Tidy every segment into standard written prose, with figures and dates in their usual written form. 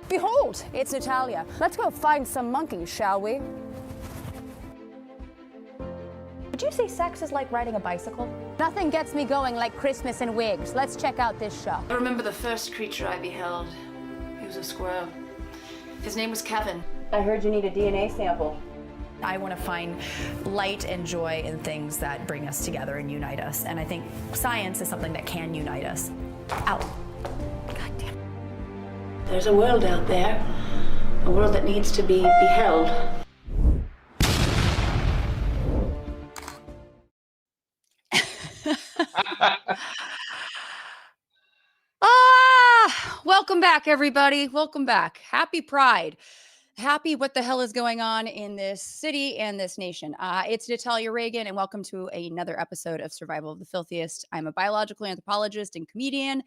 Behold, it's Natalia. Let's go find some monkeys, shall we? Would you say sex is like riding a bicycle? Nothing gets me going like Christmas and wigs. Let's check out this show. I remember the first creature I beheld. He was a squirrel. His name was Kevin. I heard you need a DNA sample. I want to find light and joy in things that bring us together and unite us. And I think science is something that can unite us. Ow. God damn. There's a world out there, a world that needs to be beheld. Welcome back, everybody. Welcome back. Happy Pride. Happy what the hell is going on in this city and this nation. It's Natalia Reagan, and welcome to another episode of Survival of the Filthiest. I'm a biological anthropologist and comedian,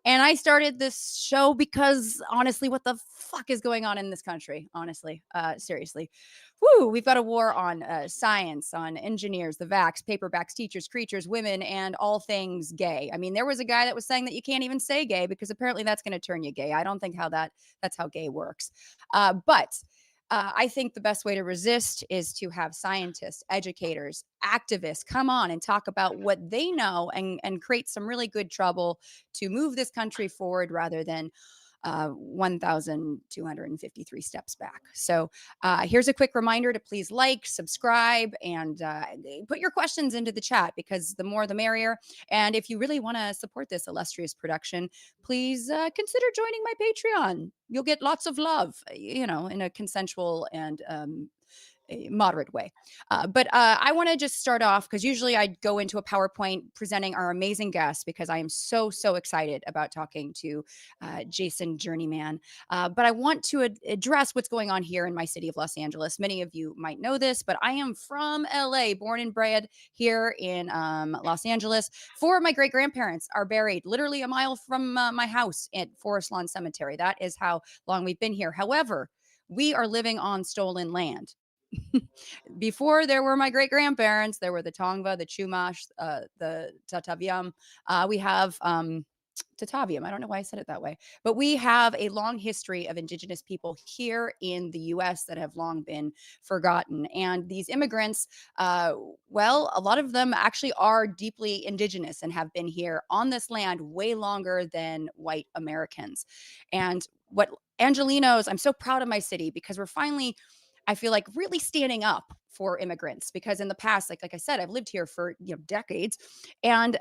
and I started this show because, honestly, what the fuck is going on in this country? Honestly, seriously. Woo, we've got a war on science, on engineers, the vax, paperbacks, teachers, creatures, women, and all things gay. I mean, there was a guy that was saying that you can't even say gay because apparently that's going to turn you gay. I don't think that's how gay works. But I think the best way to resist is to have scientists, educators, activists come on and talk about what they know and create some really good trouble to move this country forward rather than 1,253 steps back. So here's a quick reminder to please like, subscribe, and put your questions into the chat because the more the merrier. And if you really want to support this illustrious production, please consider joining my Patreon. You'll get lots of love, in a consensual and a moderate way. But I want to just start off because usually I go into a PowerPoint presenting our amazing guests because I am so excited about talking to JasonJourneyMan. But I want to address what's going on here in my city of Los Angeles. Many of you might know this, but I am from LA, born and bred here in Los Angeles. Four of my great grandparents are buried literally a mile from my house at Forest Lawn Cemetery. That is how long we've been here. However, we are living on stolen land. Before there were my great grandparents, there were the Tongva, the Chumash, the Tataviam. We have Tataviam. I don't know why I said it that way, but we have a long history of indigenous people here in the U.S. that have long been forgotten. And these immigrants, well, a lot of them actually are deeply indigenous and have been here on this land way longer than white Americans. And what Angelinos, I'm so proud of my city because we're finally, I feel like, really standing up for immigrants because in the past, like I said, I've lived here for decades and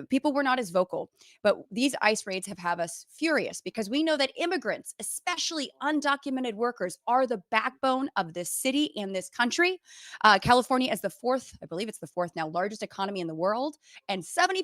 people were not as vocal. But these ICE raids have us furious because we know that immigrants, especially undocumented workers, are the backbone of this city and this country. California is the fourth, I believe it's the fourth now, largest economy in the world. And 75%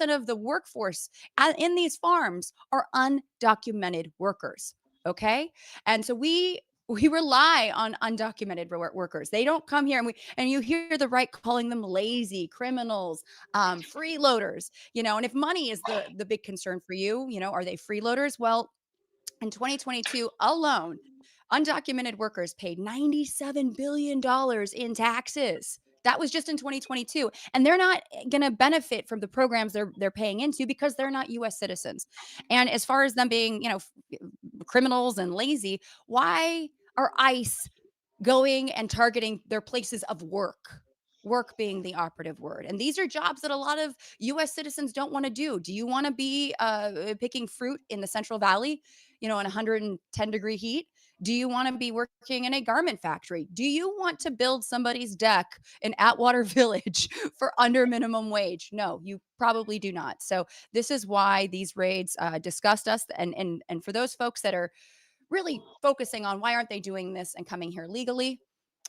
of the workforce in these farms are undocumented workers. Okay. And so we rely on undocumented workers. They don't come here and you hear the right calling them lazy criminals, freeloaders, and if money is the big concern for you, are they freeloaders? Well, in 2022 alone, undocumented workers paid $97 billion in taxes. That was just in 2022. And they're not going to benefit from the programs they're paying into because they're not U.S. citizens. And as far as them being, criminals and lazy, why are ICE going and targeting their places of work? Work being the operative word. And these are jobs that a lot of U.S. citizens don't want to do. Do you want to be picking fruit in the Central Valley, in 110-degree heat? Do you want to be working in a garment factory? Do you want to build somebody's deck in Atwater Village for under minimum wage? No, you probably do not. So this is why these raids disgust us. And for those folks that are really focusing on why aren't they doing this and coming here legally,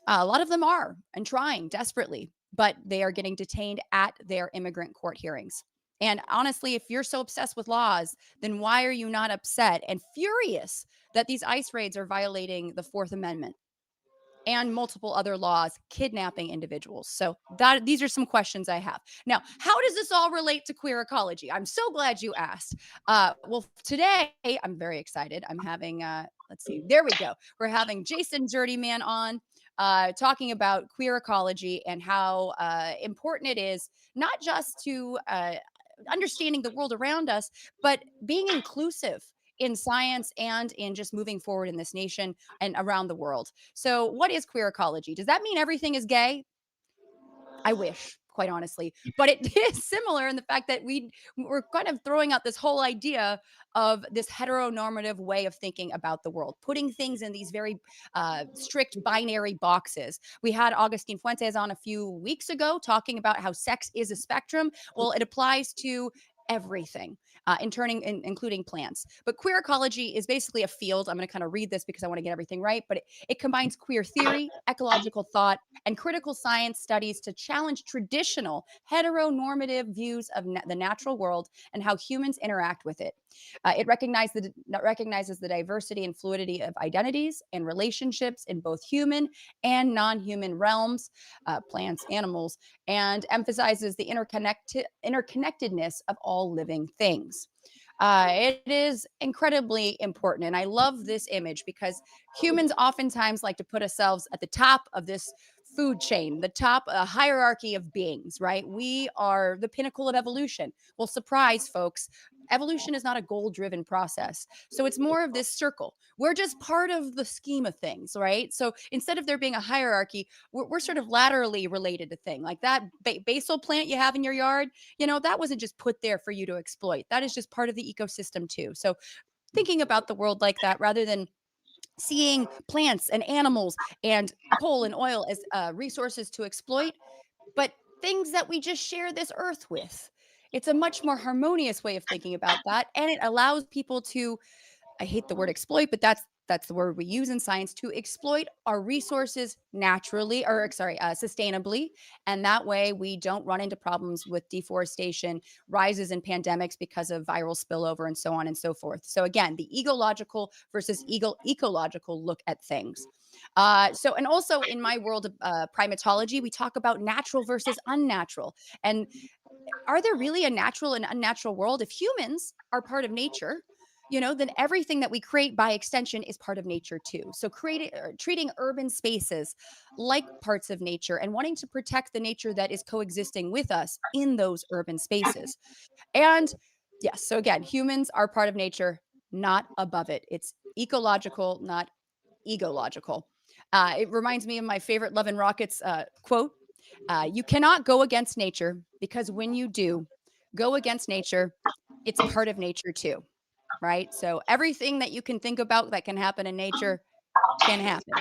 a lot of them are and trying desperately, but they are getting detained at their immigrant court hearings. And honestly, if you're so obsessed with laws, then why are you not upset and furious that these ICE raids are violating the Fourth Amendment and multiple other laws, kidnapping individuals? So these are some questions I have. Now, how does this all relate to queer ecology? I'm so glad you asked. Well, today I'm very excited. I'm having, let's see, there we go. We're having JasonJourneyMan on. Talking about queer ecology and how important it is, not just to understanding the world around us, but being inclusive in science and in just moving forward in this nation and around the world. So what is queer ecology? Does that mean everything is gay? I wish, quite honestly, but it is similar in the fact that we're kind of throwing out this whole idea of this heteronormative way of thinking about the world, putting things in these very strict binary boxes. We had Augustine Fuentes on a few weeks ago talking about how sex is a spectrum. Well, it applies to everything, including plants. But queer ecology is basically a field. I'm going to kind of read this because I want to get everything right. But it combines queer theory, ecological thought, and critical science studies to challenge traditional heteronormative views of the natural world and how humans interact with it. It recognizes the diversity and fluidity of identities and relationships in both human and non-human realms, plants, animals, and emphasizes the interconnectedness of all living things. It is incredibly important. And I love this image because humans oftentimes like to put ourselves at the top of this food chain, the top hierarchy of beings, right? We are the pinnacle of evolution. Well, surprise, folks. Evolution is not a goal driven process. So it's more of this circle. We're just part of the scheme of things, right? So instead of there being a hierarchy, we're sort of laterally related to things like that basil plant you have in your yard. That wasn't just put there for you to exploit. That is just part of the ecosystem too. So thinking about the world like that rather than seeing plants and animals and coal and oil as resources to exploit, but things that we just share this earth with. It's a much more harmonious way of thinking about that. And it allows people to, I hate the word exploit, but that's the word we use in science, to exploit our resources naturally, or sorry, sustainably. And that way we don't run into problems with deforestation, rises in pandemics because of viral spillover, and so on and so forth. So again, the egological versus ecological look at things. And also in my world of primatology, we talk about natural versus unnatural. And are there really a natural and unnatural world? If humans are part of nature, then everything that we create by extension is part of nature too. So treating urban spaces like parts of nature and wanting to protect the nature that is coexisting with us in those urban spaces. And yes, so again, humans are part of nature, not above it. It's ecological, not egological. It reminds me of my favorite Love and Rockets quote. You cannot go against nature because when you do go against nature, it's part of nature too. Right. So everything that you can think about that can happen in nature can happen.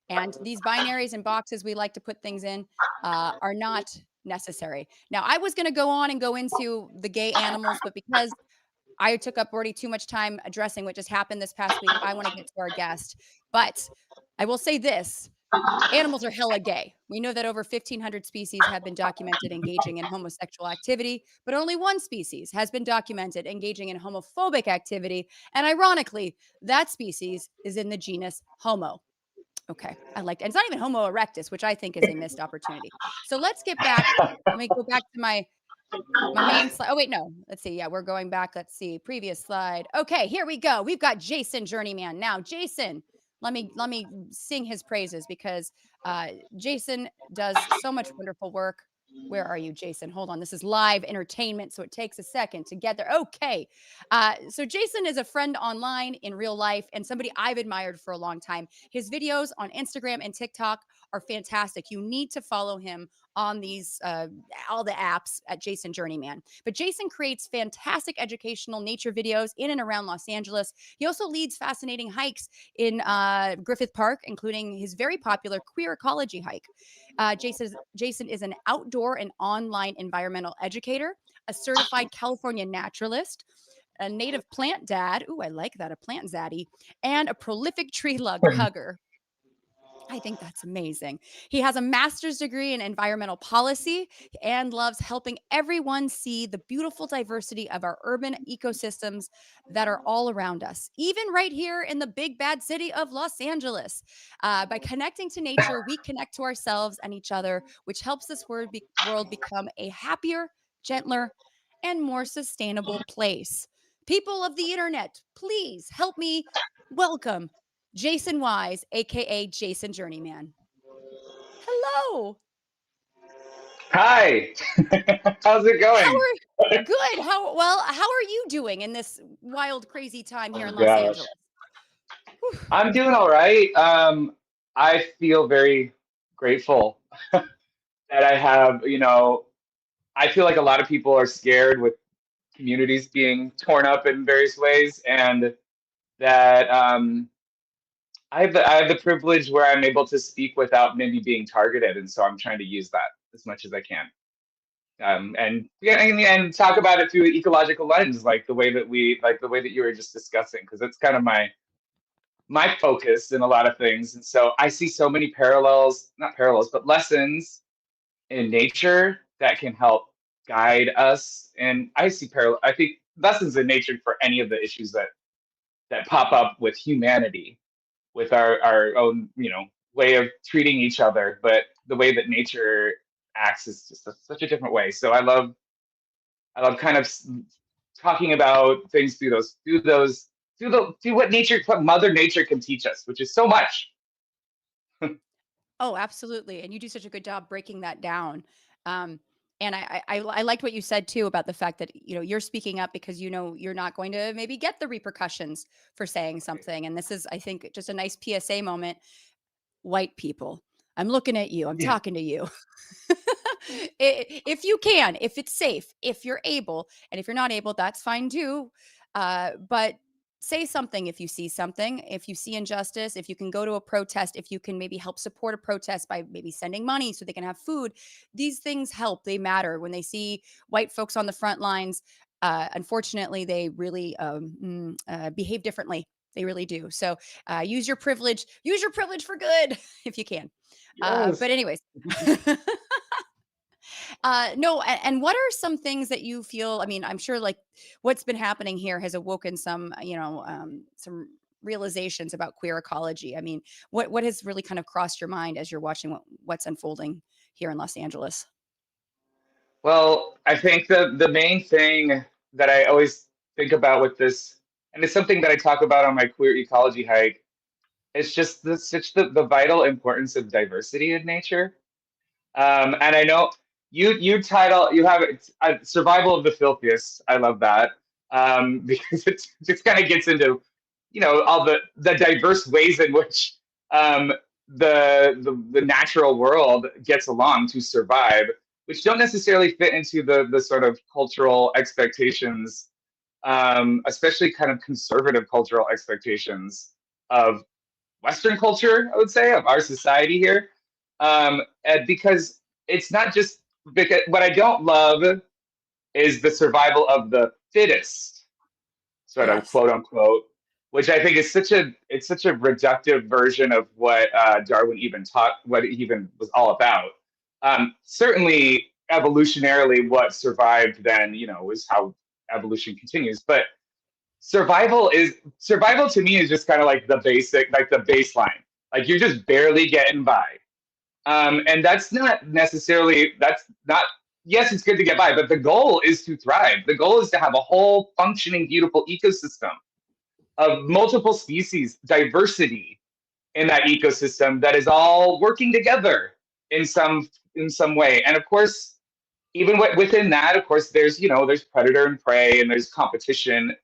And these binaries and boxes we like to put things in are not necessary. Now, I was going to go on and go into the gay animals, but because I took up already too much time addressing what just happened this past week, I want to get to our guest. But I will say this. Animals are hella gay. We know that over 1,500 species have been documented engaging in homosexual activity, but only one species has been documented engaging in homophobic activity. And ironically, that species is in the genus Homo. Okay, and it's not even Homo erectus, which I think is a missed opportunity. So let's get back. Let me go back to my main slide. Oh, wait, no. Let's see. Yeah, we're going back. Let's see. Previous slide. Okay, here we go. We've got Jason Journeyman. Now, Jason, let me sing his praises because Jason does so much wonderful work. Where are you, Jason? Hold on. This is live entertainment, so it takes a second to get there. Okay. So Jason is a friend online in real life and somebody I've admired for a long time. His videos on Instagram and TikTok are fantastic. You need to follow him on these all the apps at Jason Journeyman. But Jason creates fantastic educational nature videos in and around Los Angeles. He also leads fascinating hikes in Griffith Park, including his very popular queer ecology hike. Jason is an outdoor and online environmental educator, a certified California naturalist, a native plant dad. Ooh, I like that, a plant zaddy, and a prolific tree hugger. I think that's amazing. He has a master's degree in environmental policy and loves helping everyone see the beautiful diversity of our urban ecosystems that are all around us, even right here in the big bad city of Los Angeles. By connecting to nature, we connect to ourselves and each other, which helps this world become a happier, gentler, and more sustainable place. People of the internet, please help me welcome Jason Wise, aka Jason Journeyman. Hello. Hi. How's it going? Good. How are you doing in this wild, crazy time here Oh in Los gosh, Angeles? I'm doing all right. I feel very grateful that I have, I feel like a lot of people are scared with communities being torn up in various ways, and that I have the privilege where I'm able to speak without maybe being targeted, and so I'm trying to use that as much as I can. And yeah, and talk about it through the ecological lens, like the way that you were just discussing, because it's kind of my focus in a lot of things. And so I see so many parallels, not parallels, but lessons in nature that can help guide us. And I think lessons in nature for any of the issues that pop up with humanity, with our own, way of treating each other. But the way that nature acts is just such a different way. So I love kind of talking about things through what Mother Nature can teach us, which is so much. Oh, absolutely. And you do such a good job breaking that down. Um, and I liked what you said too about the fact that you're speaking up because you're not going to maybe get the repercussions for saying something. And this is, I think, just a nice PSA moment. White people, I'm looking at you. I'm Yeah. talking to you. If you can, if it's safe, if you're able, and if you're not able, that's fine too. But say something if you see something, if you see injustice, if you can go to a protest, if you can maybe help support a protest by maybe sending money so they can have food. These things help. They matter. When they see white folks on the front lines, unfortunately, they really behave differently. They really do. So use your privilege. Use your privilege for good if you can. Yes. But anyways, no, and what are some things that you feel? I mean, I'm sure like what's been happening here has awoken some, some realizations about queer ecology. I mean, what has really kind of crossed your mind as you're watching what's unfolding here in Los Angeles? Well, I think the main thing that I always think about with this, and it's something that I talk about on my queer ecology hike, is just the vital importance of diversity in nature. And I know you have it, survival of the filthiest. I love that, because it just kind of gets into all the diverse ways in which um, the natural world gets along to survive, which don't necessarily fit into the sort of cultural expectations, especially kind of conservative cultural expectations of Western culture, I would say, of our society here. And because it's not just because what I don't love is the survival of the fittest, sort of Yes. quote unquote, which I think is such a reductive version of what Darwin even taught, what it even was all about. Certainly, evolutionarily, what survived then, is how evolution continues. But survival to me is just kind of like the basic, like the baseline. Like you're just barely getting by. And that's not, yes, it's good to get by, but the goal is to thrive. The goal is to have a whole functioning, beautiful ecosystem of multiple species, diversity in that ecosystem that is all working together in some way. And of course, even within that, of course, there's predator and prey, and there's competition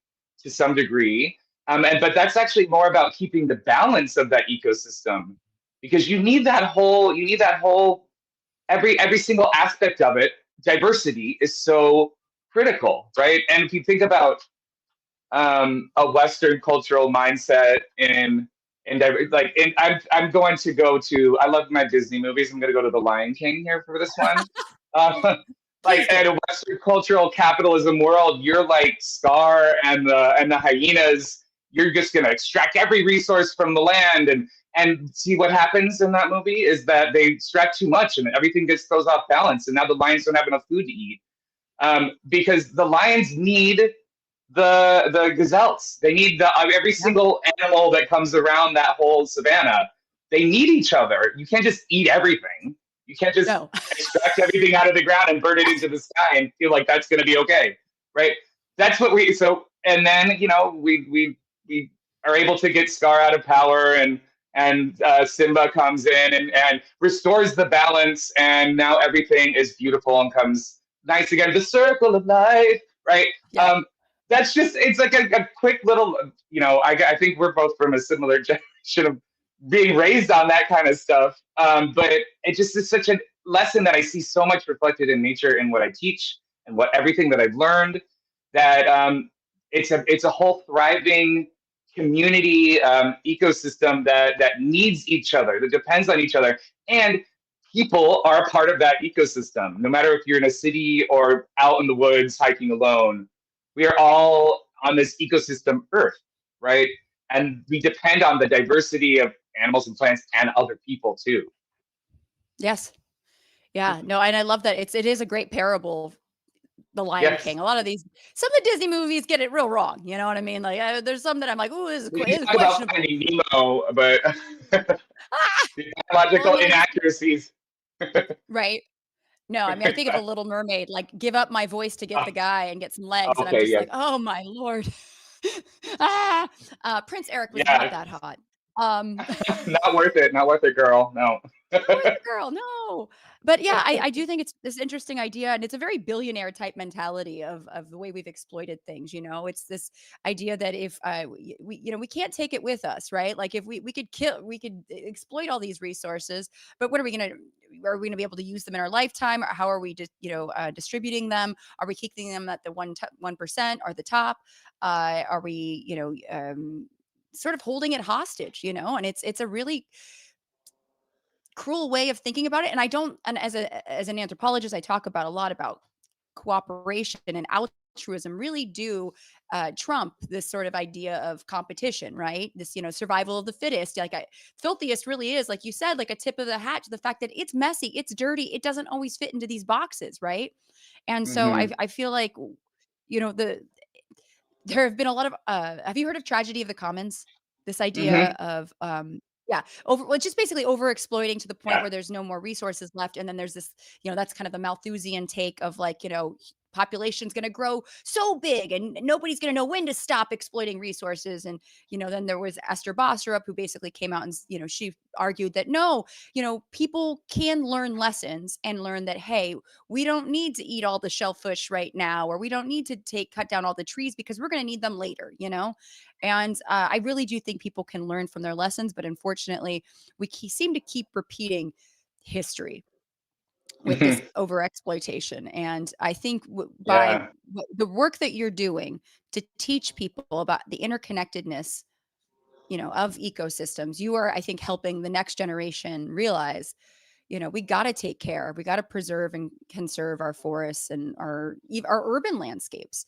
to some degree. But that's actually more about keeping the balance of that ecosystem, because you need that whole every single aspect of it. Diversity is so critical, right? And if you think about a Western cultural mindset I'm going to go to. I love my Disney movies. I'm going to go to The Lion King here for this one. Um, Please in do. a Western cultural capitalism world, you're like Scar and the hyenas. You're just going to extract every resource from the land, and see what happens in that movie is that they extract too much and everything gets throws off balance, and now the lions don't have enough food to eat, because the lions need the gazelles. They need every Yeah. single animal that comes around that whole savannah. They need each other. You can't just eat everything. You can't just No. extract everything out of the ground and burn it into the sky and feel like that's going to be okay, right? That's what we so. And then we are able to get Scar out of power, and Simba comes in and restores the balance, and now everything is beautiful and comes nice again, the circle of life, right? Yeah. That's just, it's like a quick little, I think we're both from a similar generation of being raised on that kind of stuff. But it just is such a lesson that I see so much reflected in nature in what I teach and what everything that I've learned, that it's a whole thriving community ecosystem that needs each other, that depends on each other. And people are a part of that ecosystem. No matter if you're in a city or out in the woods hiking alone, we are all on this ecosystem Earth, right? And we depend on the diversity of animals and plants and other people too. Yes. Yeah. No, and I love that. It is a great parable. The Lion Yes. King. A lot of some of the Disney movies get it real wrong. You know what I mean? Like there's some that I'm like, oh, this We is can talk about questionable. Finding Nemo, but Ah! the biological Well, inaccuracies. right. No, I mean, I think of a Little Mermaid, like give up my voice to get the guy and get some legs. And I'm Okay, just yeah. like, oh my Lord. Prince Eric was not Yeah. that hot. Not worth it. Not worth it, girl. No. Not with the girl, no. But yeah, I do think it's this interesting idea, and it's a very billionaire type mentality of the way we've exploited things. It's this idea that if we can't take it with us, right? Like if we could exploit all these resources, but what are we gonna? Are we gonna be able to use them in our lifetime? Or how are we just distributing them? Are we keeping them at the 1% or the top? Are we sort of holding it hostage? And it's a really cruel way of thinking about it. And as an anthropologist, I talk about a lot about cooperation and altruism really do trump this sort of idea of competition, right? This, survival of the fittest. Filthiest really is, like you said, like a tip of the hat to the fact that it's messy, it's dirty, it doesn't always fit into these boxes, right? And so Hmm. I feel like, there have been a lot of have you heard of tragedy of the commons? This idea Hmm. of yeah, just basically over exploiting to the point Yeah. where there's no more resources left. And then there's this, that's kind of the Malthusian take of like, population's going to grow so big and nobody's going to know when to stop exploiting resources. And, then there was Esther Bosserup, who basically came out and, she argued that no, people can learn lessons and learn that, hey, we don't need to eat all the shellfish right now, or we don't need to cut down all the trees because we're going to need them later. And I really do think people can learn from their lessons, but unfortunately, we seem to keep repeating history with this over exploitation. And I think by Yeah. the work that you're doing to teach people about the interconnectedness, of ecosystems, you are, I think, helping the next generation realize, we got to take care. We got to preserve and conserve our forests and our urban landscapes.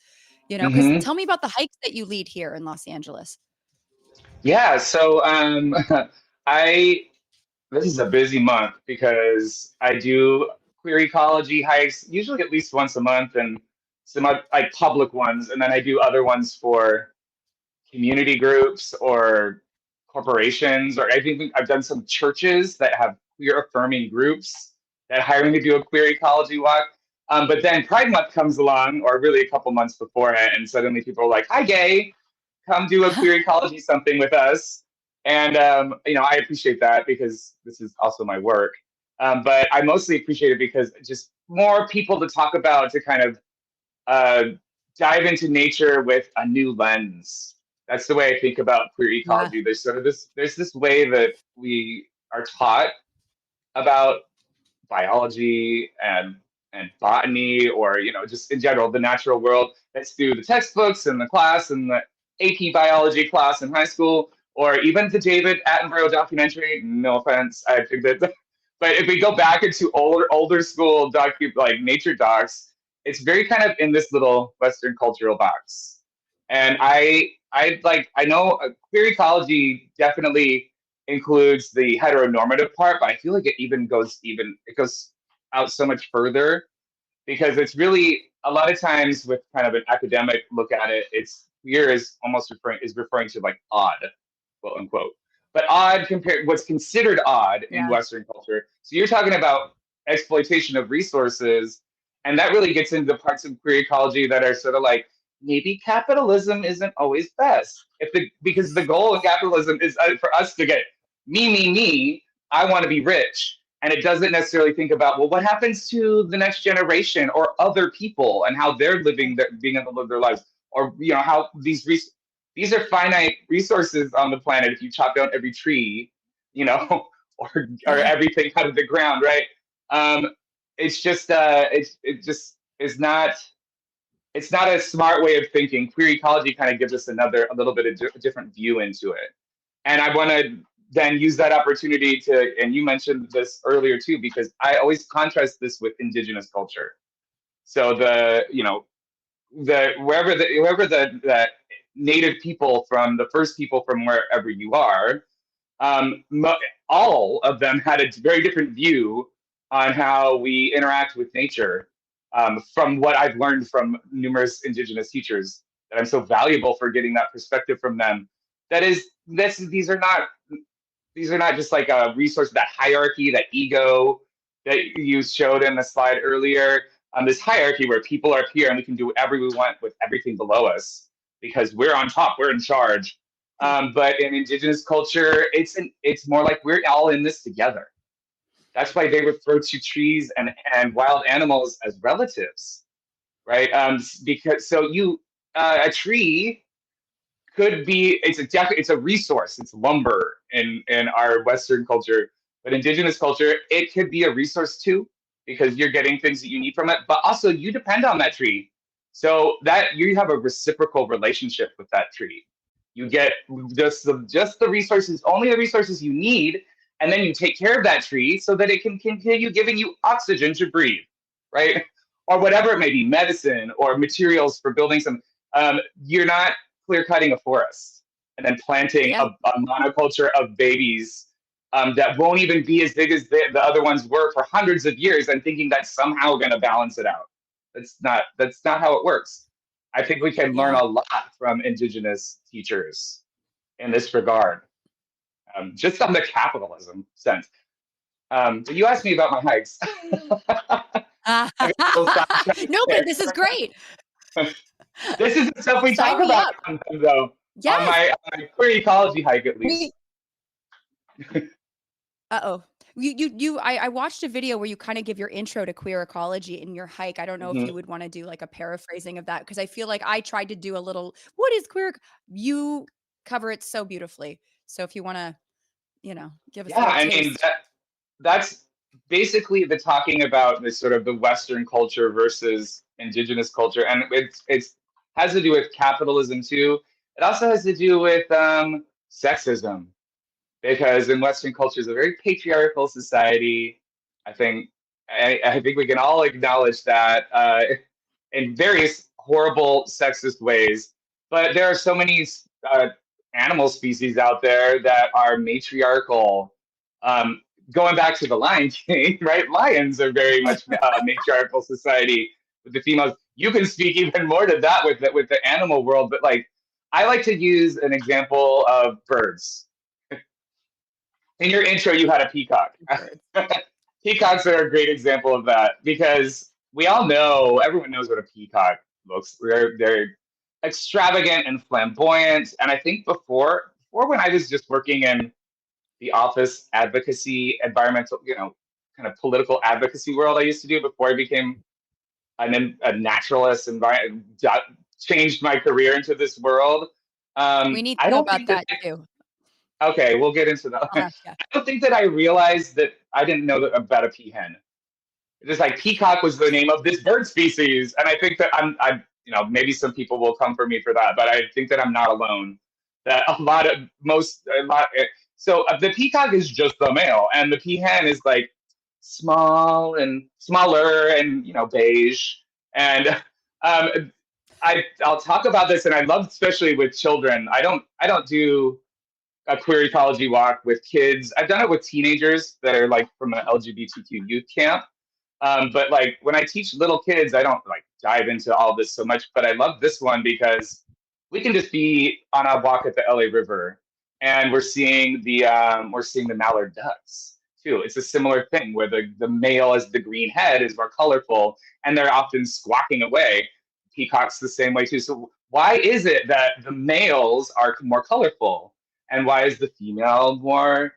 Because Hmm. tell me about the hikes that you lead here in Los Angeles. Yeah. So I this is a busy month because I do queer ecology hikes, usually at least once a month, and some like public ones, and then I do other ones for community groups or corporations, or I think I've done some churches that have queer affirming groups that hire me to do a queer ecology walk. But then Pride Month comes along, or really a couple months before it, and suddenly people are like, "Hi, gay, come do a queer ecology something with us." And I appreciate that because this is also my work. But I mostly appreciate it because just more people to talk about, to kind of uh, dive into nature with a new lens. That's the way I think about queer Yeah. ecology. There's this way that we are taught about biology and botany, or just in general the natural world. That's through the textbooks and the class and the AP biology class in high school, or even the David Attenborough documentary. No offense, I think that. But if we go back into older school like nature docs, it's very kind of in this little Western cultural box. And I know queer ecology definitely includes the heteronormative part, but I feel like it goes out so much further, because it's really a lot of times with kind of an academic look at it, it's queer is almost referring to like odd, quote unquote. But odd compared what's considered odd in Yeah. Western culture. So you're talking about exploitation of resources, and that really gets into parts of queer ecology that are sort of like, maybe capitalism isn't always best. Because the goal of capitalism is for us to get me. I want to be rich, And it doesn't necessarily think about, well, what happens to the next generation or other people and how they're living, being able to live their lives, or how these are finite resources on the planet. If you chop down every tree, or everything out of the ground, right? It's just it just is not. It's not a smart way of thinking. Queer ecology kind of gives us a little bit of different view into it. And I want to then use that opportunity to, and you mentioned this earlier too, because I always contrast this with indigenous culture. So wherever the native people from, the first people from wherever you are, all of them had a very different view on how we interact with nature. From what I've learned from numerous indigenous teachers, that I'm so valuable for getting that perspective from them. These are not just like a resource, that hierarchy, that ego that you showed in the slide earlier. This hierarchy where people are up here and we can do whatever we want with everything below us because we're on top, we're in charge. But in indigenous culture, it's more like we're all in this together. That's why they refer to trees and wild animals as relatives, right? Because a tree could be, it's a resource. It's lumber in our Western culture, but indigenous culture, it could be a resource too, because you're getting things that you need from it, but also you depend on that tree. So that you have a reciprocal relationship with that tree. You get just the resources, only the resources you need, and then you take care of that tree so that it can continue giving you oxygen to breathe, right? Or whatever it may be, medicine or materials for building some. You're not clear cutting a forest and then planting a monoculture of babies that won't even be as big as the other ones were for hundreds of years and thinking that's somehow going to balance it out. That's not how it works. I think we can learn a lot from indigenous teachers in this regard, just on the capitalism sense. But you asked me about my hikes. No, but this is great. This is the stuff we talk about sometimes, though. Yes. On my queer ecology hike, at least. I watched a video where you kind of give your intro to queer ecology in your hike. I don't know if you would want to do like a paraphrasing of that, because I feel like I tried to do a little, what is queer? You cover it so beautifully. So if you want to, give us a taste. That's basically the talking about this sort of the Western culture versus indigenous culture. And it's has to do with capitalism too. It also has to do with sexism. Because in Western culture is a very patriarchal society. I think we can all acknowledge that in various horrible sexist ways. But there are so many animal species out there that are matriarchal. Going back to the Lion King, right? Lions are very much matriarchal society with the females. You can speak even more to that with the animal world. But I like to use an example of birds. In your intro, you had a peacock. Peacocks are a great example of that because everyone knows what a peacock looks. They're extravagant and flamboyant. And I think before when I was just working in the office advocacy, environmental, kind of political advocacy world I used to do before I became a naturalist and changed my career into this world. We need to know about that too. Okay, we'll get into that. I don't think that I realized that I didn't know about a peahen. Just like peacock was the name of this bird species, and I think that I'm maybe some people will come for me for that, but I think that I'm not alone. That so the peacock is just the male, and the peahen is like small and smaller and beige. And I'll talk about this, and I love especially with children. I don't do a queer ecology walk with kids. I've done it with teenagers that are from an LGBTQ youth camp. But when I teach little kids, I don't dive into all this so much, but I love this one because we can just be on a walk at the LA River and we're seeing the mallard ducks too. It's a similar thing where the male as the green head is more colorful and they're often squawking away. Peacocks the same way too. So why is it that the males are more colorful? And why is the female more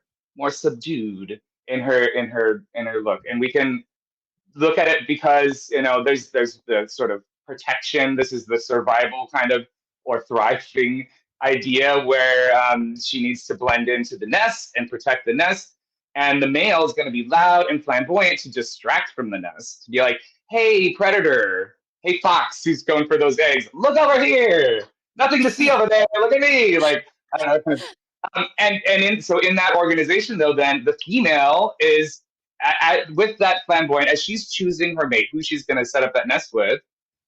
subdued? in her look, and we can look at it because there's the sort of protection. This is the survival kind of or thriving idea where she needs to blend into the nest and protect the nest, and the male is going to be loud and flamboyant to distract from the nest, to be like, hey predator, hey fox who's going for those eggs, look over here, nothing to see over there, look at me, like I don't know. So in that organization though, then the female is with that flamboyant, as she's choosing her mate, who she's going to set up that nest with,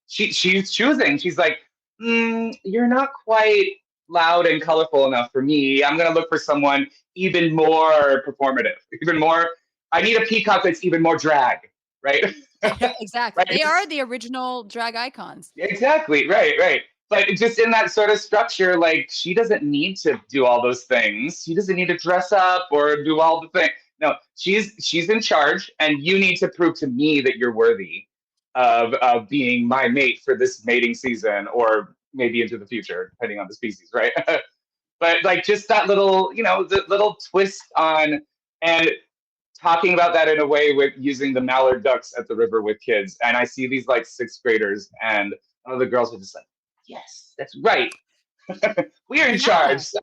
she's choosing. She's like, you're not quite loud and colorful enough for me. I'm going to look for someone even more performative, even more. I need a peacock that's even more drag, right? Exactly. Right? They are the original drag icons. Exactly. Right. But just in that sort of structure, like she doesn't need to do all those things. She doesn't need to dress up or do all the things. No, she's in charge, and you need to prove to me that you're worthy of being my mate for this mating season, or maybe into the future, depending on the species, right? But like just that little, the little twist on, and talking about that in a way with using the mallard ducks at the river with kids, and I see these like sixth graders, and one of the girls are just like, yes, that's right. We are in charge. So,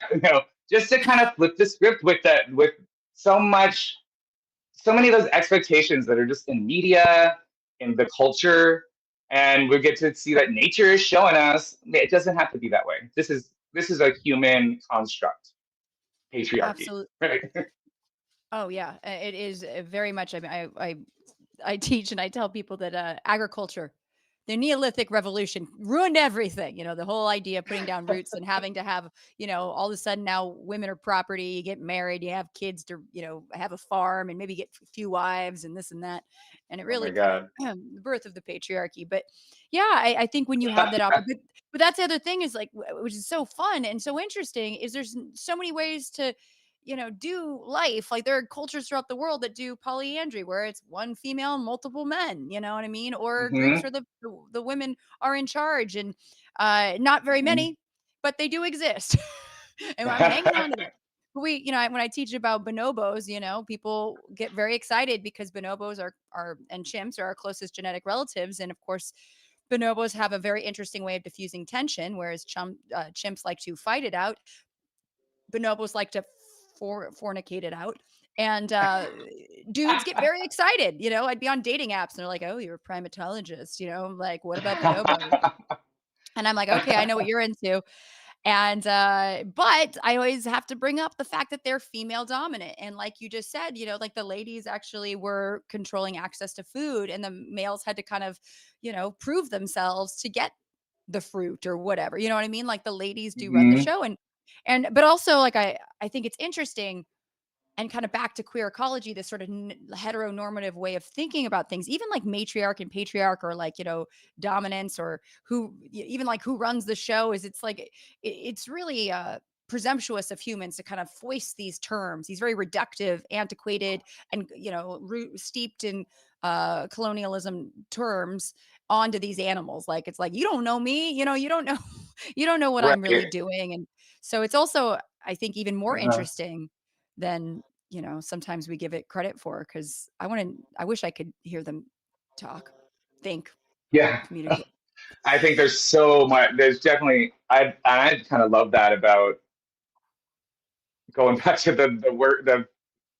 just to kind of flip the script with that, with so many of those expectations that are just in media, in the culture, and we get to see that nature is showing us it doesn't have to be that way. This is a human construct, patriarchy. Absolutely. Right? Oh yeah, it is very much. I mean, I teach and I tell people that agriculture, the Neolithic revolution ruined everything. The whole idea of putting down roots and having to have, all of a sudden now women are property, you get married, you have kids to, have a farm and maybe get a few wives and this and that. And it Oh my really God. the birth of the patriarchy. But yeah, I think when you have that opportunity, but that's the other thing is like, which is so fun and so interesting is there's so many ways to, do life. Like there are cultures throughout the world that do polyandry where it's one female and multiple men, you know what I mean? Or groups Hmm. where the women are in charge and not very Hmm. many, but they do exist. And I'm hanging on to that. But when I teach about bonobos, people get very excited because bonobos are and chimps are our closest genetic relatives. And of course, bonobos have a very interesting way of diffusing tension, whereas chimps like to fight it out. Bonobos like to fornicate it out. And dudes get very excited. I'd be on dating apps and they're like, oh, you're a primatologist. Like, what about bonobos? And I'm like, okay, I know what you're into. And but I always have to bring up the fact that they're female dominant. And like you just said, like the ladies actually were controlling access to food and the males had to kind of, prove themselves to get the fruit or whatever. You know what I mean? Like the ladies do run the Hmm. show. And but also like I think it's interesting and kind of back to queer ecology, this sort of heteronormative way of thinking about things, even like matriarch and patriarch, or like, dominance, or even like who runs the show is, it's like, it's really presumptuous of humans to kind of foist these terms, these very reductive, antiquated, and, steeped in colonialism terms onto these animals. Like, it's like, you don't know me, you don't know, you don't know what I'm really Right. doing. And so it's also, I think, even more Uh-huh. interesting than sometimes we give it credit for, because I wish I could hear them talk, think, Yeah. communicate. I think there's so much. There's definitely. I kind of love that about going back to the work, the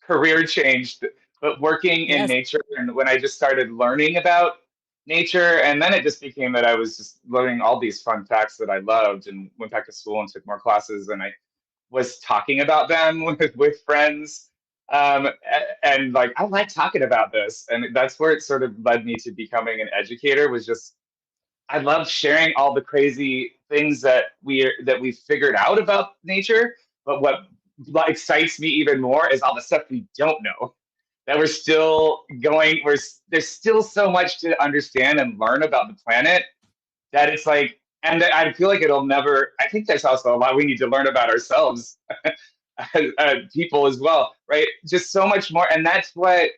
career change, but working in Yes. nature. And when I just started learning about nature, and then it just became that I was just learning all these fun facts that I loved, and went back to school and took more classes, and I was talking about them with friends. And like, I like talking about this. And that's where it sort of led me to becoming an educator, was just, I love sharing all the crazy things that we figured out about nature. But what excites me even more is all the stuff we don't know, that we're still going. There's still so much to understand and learn about the planet, that it's like, and I feel like it'll never. I think there's also a lot we need to learn about ourselves, people as well, right? Just so much more, and that's what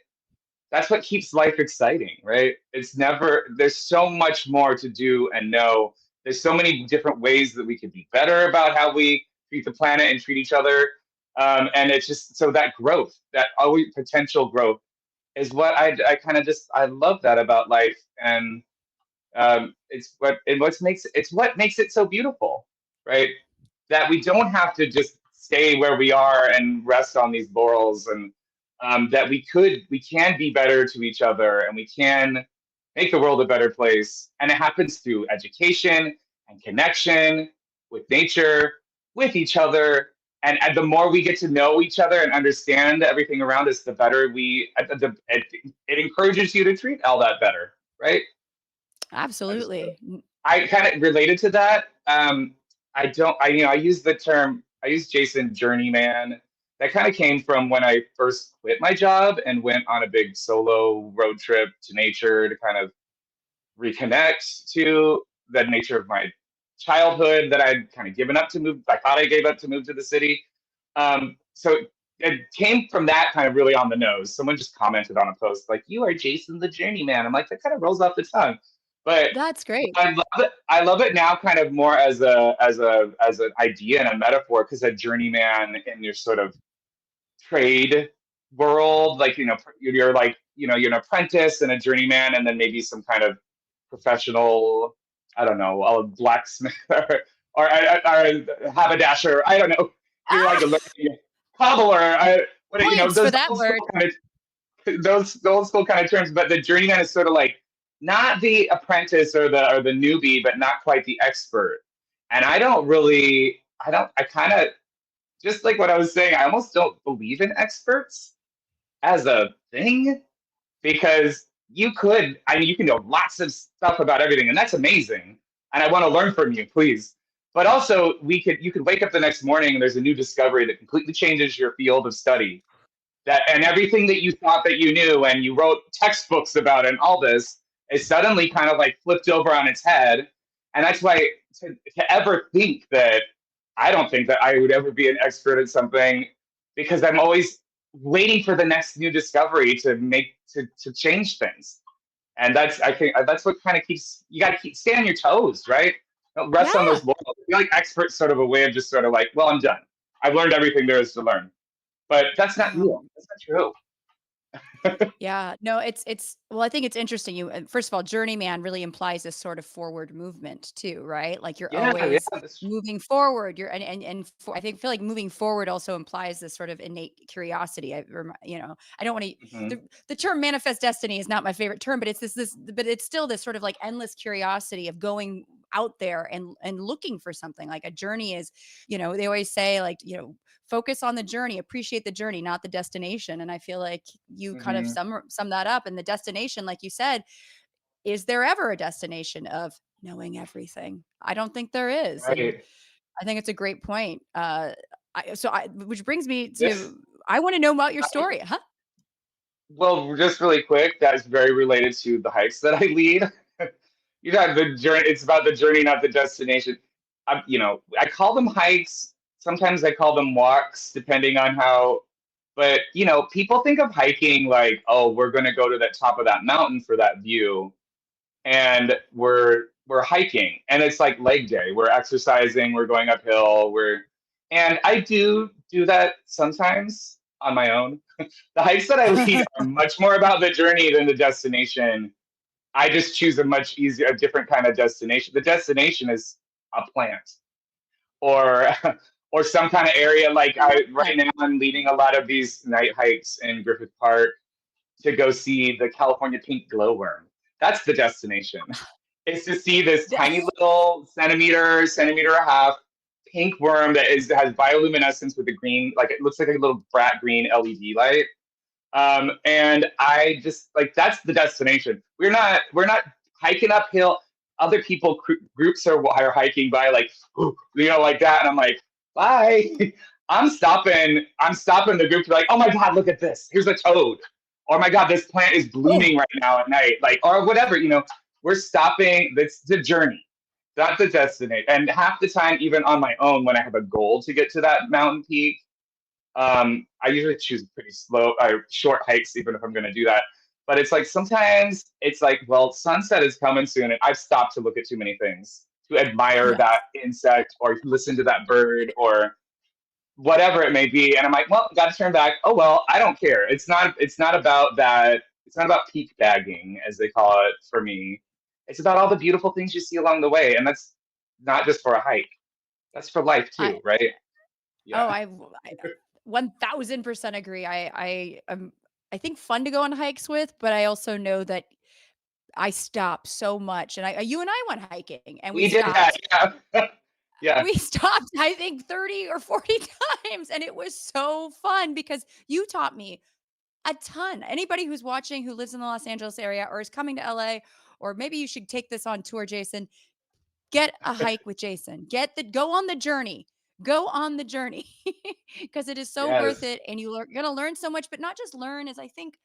keeps life exciting, right? It's never, there's so much more to do and know. There's so many different ways that we could be better about how we treat the planet and treat each other. And it's just, so that growth, that always potential growth is what I kind of just, I love that about life. And it's what makes it so beautiful, right? That we don't have to just stay where we are and rest on these laurels, and that we can be better to each other, and we can make the world a better place. And it happens through education and connection with nature, with each other. And the more we get to know each other and understand everything around us, the better it encourages you to treat all that better, right? Absolutely. I kind of related to that. I don't, I use the term, I use JasonJourneyMan. That kind of came from when I first quit my job and went on a big solo road trip to nature to kind of reconnect to the nature of my childhood that I'd kind of given up to move. I thought I gave up to move to the city. So it came from that kind of really on the nose. Someone just commented on a post like, "You are Jason the Journeyman." I'm like, that kind of rolls off the tongue. But That's great. I love it. I love it now, kind of more as an idea and a metaphor, because a journeyman in your sort of trade world, like you're like you're an apprentice and a journeyman, and then maybe some kind of professional, I don't know, a blacksmith or a haberdasher. I don't know. You're like a learning cobbler. Points for those that old word. school kind of those old school kind of terms. But the journeyman is sort of like not the apprentice or the newbie, but not quite the expert. And I kind of, just like what I was saying, I almost don't believe in experts as a thing, because you can know lots of stuff about everything, and that's amazing. And I want to learn from you, please. But also, you could wake up the next morning and there's a new discovery that completely changes your field of study. And everything that you thought that you knew and you wrote textbooks about and all this is suddenly kind of like flipped over on its head. And that's why to ever think that, I don't think that I would ever be an expert at something, because I'm always waiting for the next new discovery to change things. And I think that's what kind of you got to stay on your toes, right? Don't rest on Yeah. those laurels. I feel like experts sort of a way of just sort of like, well, I'm done. I've learned everything there is to learn. But that's not real. That's not true. Yeah, no, well, I think it's interesting. First of all, journeyman really implies this sort of forward movement too, right? Like you're Yeah, yeah, always moving forward. I feel like moving forward also implies this sort of innate curiosity. I don't want to. mhm, The term manifest destiny is not my favorite term, but but it's still this sort of like endless curiosity of going out there and looking for something. Like a journey is, they always say like, focus on the journey, appreciate the journey, not the destination. And I feel like you kind of mhm, sum that up. And the destination, like you said, is there ever a destination of knowing everything? I don't think there is. And right. I think it's a great point. Which brings me This, to, I want to know about your story. Huh? well, just really quick, that is very related to the hikes that I lead. The journey. It's about the journey, not the destination. I call them hikes. Sometimes I call them walks, depending on how. But people think of hiking like, oh, we're going to go to the top of that mountain for that view, and we're hiking, and it's like leg day. We're exercising. We're going uphill. And I do that sometimes on my own. The hikes that I lead are much more about the journey than the destination. I just choose a different kind of destination. The destination is a plant, or or some kind of area. Like right now, I'm leading a lot of these night hikes in Griffith Park to go see the California pink glowworm. That's the destination. It's to see this tiny little centimeter and a half pink worm that has bioluminescence with a green, like it looks like a little brat green LED light. And I just like, that's the destination. We're not hiking uphill. Other people groups are hiking by like, like that, and I'm like, bye. I'm stopping the group to be like, oh my god, look at this. Here's a toad. Or my god, this plant is blooming right now at night. Like, or whatever. We're stopping. That's the journey, not the destination. And half the time, even on my own, when I have a goal to get to that mountain peak, I usually choose pretty short hikes, even if I'm going to do that. But it's like sometimes it's like, well, sunset is coming soon, and I've stopped to look at too many things to admire Yes. that insect or listen to that bird, or whatever it may be. And I'm like, well, got to turn back. Oh, well, I don't care. It's not about that. It's not about peak bagging, as they call it for me. It's about all the beautiful things you see along the way. And that's not just for a hike. That's for life I too, right? oh, Yeah. I 1000% agree. I think fun to go on hikes with, but I also know that I stop so much. And you and I went hiking and we We did that. stopped. Yeah. Yeah. We stopped, I think 30 or 40 times, and it was so fun because you taught me a ton. Anybody who's watching who lives in the Los Angeles area or is coming to LA, or maybe you should take this on tour, Jason. Get a hike with Jason. Go on the journey. Go on the journey because it is so worth Yes. it. And you're going to learn so much, but not just learn, as I think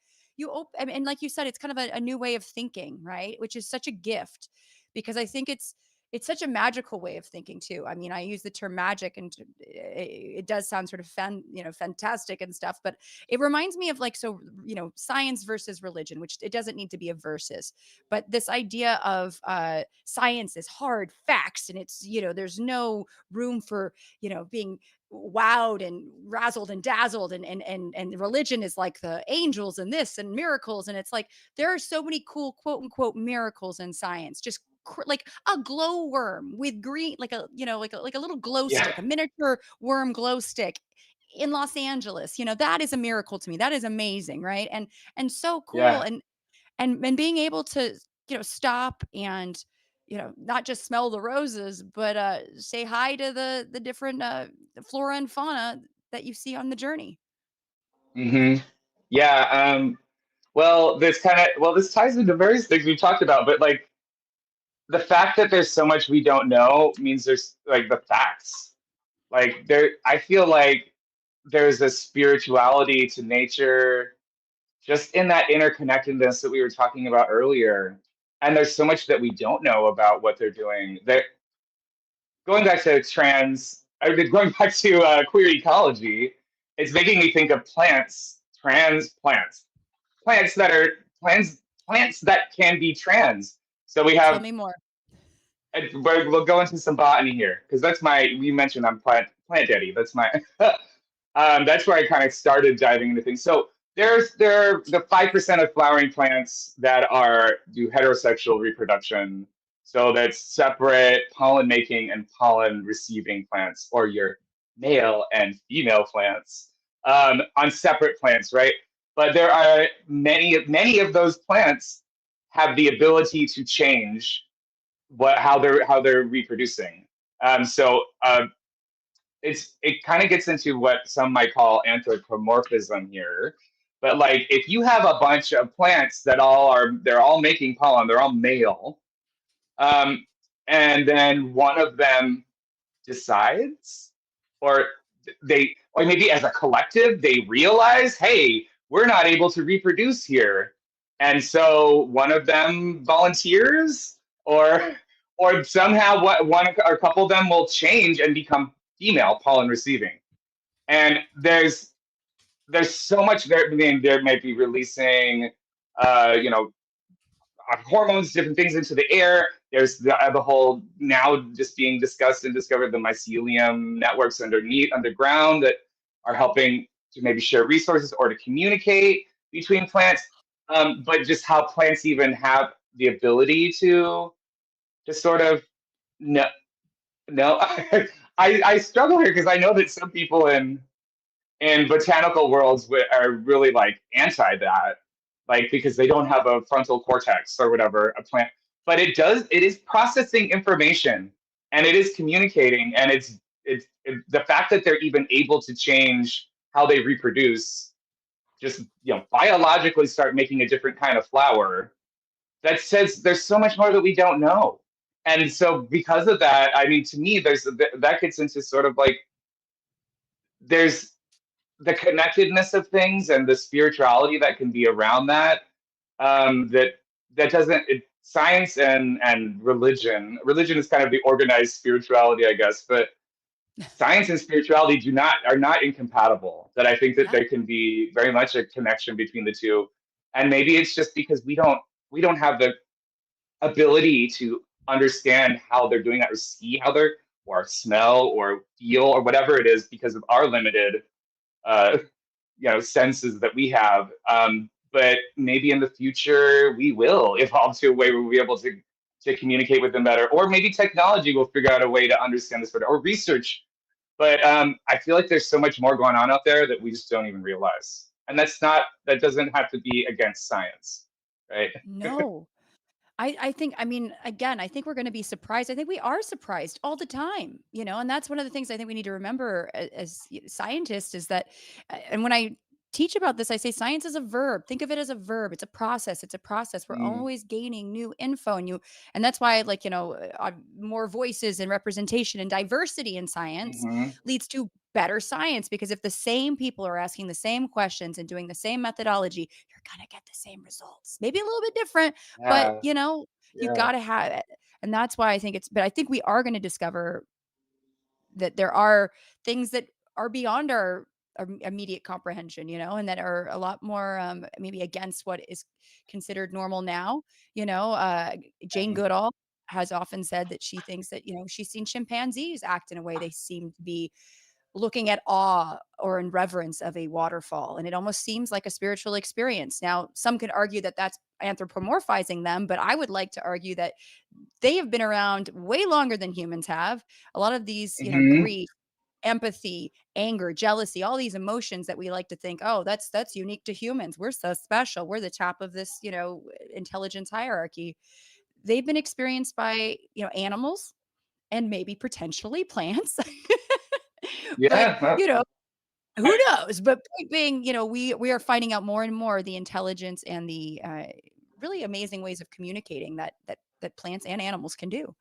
I mean, and like you said, it's kind of a new way of thinking, right? Which is such a gift because I think it's such a magical way of thinking too. I mean, I use the term magic and it does sound sort of fantastic and stuff, but it reminds me of like, so, science versus religion, which it doesn't need to be a versus, but this idea of science is hard facts and it's, there's no room for, being wowed and razzled and dazzled and religion is like the angels and this and miracles, and it's like there are so many cool quote unquote miracles in science, just like a glow worm with green, like a like a little glow Yeah. stick, a miniature worm glow stick in Los Angeles. That is a miracle to me. That is amazing, right? And so cool. Yeah. And being able to, stop and, not just smell the roses, but say hi to the different flora and fauna that you see on the journey. Hmm. Yeah. Well, this ties into various things we've talked about, but like the fact that there's so much we don't know means there's like the facts. Like I feel like there's a spirituality to nature just in that interconnectedness that we were talking about earlier. And there's so much that we don't know about what they're doing. Going back to going back to queer ecology, it's making me think of trans plants that are plants that can be trans. So we Tell have, me more. we'll go into some botany here because you mentioned I'm plant daddy. That's my that's where I kind of started diving into things. So there are the 5% of flowering plants that do heterosexual reproduction. So that's separate pollen making and pollen receiving plants, or your male and female plants on separate plants, right? But there are many of those plants have the ability to change how they're reproducing. So it kind of gets into what some might call anthropomorphism here. But like if you have a bunch of plants they're all making pollen, they're all male, um, and then one of them decides, or or maybe as a collective they realize, hey, we're not able to reproduce here, and so one of them volunteers, or somehow one or a couple of them will change and become female pollen receiving. And there's so much there. I mean, there might be releasing you know hormones, different things into the air. There's the whole, now just being discussed and discovered, the mycelium networks underground that are helping to maybe share resources or to communicate between plants. But just how plants even have the ability to sort of no, no. I struggle here because I know that some people in botanical worlds are really like anti that, like because they don't have a frontal cortex or whatever, a plant. But it is processing information and it is communicating, and the fact that they're even able to change how they reproduce, just biologically start making a different kind of flower, that says there's so much more that we don't know. And so because of that, I mean, to me, that gets into sort of like, there's the connectedness of things and the spirituality that can be around that. That doesn't science and religion is kind of the organized spirituality, I guess, but science and spirituality are not incompatible. That I think that Yeah. there can be very much a connection between the two, and maybe it's just because we don't have the ability to understand how they're doing that or see how they're or smell or feel or whatever it is because of our limited uh, senses that we have. But maybe in the future we will evolve to a way where we'll be able to communicate with them better, or maybe technology will figure out a way to understand this better, or research. But I feel like there's so much more going on out there that we just don't even realize, and that doesn't have to be against science, right? No. I think, I mean, again, I think we're going to be surprised. I think we are surprised all the time, and that's one of the things I think we need to remember as scientists is that, and when I teach about this, I say science is a verb. Think of it as a verb. It's a process. It's a process. We're Mm, always gaining new info and that's why, like, more voices and representation and diversity in science mhm. leads to better science, because if the same people are asking the same questions and doing the same methodology, you're going to get the same results, maybe a little bit different, but Yeah, you yeah. gotta have it. And that's why I think we are gonna discover that there are things that are beyond our immediate comprehension, and that are a lot more, maybe against what is considered normal now. Jane And Goodall has often said that she thinks that, she's seen chimpanzees act in a way they seem to be looking at awe or in reverence of a waterfall. And it almost seems like a spiritual experience. Now, some could argue that that's anthropomorphizing them, but I would like to argue that they have been around way longer than humans have. A lot of these, mhm. grief, empathy, anger, jealousy, all these emotions that we like to think, oh, that's unique to humans. We're so special. We're the top of this, intelligence hierarchy. They've been experienced by, animals and maybe potentially plants. But, Yeah, who knows? But point being, we are finding out more and more the intelligence and the really amazing ways of communicating that plants and animals can do.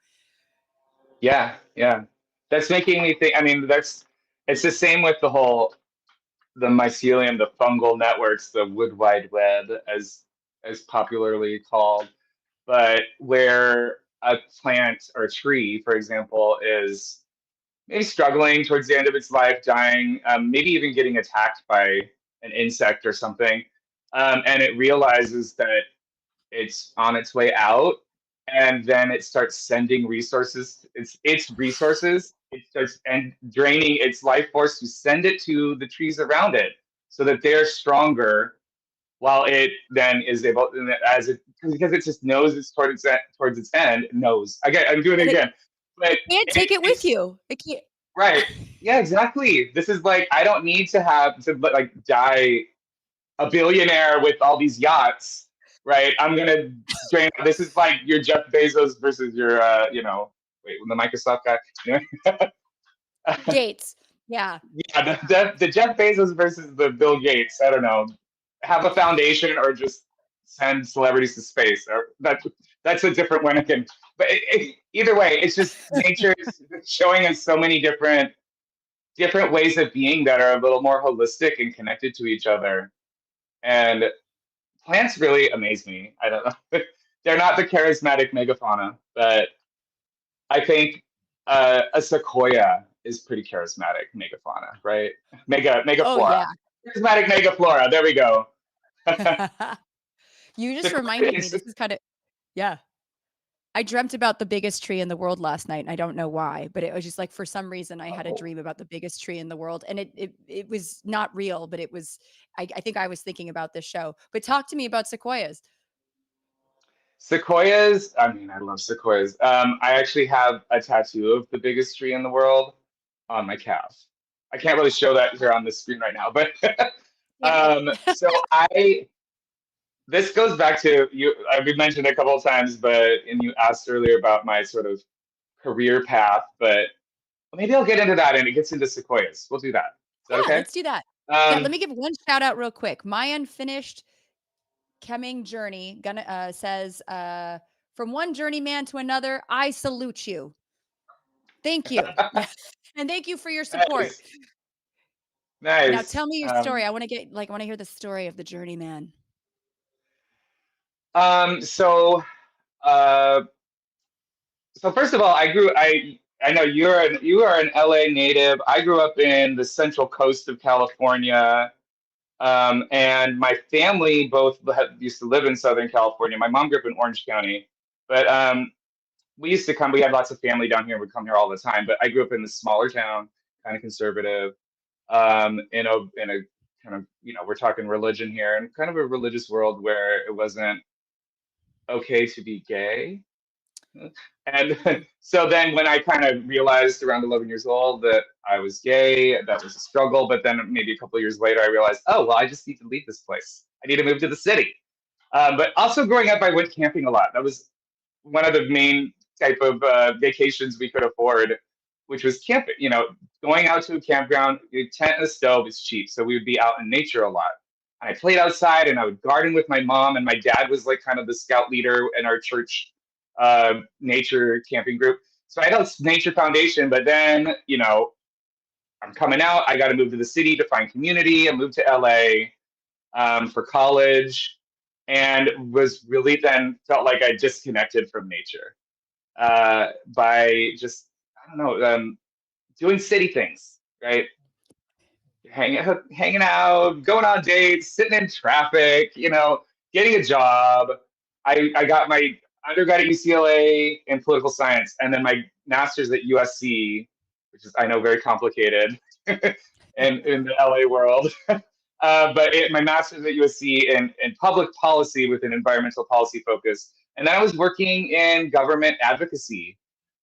yeah, yeah. That's making me think. I mean, it's the same with the mycelium, the fungal networks, the wood wide web, as popularly called. But where a plant or a tree, for example, is maybe struggling towards the end of its life, dying, maybe even getting attacked by an insect or something, and it realizes that it's on its way out, and then it starts sending resources, its resources, it starts and draining its life force to send it to the trees around it so that they're stronger, while it then is able, as it, because it just knows it's towards its end, knows again, I'm doing it And again, but it can't take it with it's you. It can't. right. Yeah, exactly. This is like, I don't need to have to like die a billionaire with all these yachts, right? I'm gonna drain. This is like your Jeff Bezos versus your, wait, the Microsoft guy. You Gates. Yeah. yeah, the Jeff Bezos versus the Bill Gates. I don't know. Have a foundation or just send celebrities to space. Or that's a different one again. But either way, it's just nature is showing us so many different ways of being that are a little more holistic and connected to each other. And plants really amaze me. I don't know. They're not the charismatic megafauna, but I think a sequoia is pretty charismatic megafauna, right? Oh Megaflora. yeah. Charismatic megaflora. There we go. You just Sequoia reminded me. is, This is kind of, yeah. I dreamt about the biggest tree in the world last night, and I don't know why, but it was just like for some reason I had a oh, dream about the biggest tree in the world, and it was not real, but it was. I think I was thinking about this show. But talk to me about sequoias. sequoias. I mean, I love sequoias. I actually have a tattoo of the biggest tree in the world on my calf. I can't really show that here on the screen right now, but Damn it. so this goes back to you. I've been mentioned a couple of times, but and you asked earlier about my sort of career path, but maybe I'll get into that and it gets into sequoias. We'll do that. Is that Yeah, okay? let's do that. Yeah, let Um, me give one shout out real quick. My unfinished Chemming journey gonna says from one journeyman to another, I salute you. Thank you. And thank you for your support. nice, Now nice. tell me your story. I want to hear the story of the journeyman. So, uh, so first of all, I know you are an LA native. I grew up in the central coast of California. And my family both used to live in Southern California. My mom grew up in Orange County, but we used to come, we had lots of family down here, would come here all the time, but I grew up in a smaller town, kind of conservative, in a kind of, we're talking religion here, and kind of a religious world where it wasn't okay to be gay. And so then when I kind of realized around 11 years old that I was gay, that was a struggle. But then maybe a couple of years later, I realized, oh, well, I just need to leave this place. I need to move to the city. But also growing up, I went camping a lot. That was one of the main type of vacations we could afford, which was camping. Going out to a campground, a tent and a stove is cheap. So we would be out in nature a lot. And I played outside and I would garden with my mom. And my dad was like kind of the scout leader in our church nature camping group. So I had a nature foundation, but then, I'm coming out. I got to move to the city to find community. I moved to LA for college, and was really then felt like I disconnected from nature by just, I don't know, doing city things, right? Hanging out, going on dates, sitting in traffic, getting a job. I got my undergrad at UCLA in political science, and then my master's at USC, which is, I know, very complicated in the LA world. But my master's at USC in public policy with an environmental policy focus. And then I was working in government advocacy.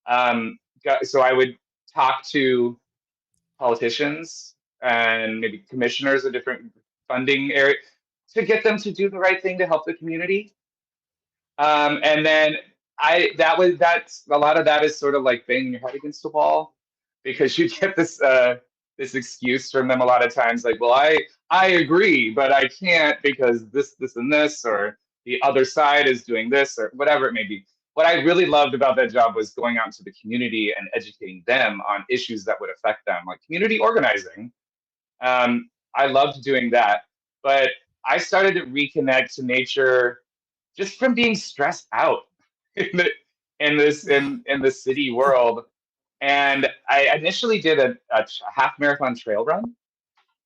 So I would talk to politicians and maybe commissioners of different funding areas to get them to do the right thing to help the community. And then that's a lot of that is sort of like banging your head against the wall, because you get this excuse from them a lot of times, like, well, I agree, but I can't because this, and this, or the other side is doing this, or whatever it may be. What I really loved about that job was going out into the community and educating them on issues that would affect them, like community organizing. I loved doing that, but I started to reconnect to nature just from being stressed out in the city world. And I initially did a half marathon trail run,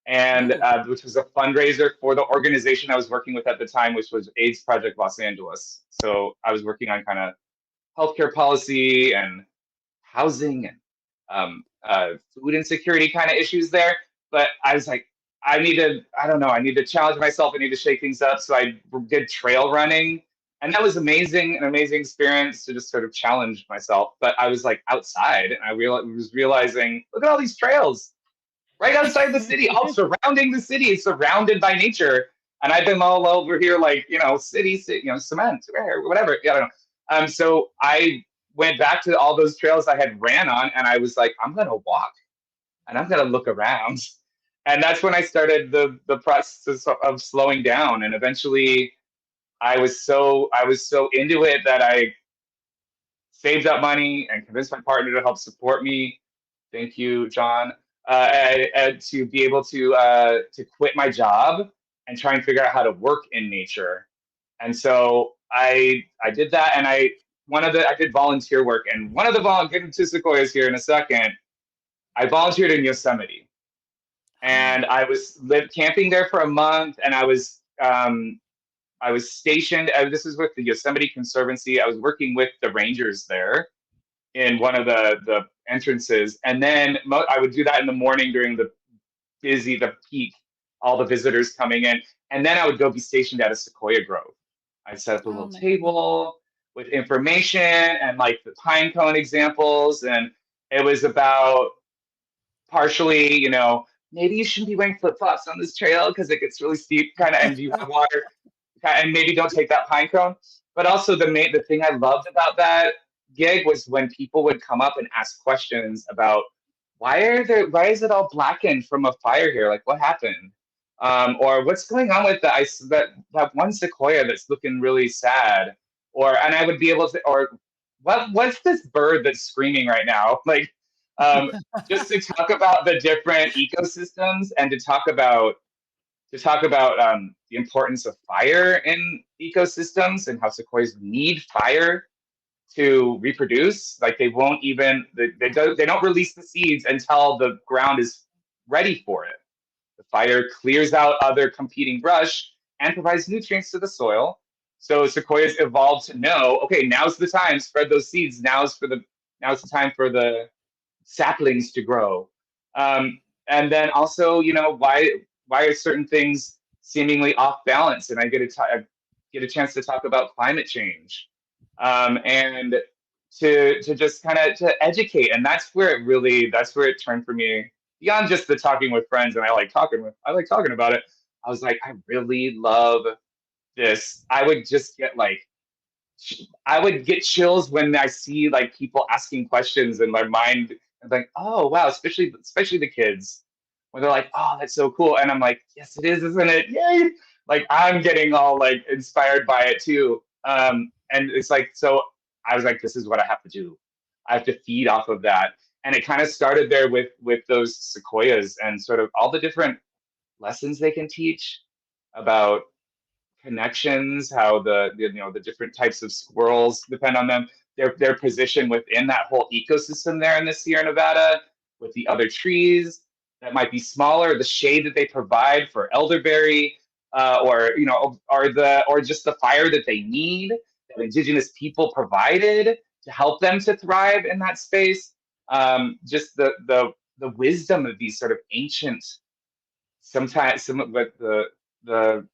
and which was a fundraiser for the organization I was working with at the time, which was AIDS Project Los Angeles. So I was working on kind of healthcare policy and housing and food insecurity kind of issues there. But I was like, I need to challenge myself. I need to shake things up. So I did trail running. And that was amazing, an amazing experience to just sort of challenge myself. But I was like outside, and I was realizing, look at all these trails right outside the city, all surrounding the city, surrounded by nature. And I've been all over here, like, city, cement, whatever. I don't know. So I went back to all those trails I had ran on, and I was like, I'm going to walk and I'm going to look around. And that's when I started the process of slowing down. And eventually I was so into it that I saved up money and convinced my partner to help support me. Thank you, John, to be able to quit my job and try and figure out how to work in nature. And so I did that, and I did volunteer work, and one of the get into sequoias here in a second. I volunteered in Yosemite, and I was camping there for a month, and I was stationed. This is with the Yosemite Conservancy. I was working with the rangers there in one of the entrances, and then I would do that in the morning during the peak, all the visitors coming in, and then I would go be stationed at a sequoia grove. I'd set up a little table with information and like the pine cone examples, and it was about partially, maybe you shouldn't be wearing flip-flops on this trail because it gets really steep, kind of, and you have water, and maybe don't take that pine cone. But also the thing I loved about that gig was when people would come up and ask questions about why is it all blackened from a fire here? Like, what happened? Or what's going on with the ice, that one sequoia that's looking really sad? And I would be able to, or what's this bird that's screaming right now? Like, just to talk about the different ecosystems, and to talk about the importance of fire in ecosystems and how sequoias need fire to reproduce. Like, they won't even, they don't release the seeds until the ground is ready for it. The fire clears out other competing brush and provides nutrients to the soil So sequoias evolved to know, okay, now's the time, spread those seeds. Now's the time for the saplings to grow. And then also, why are certain things seemingly off balance? And I get a chance to talk about climate change, and to just kind of to educate. And that's where it turned for me beyond just the talking with friends. And I like talking about it. I was like, I really love this. I would get chills when I see like people asking questions in my mind. I'm like, oh wow, especially the kids when they're like, oh, that's so cool, and I'm like, yes, it is, isn't it? Yay! Like I'm getting all like inspired by it too. And it's like, so I was like, this is what I have to do. I have to feed off of that, and it kind of started there with those sequoias and sort of all the different lessons they can teach about connections, how the different types of squirrels depend on them, their position within that whole ecosystem there in the Sierra Nevada with the other trees that might be smaller, the shade that they provide for elderberry, or just the fire that they need that indigenous people provided to help them to thrive in that space. Just the wisdom of these sort of ancient, sometimes some of the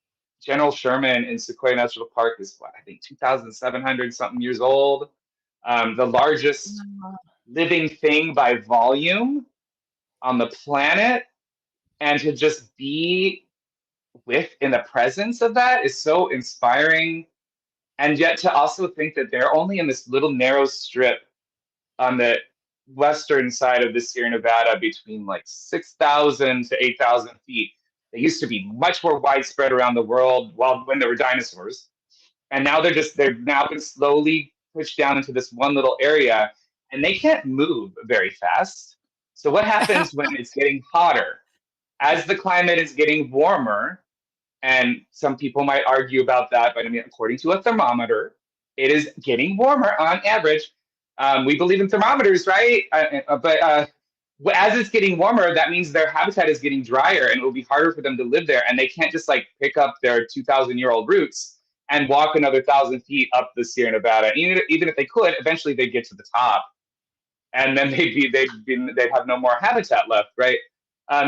General Sherman in Sequoia National Park is what, I think 2,700 something years old. The largest living thing by volume on the planet, and to just be in the presence of that is so inspiring. And yet to also think that they're only in this little narrow strip on the western side of the Sierra Nevada between like 6,000 to 8,000 feet. They used to be much more widespread around the world when there were dinosaurs. And now they've now been slowly pushed down into this one little area, and they can't move very fast. So what happens when it's getting hotter? As the climate is getting warmer, and some people might argue about that, but I mean, according to a thermometer, it is getting warmer on average. We believe in thermometers, right? But as it's getting warmer, that means their habitat is getting drier, and it will be harder for them to live there. And they can't just like pick up their 2,000-year-old roots and walk another 1,000 feet up the Sierra Nevada. Even if they could, eventually they'd get to the top, and then they'd have no more habitat left, right?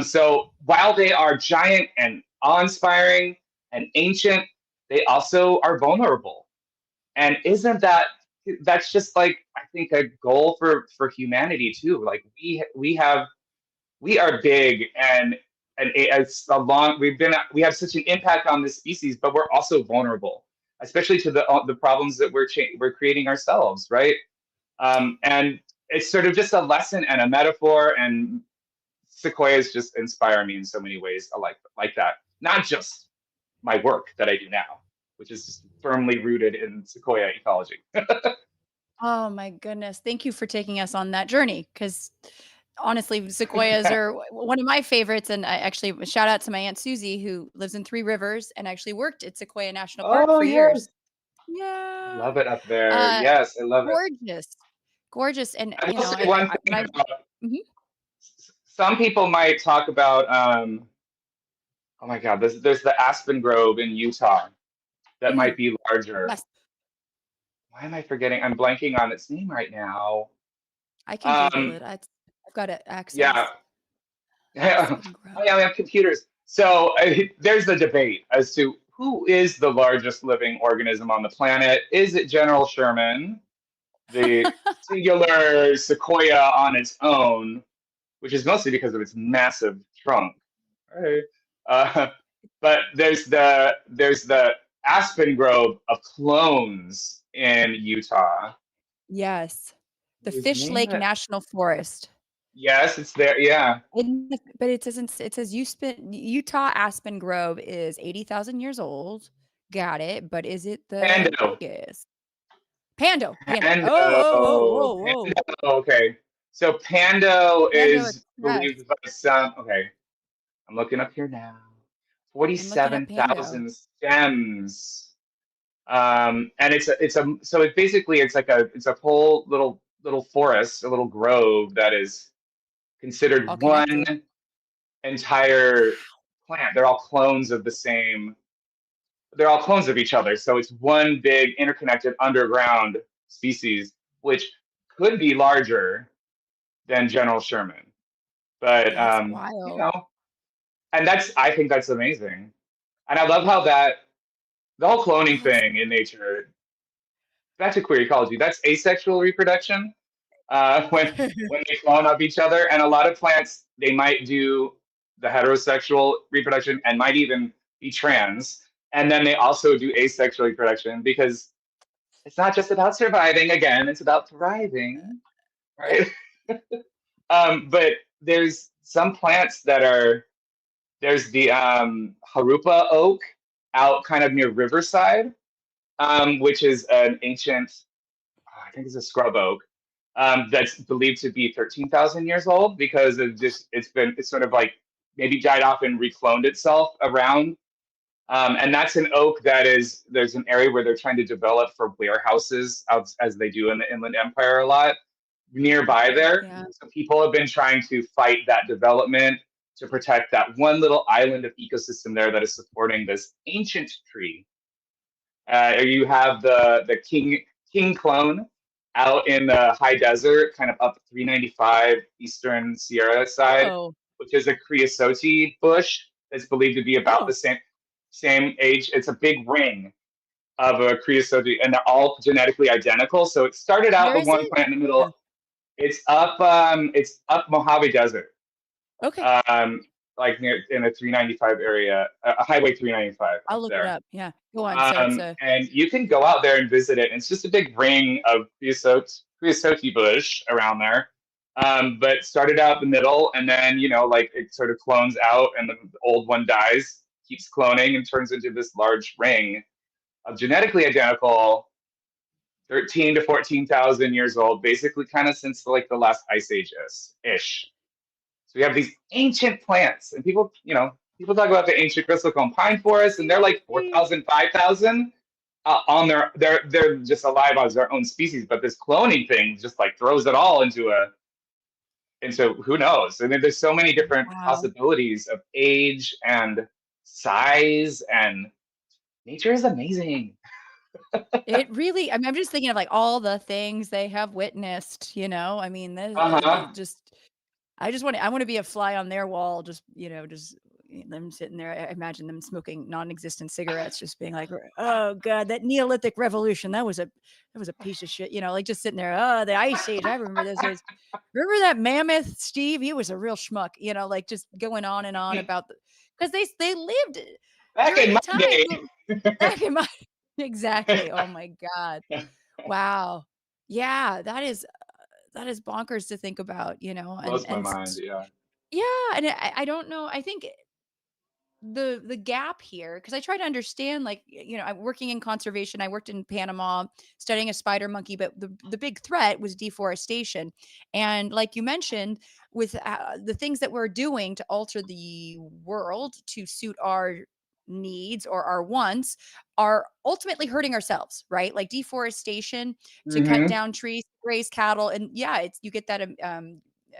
So while they are giant and awe-inspiring and ancient, they also are vulnerable. And that's just like, I think, a goal for humanity too. Like we are big, and it's we have such an impact on this species, but we're also vulnerable, especially to the problems that we're creating ourselves, right? And it's sort of just a lesson and a metaphor, and sequoias just inspire me in so many ways. I like that. Not just my work that I do now, which is just firmly rooted in sequoia ecology. Oh my goodness. Thank you for taking us on that journey, because honestly, sequoias are one of my favorites. And I actually shout out to my Aunt Susie, who lives in Three Rivers and actually worked at Sequoia National Park Oh for years. yes, I Yeah. love it up there. Uh, Yes, I love it. gorgeous. Gorgeous. And, I will say one when thing I, about, Mhm. some people might talk about, oh my God, there's the aspen grove in Utah that Mhm. might be larger. Yes, Why am I forgetting? I'm blanking on its name right now. I can Google Um, it. I've got yeah. access. Oh Aspen Grove. yeah, we have computers. So there's the debate as to who is the largest living organism on the planet. Is it General Sherman, the singular sequoia on its own, which is mostly because of its massive trunk? Right. Uh, but there's the aspen grove of clones in Utah. Yes. The Whose Fish name? Lake National Forest. Yes, it's there. Yeah. But it says Utah Aspen Grove is 80,000 years old. Got it. But is it the Pando. biggest? Pando. Pando. Oh, oh, whoa, Pando. whoa, whoa. Pando. Okay. So Pando Pando is Express. believed by some. Okay. I'm looking up here now. I'm looking at Pando. 47,000 stems. And so it's a whole little forest, a little grove that is All considered connected. one entire plant. They're all clones of the same they're all clones of each other. So it's one big interconnected underground species, which could be larger than General Sherman. But That's you wild. know, and I think that's amazing. And I love how that the whole cloning That's thing in nature, back to queer ecology, that's asexual reproduction. When they clone off each other, and a lot of plants they might do the heterosexual reproduction and might even be trans, and then they also do asexual reproduction because it's not just about surviving. Again, it's about thriving, right? But there's some plants that are there's the Harupa oak out kind of near Riverside, which is an ancient, I think it's a scrub oak, that's believed to be 13,000 years old because it's sort of like maybe died off and recloned itself around. And that's an oak there's an area where they're trying to develop for warehouses as they do in the Inland Empire a lot nearby there. yeah. So people have been trying to fight that development to protect that one little island of ecosystem there that is supporting this ancient tree. You have the king clone out in the high desert, kind of up 395 Eastern Sierra side, Oh, which is a creosote bush that's believed to be about oh, the same age. It's a big ring of a creosote, and they're all genetically identical. So it started out where with is one it? plant in the Yeah. middle. It's up Mojave Desert, Okay, um, like near in the 395 area, Highway 395 I'll up look it there. up. Yeah, go on. So it's a And you can go out there and visit it. And it's just a big ring of creosote bush around there. But started out the middle, and then like it sort of clones out, and the old one dies, keeps cloning, and turns into this large ring of genetically identical, 13 to 14,000 years old, basically kind of since like the last ice age ish. So we have these ancient plants, and people talk about the ancient crystalline pine forests, and they're like 4,000, 5,000 on they're just alive as their own species. But this cloning thing just like throws it all into who knows. And then there's so many different wow. possibilities of age and size, and nature is amazing. It really, I mean, I'm just thinking of like all the things they have witnessed, I mean, Uh-huh. I want to be a fly on their wall, just, just them sitting there. I imagine them smoking non-existent cigarettes, just being like, oh God, that Neolithic revolution, that was a piece of shit, like just sitting there. Oh, the ice age. I remember those days. Remember that mammoth, Steve? He was a real schmuck, like just going on and on about because they lived Back during in a my day. time back in my exactly. Oh my God. Wow. Yeah, that is bonkers to think about, and Blows my mind, yeah. yeah, and I don't know. I think the gap here, because I try to understand, like, I'm working in conservation. I worked in Panama studying a spider monkey, but the big threat was deforestation. And like you mentioned, with the things that we're doing to alter the world to suit our needs or our wants are ultimately hurting ourselves, right? Like deforestation to cut Hmm. down trees, raise cattle, and yeah, it's you get that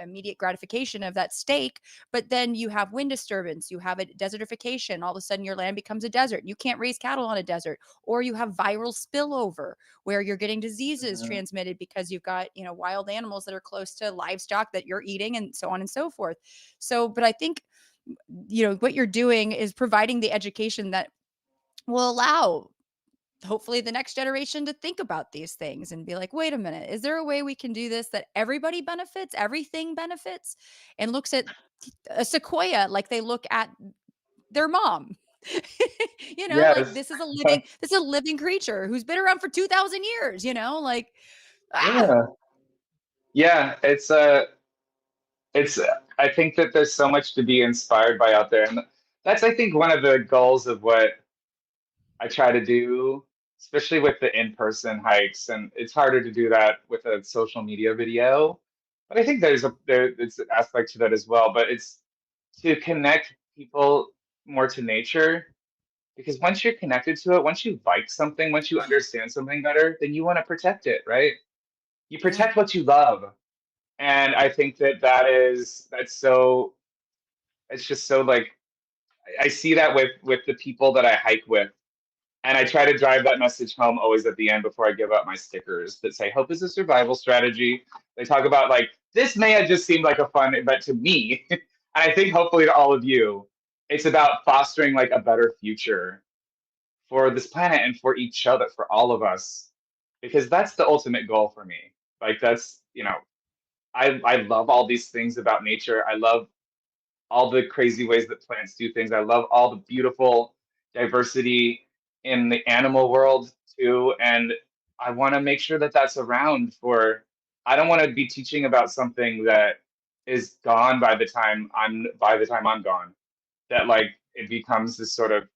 immediate gratification of that steak, but then you have wind disturbance, you have a desertification. All of a sudden, your land becomes a desert. You can't raise cattle on a desert, or you have viral spillover where you're getting diseases Hmm. transmitted because you've got wild animals that are close to livestock that you're eating, and so on and so forth. So, but I think what you're doing is providing the education that will allow hopefully the next generation to think about these things and be like, wait a minute, is there a way we can do this that everybody benefits, everything benefits, and looks at a sequoia like they look at their mom? Like Yes. this is a living creature who's been around for 2,000 years, like ah, Yeah. Yeah, it's I think that there's so much to be inspired by out there, and that's I think one of the goals of what I try to do, especially with the in-person hikes. And it's harder to do that with a social media video, but I think there's an aspect to that as well. But it's to connect people more to nature, because once you're connected to it, once you like something, once you understand something better, then you want to protect it, right? You yeah, protect what you love. And I think that's so it's just so like I see that with the people that I hike with. And I try to drive that message home always at the end before I give out my stickers that say hope is a survival strategy. They talk about like this may have just seemed like a fun event to me. And I think hopefully to all of you, it's about fostering like a better future for this planet and for each other, for all of us. Because that's the ultimate goal for me. Like that's, I love all these things about nature. I love all the crazy ways that plants do things. I love all the beautiful diversity in the animal world too, and I want to make sure that that's around for. I don't want to be teaching about something that is gone by the time I'm gone. That like it becomes this sort of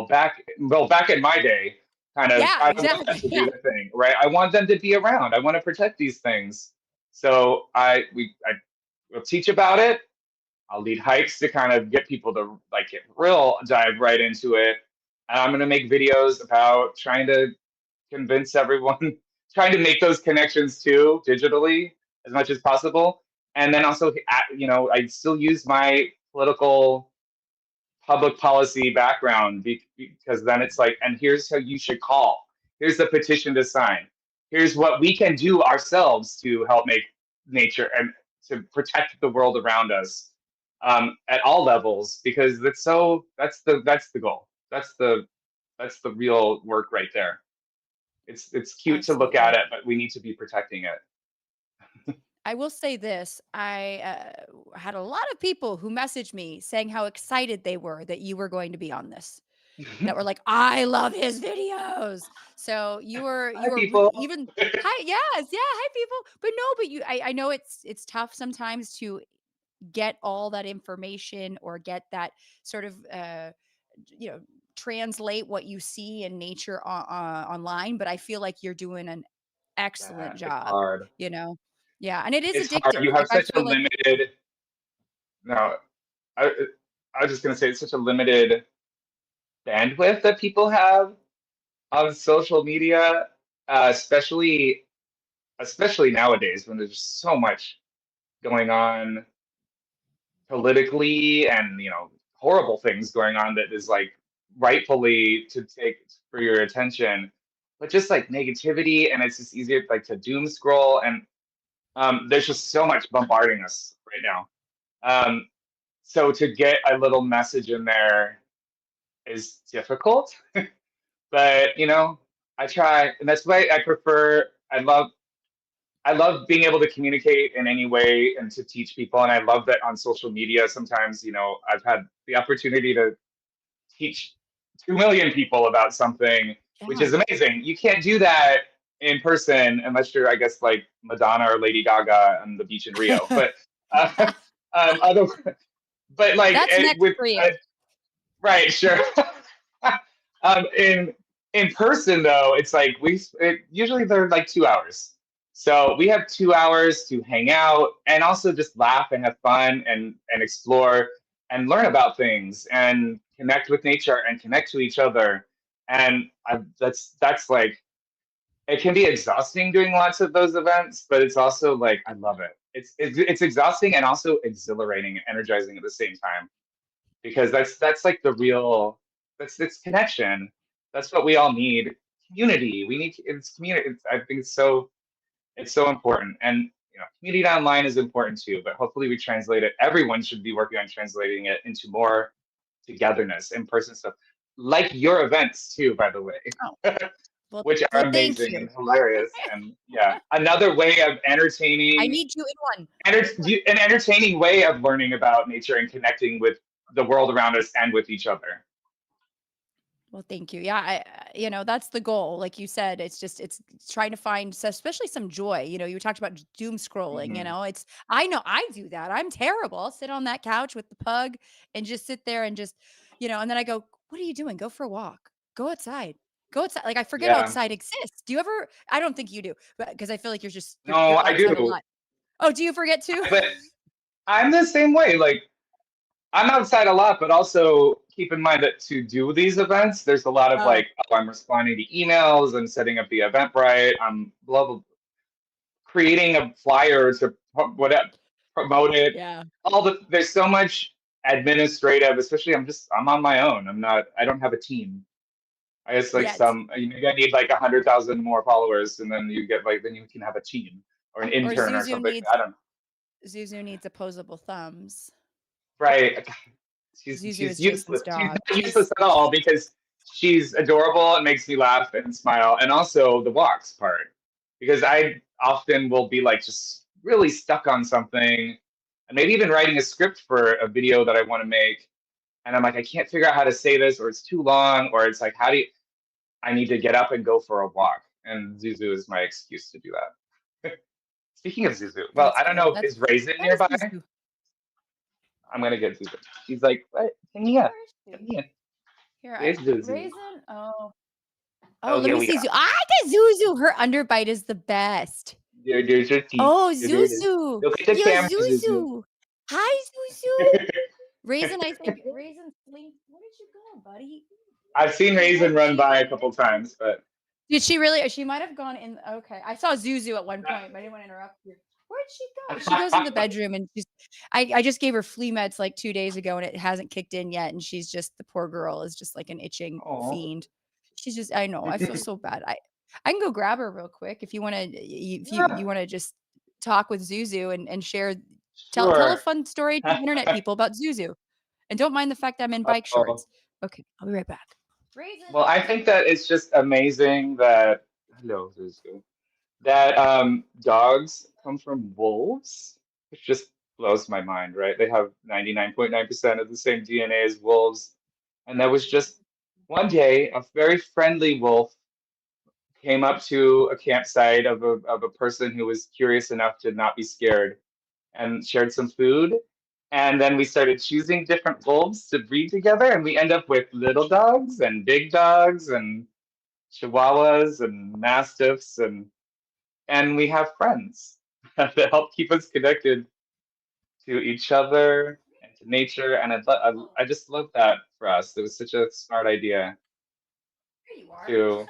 back in my day kind of. Yeah, I don't want that exactly. to be Yeah. the thing, right? I want them to be around. I want to protect these things. So I will teach about it. I'll lead hikes to kind of get people to like get real dive right into it. And I'm going to make videos about trying to convince everyone, trying to make those connections too digitally as much as possible. And then also, I still use my political public policy background because then it's like, and here's how you should call. Here's the petition to sign. Here's what we can do ourselves to help make nature and to protect the world around us at all levels because that's the goal. That's the real work right there. It's cute to look Absolutely. at it, but we need to be protecting it. I will say this, I, had a lot of people who messaged me saying how excited they were that you were going to be on this, that were like, "I love his videos." So you Hi, were really people. even hi, yes, yeah, hi, people. But no, but I know it's tough sometimes to get all that information or get that sort of, you know, translate what you see in nature online, but I feel like you're doing an excellent Yeah, it's job, hard. you know? Yeah, and it is It's hard. addictive. You Like, have I such a feel like limited. No, I, I was just gonna say it's such a limited bandwidth that people have on social media, especially nowadays when there's so much going on politically and horrible things going on that is like rightfully to take for your attention, but just like negativity and it's just easier like to doom scroll and there's just so much bombarding us right now. Um, so to get a little message in there is difficult, but I try, and that's why I prefer. I love being able to communicate in any way and to teach people, and I love that on social media. Sometimes I've had the opportunity to teach 2 million people about something, which yeah. is amazing. You can't do that in person unless you're, I guess, like Madonna or Lady Gaga on the beach in Rio. But other, but like That's next with for you. right, sure. In person though, it's like usually they're like 2 hours. So we have 2 hours to hang out and also just laugh and have fun and explore and learn about things and connect with nature and connect to each other. And that's like it can be exhausting doing lots of those events, but it's also like I love it. It's exhausting and also exhilarating and energizing at the same time because that's like the real that's it's connection. That's what we all need. Community. We need it's community. I think it's so important, and community online is important too. But hopefully, we translate it. Everyone should be working on translating it into more togetherness, in person stuff, like your events too. By the way, Oh, well which are well, thank amazing you. and hilarious, and yeah, another way of I entertaining need you in one. an entertaining way of learning about nature and connecting with the world around us and with each other. Well, thank you. Yeah, that's the goal. Like you said, it's trying to find especially some joy. You talked about doom scrolling, Hmm. I know I do that. I'm terrible. I'll sit on that couch with the pug and just sit there and just, and then I go, "What are you doing? Go for a walk. Go outside. Go outside." Like I forget Yeah. outside exists. Do you ever I don't think you do, but because I feel like you're No, I outside a do, lot. Oh, do you forget too? but I'm the same way. Like I'm outside a lot, but also keep in mind that to do these events, there's a lot of Oh, like, oh, I'm responding to emails, I'm setting up the Eventbrite, I'm blah, blah, creating a flyer to whatever, promote it. yeah. There's so much administrative, especially I'm on my own. I don't have a team. I guess like Yes. maybe I need like 100,000 more followers, and then you get like then you can have a team or an Or intern or something. I don't know. Zuzu needs opposable thumbs. Right. Zuzu She's is Jason's useless. She's dog. not useless at all because she's adorable and makes me laugh and smile, and also the walks part. Because I often will be like just really stuck on something, and maybe even writing a script for a video that I want to make, and I'm like, I can't figure out how to say this, or it's too long, or it's like, how do you? I need to get up and go for a walk, and Zuzu is my excuse to do that. Speaking of Zuzu, well, That's I don't good. know, is Raisin That is nearby? Zuzu. I'm gonna get Zuzu. She's like, what? Come here. Where is Come she? here. Here, Where's Zuzu? Raisin. Oh, Oh, Oh, let here me we see. are. I got Zuzu. Her underbite is the best. There's your teeth. Oh, There it is. Zuzu. Look at the Yo, camera, Zuzu. Zuzu. Hi, Zuzu. Raisin, I think. Raisin sleep. Where did you go, buddy? I've seen Raisin run by a couple times, but Did she really? She might have gone in. Okay. I saw Zuzu at one point, but I didn't want to interrupt you. Where'd she go? She goes in the bedroom and I just gave her flea meds like 2 days ago and it hasn't kicked in yet. And she's just, the poor girl is just like an itching oh, fiend. She's just, I know, I feel so bad. I can go grab her real quick if you want to, if yeah, you want to just talk with Zuzu and share, tell a sure. fun story to the internet people about Zuzu. And don't mind the fact that I'm in bike Oh. shorts. Okay. I'll be right back. Raisin. Well, I think that it's just amazing that hello, Zuzu. That dogs come from wolves, which just blows my mind, right? They have 99.9% of the same DNA as wolves. And that was just one day a very friendly wolf came up to a campsite of a person who was curious enough to not be scared and shared some food. And then we started choosing different wolves to breed together, and we end up with little dogs and big dogs and chihuahuas and mastiffs, and we have friends that help keep us connected to each other and to nature. And I just love that for us. It was such a smart idea Here you are.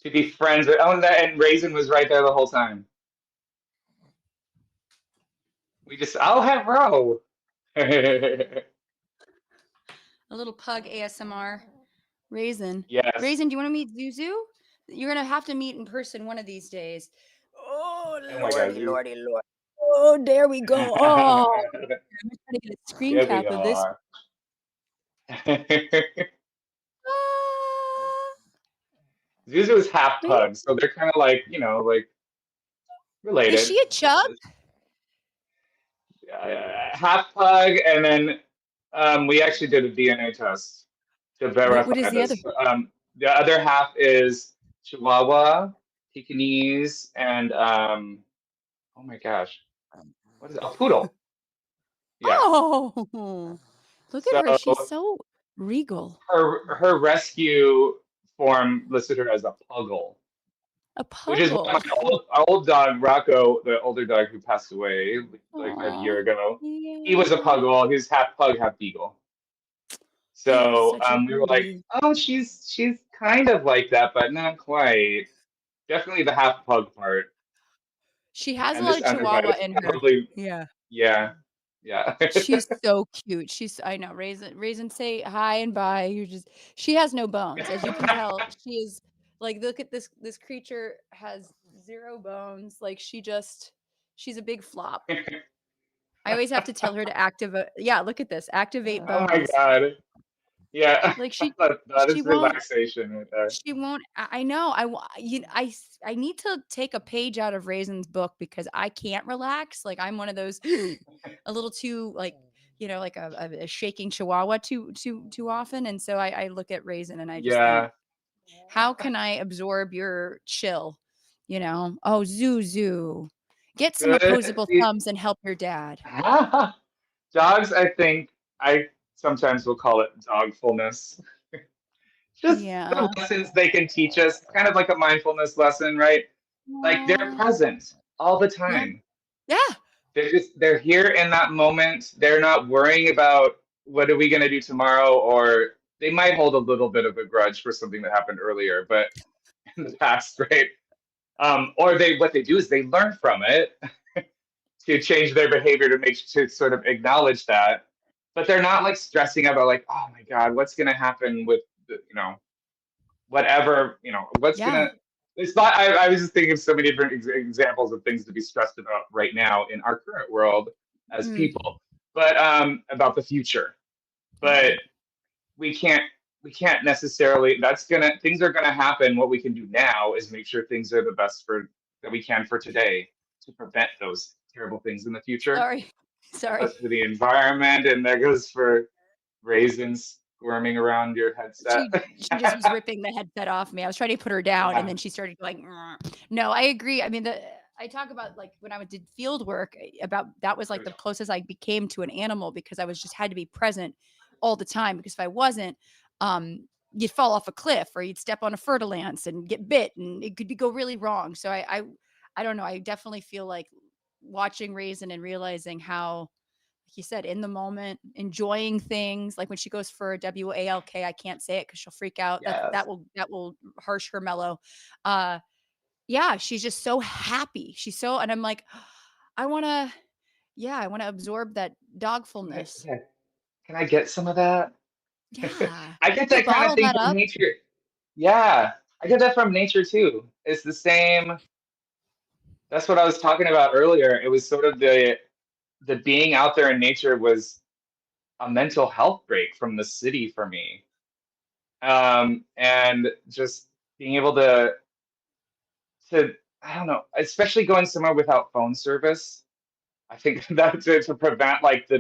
to be friends with. Oh, and Raisin was right there the whole time. We just, I'll have row. A little pug ASMR. Raisin. Yes. Raisin, do you want to meet Zuzu? You're going to have to meet in person one of these days. Oh, Oh my God, lordy, lord. Oh, there we go. Oh, I'm trying to get a screen There cap we of this. are. Ah, Zuzu is half maybe- pug, so they're kind of like, like related. Is she a chub? Half pug, and then we actually did a DNA test to verify What is the this. The other half is Chihuahua, Pekingese, and oh my gosh, what is it? A poodle. Yeah. Oh, look at her. She's so regal. Her rescue form listed her as a puggle, A which is puggle. what our old dog Rocco, the older dog who passed away like a year Aw, ago. yeah. He was a puggle. He was half pug, half beagle. So such a we were like, beauty. oh, she's kind of like that, but not quite. Definitely the half pug part. She has a And lot this of underbite chihuahua is in her. probably Yeah. yeah. She's so cute. I know, Raisin, say hi and bye. She has no bones. As you can tell, she is like, look at this creature has zero bones. Like she's a big flop. I always have to tell her to activate. Yeah, look at this. Activate Oh my bones. God. Yeah. Like that she is won't relaxation right there. she won't I know. I need to take a page out of Raisin's book because I can't relax. Like I'm one of those a little too like like a shaking chihuahua too often. And so I look at Raisin and I just think, Yeah. how can I absorb your chill? Oh, Zuzu. Get some Good. opposable See, thumbs and help your dad. dogs, I think I sometimes will call it dogfulness. Just Yeah. the lessons they can teach us, kind of like a mindfulness lesson, right? Like they're Aw. present all the Yeah. time. Yeah. They're here in that moment. They're not worrying about what are we going to do tomorrow, or they might hold a little bit of a grudge for something that happened earlier, but in the past, right? Or what they do is they learn from it to change their behavior to sort of acknowledge that, but they're not like stressing about like, oh my God, what's going to happen with whatever, what's Yeah. gonna, it's not, I was just thinking of so many different examples of things to be stressed about right now in our current world as Mm, people, but about the future. But yeah. we can't necessarily, things are gonna happen. What we can do now is make sure things are the best that we can for today to prevent those terrible things in the future. Sorry. Sorry. That's for the environment, and that goes for raisins squirming around your headset. She just was ripping the headset off me. I was trying to put her down, and Yeah, then she started going. No, I agree. I mean, I talk about like when I did field work about that was like the closest I became to an animal because I was just had to be present all the time because if I wasn't, you'd fall off a cliff or you'd step on a fertilance and get bit, and it could go really wrong. So I don't know. I definitely feel like watching Raisin and realizing how like you said, in the moment, enjoying things. Like when she goes for a WALK, I can't say it because she'll freak out. yes, That will harsh her mellow. Yeah, she's just so happy. She's so, and I'm like, I want to, yeah, I want to absorb that dogfulness. yeah. Can I get some of that? Yeah. I get Can you that kind of bottle thing that from up? nature. Yeah, I get that from nature too. It's the same. That's what I was talking about earlier. It was sort of the being out there in nature was a mental health break from the city for me. And just being able to I don't know, especially going somewhere without phone service. I think that to prevent like the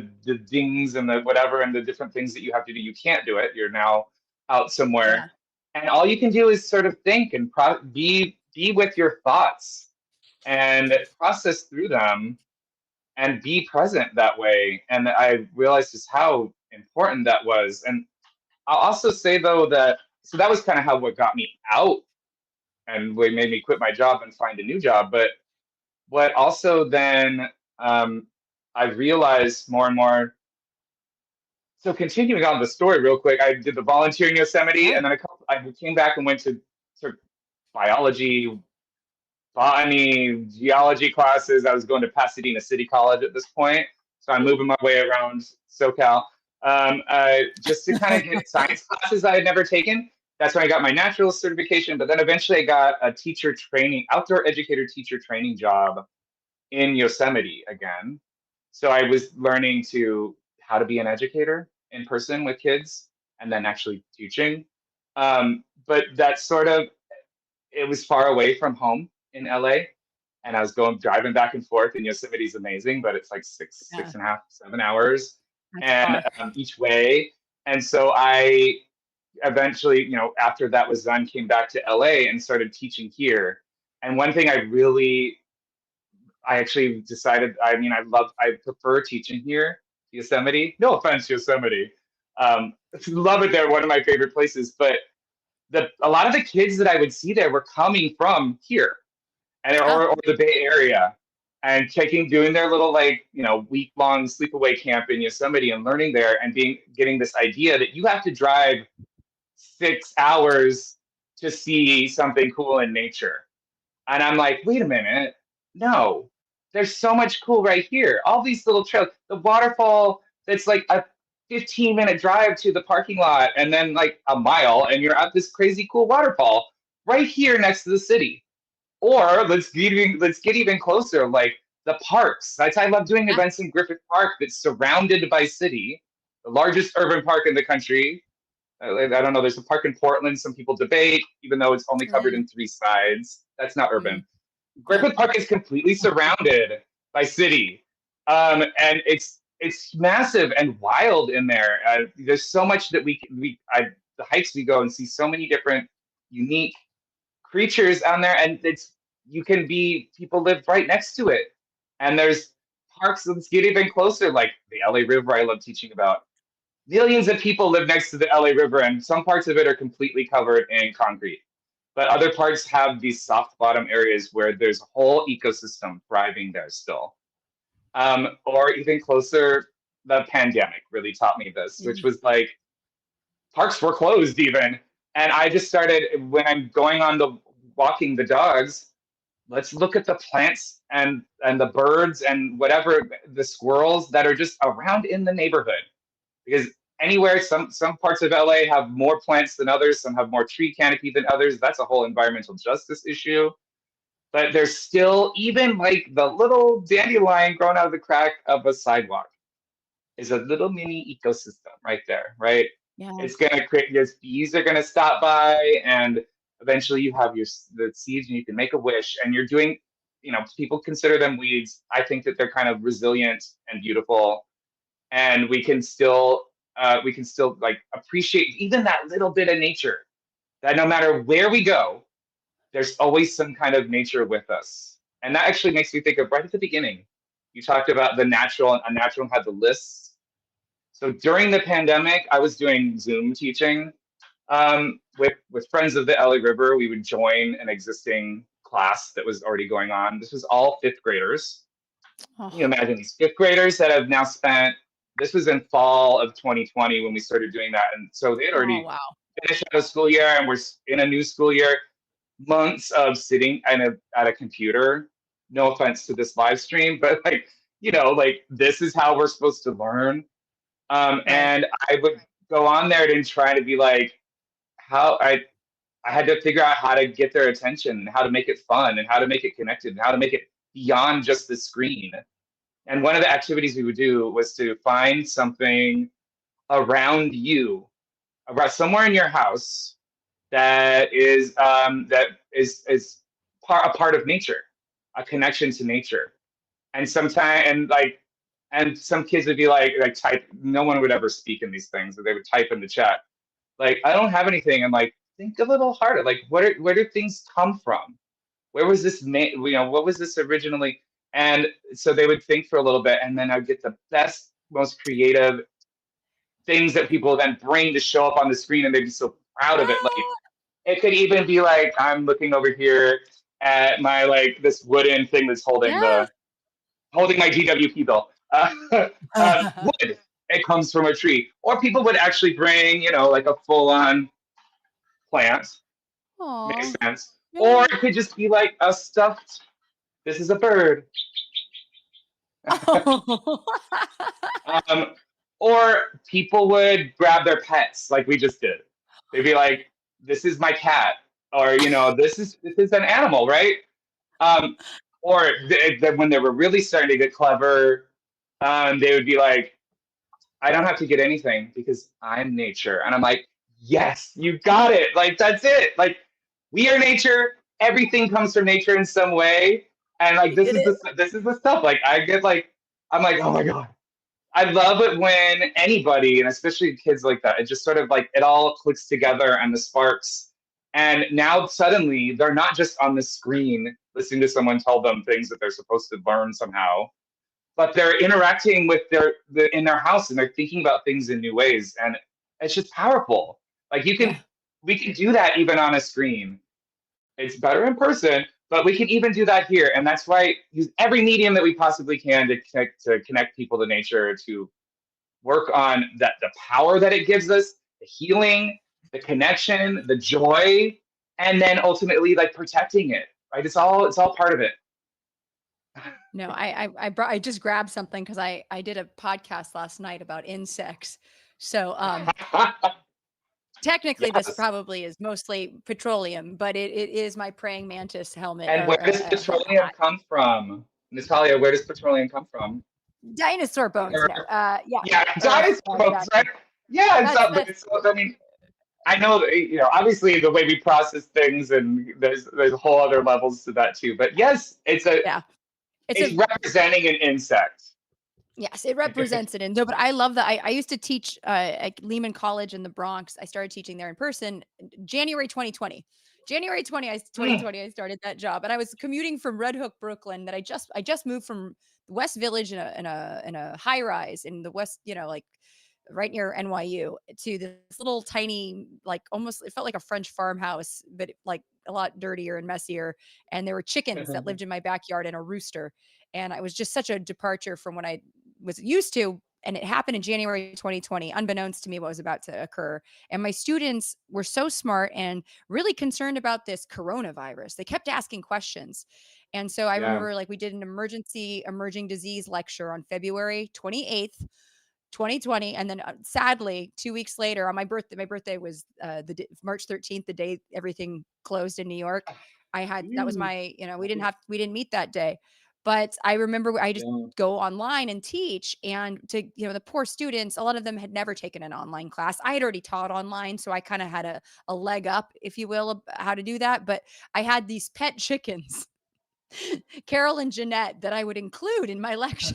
dings and the whatever and the different things that you have to do, you can't do it. You're now out Yeah. somewhere, and all you can do is sort of think and be with your thoughts and process through them and be present that way. And I realized just how important that was. And I'll also say though that so that was kind of how what got me out and what made me quit my job and find a new job. But what also then I realized more and more. So continuing on the story real quick, I did the volunteer in Yosemite, Yeah. and then I came back and went to sort of biology, botany, geology classes. I was going to Pasadena City College at this point, so I'm moving my way around SoCal just to kind of get science classes I had never taken. That's when I got my naturalist certification, but then eventually I got a teacher training, outdoor educator teacher training job in Yosemite again. So I was learning how to be an educator in person with kids and then actually teaching. But that sort of it was far away from home in LA, and I was driving back and forth. And Yosemite's amazing, but it's like Yeah. 6.5, 7 hours, That's and far. each way. And so I eventually, after that was done, came back to LA and started teaching here. And one thing I actually decided, I prefer teaching here, Yosemite. No offense, Yosemite. Love it there, one of my favorite places. But a lot of the kids that I would see there were coming from here and Ah, or the Bay Area and doing their little week-long sleepaway camp in Yosemite and learning there and getting this idea that you have to drive 6 hours to see something cool in nature. And I'm like, wait a minute. No, there's so much cool right here. All these little trails, the waterfall that's like a 15-minute drive to the parking lot and then like a mile, and you're at this crazy cool waterfall right here next to the city. Or let's get even closer, like the parks. I love doing yeah. events in Griffith Park that's surrounded by city, the largest urban park in the country. I don't know. There's a park in Portland. Some people debate, even though it's only covered Mm, in 3 sides. That's not urban. yeah. Griffith Park is completely surrounded by city, and it's massive and wild in there. There's so much that the hikes we go and see so many different unique creatures on there, and people live right next to it, and there's parks. Let's get even closer, like the LA River. I love teaching about. Millions of people live next to the LA River, and some parts of it are completely covered in concrete. But other parts have these soft bottom areas where there's a whole ecosystem thriving there still. Or even closer, the pandemic really taught me this, which Mm, was like parks were closed even. And I just started when I'm going on the walking the dogs, let's look at the plants and the birds and whatever the squirrels that are just around in the neighborhood because anywhere. Some parts of LA have more plants than others. Some have more tree canopy than others. That's a whole environmental justice issue. But there's still, even like the little dandelion growing out of the crack of a sidewalk is a little mini ecosystem right there, right? Yeah. It's gonna create, your bees are gonna stop by, and eventually you have the seeds, and you can make a wish, and you're doing, people consider them weeds. I think that they're kind of resilient and beautiful, and we can still like appreciate even that little bit of nature. That no matter where we go, there's always some kind of nature with us. And that actually makes me think of right at the beginning. You talked about the natural, and unnatural had the lists. So during the pandemic, I was doing Zoom teaching with friends of the LA River. We would join an existing class that was already going on. This was all fifth graders. Oh, Can you imagine these fifth graders that have now spent, this was in fall of 2020 when we started doing that. And so they had oh, already wow. finished out a school year, and we're in a new school year. Months of sitting at a computer. No offense to this live stream, but like this is how we're supposed to learn. Right. And I would go on there and try to be like, how I had to figure out how to get their attention, and how to make it fun, and how to make it connected, and how to make it beyond just the screen. And one of the activities we would do was to find something around you, around somewhere in your house, that is a part of nature, a connection to nature. And sometimes, and some kids would be like type. No one would ever speak in these things, but they would type in the chat, like, I don't have anything. I'm like, think a little harder. Like, where do things come from? Where was this made? What was this originally? And so they would think for a little bit, and then I'd get the best, most creative things that people then bring to show up on the screen, and they'd be so proud of it. Like, it could even be like, I'm looking over here at my, like, this wooden thing that's holding Yeah. my GWP bill. Wood. It comes from a tree. Or people would actually bring, like a full-on plant. Makes Aw. sense. Or it could just be like a stuffed, this is a bird. Um, or people would grab their pets like we just did. They'd be like, this is my cat, or this is an animal, right? Or when they were really starting to get clever, they would be like, I don't have to get anything because I'm nature. And I'm like, yes, you got it. Like, that's it. Like, we are nature. Everything comes from nature in some way. And like, this is the stuff. Like, I'm like, oh my God. I love it when anybody, and especially kids like that, it just sort of like, it all clicks together, and the sparks. And now suddenly they're not just on the screen listening to someone tell them things that they're supposed to learn somehow, but they're interacting with in their house, and they're thinking about things in new ways. And it's just powerful. Like, we can do that even on a screen. It's better in person, but we can even do that here. And that's why use every medium that we possibly can to connect people to nature, to work on the power that it gives us, the healing, the connection, the joy, and then ultimately like protecting it. Right? It's all part of it. No, I just grabbed something because I did a podcast last night about insects. So technically this Yes. probably is mostly petroleum, but it is my praying mantis helmet. And or where does a petroleum hat. come from? Natalia, where does petroleum come from? Dinosaur bones. No. Yeah. Yeah, dinosaur bones, right? Yeah, I mean, I know that, obviously the way we process things, and there's a whole other levels to that too. But yes, it's representing an insect. Yes, it represents it. And no, but I love that. I used to teach at Lehman College in the Bronx. I started teaching there in person January 2020. January 2020, I started that job, and I was commuting from Red Hook, Brooklyn. That I just moved from the West Village in a high rise in the West, like right near NYU, to this little tiny, like almost, it felt like a French farmhouse, but like a lot dirtier and messier. And there were chickens that lived in my backyard, and a rooster. And it was just such a departure from what I was used to. And it happened in January 2020, unbeknownst to me what was about to occur. And my students were so smart and really concerned about this coronavirus. They kept asking questions. And so I remember, like, we did an emergency emerging disease lecture on February 28th. 2020, and then sadly 2 weeks later on my birthday was March 13th, the day everything closed in New York. That was Mm. my, we didn't meet that day, but I remember I just Yeah. go online and teach, and to, the poor students, a lot of them had never taken an online class. I had already taught online, so I kind of had a leg up, if you will, of how to do that. But I had these pet chickens, Carol and Jeanette, that I would include in my lectures.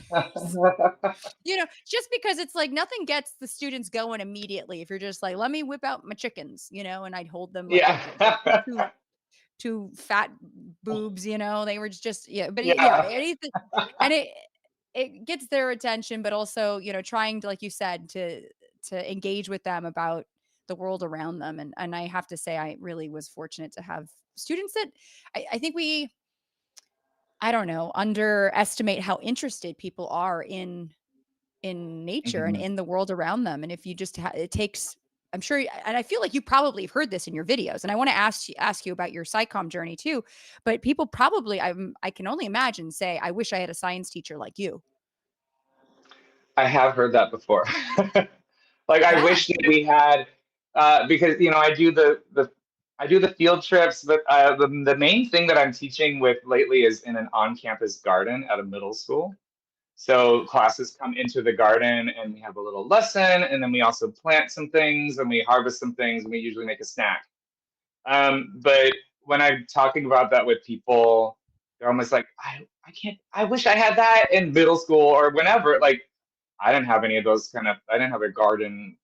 Just because it's like nothing gets the students going immediately if you're just like, let me whip out my chickens, and I'd hold them like Yeah. two fat boobs, they were just, yeah, but yeah, Yeah. anything, and it gets their attention, but also, trying to, like you said, to engage with them about the world around them. And I have to say, I really was fortunate to have students that I think I don't know, underestimate how interested people are in nature and Mhm. in the world around them. And if you just it takes, I'm sure, and I feel like you probably have heard this in your videos, and I want to ask you about your Scicomm journey too. But people probably, I can only imagine, say, I wish I had a science teacher like you. I have heard that before. Like I Yeah. wish that we had, because I do the field trips, but the main thing that I'm teaching with lately is in an on-campus garden at a middle school. So classes come into the garden and we have a little lesson, and then we also plant some things and we harvest some things, and we usually make a snack. But when I'm talking about that with people, they're almost like, I can't, I wish I had that in middle school or whenever. Like, I didn't have any of those I didn't have a garden,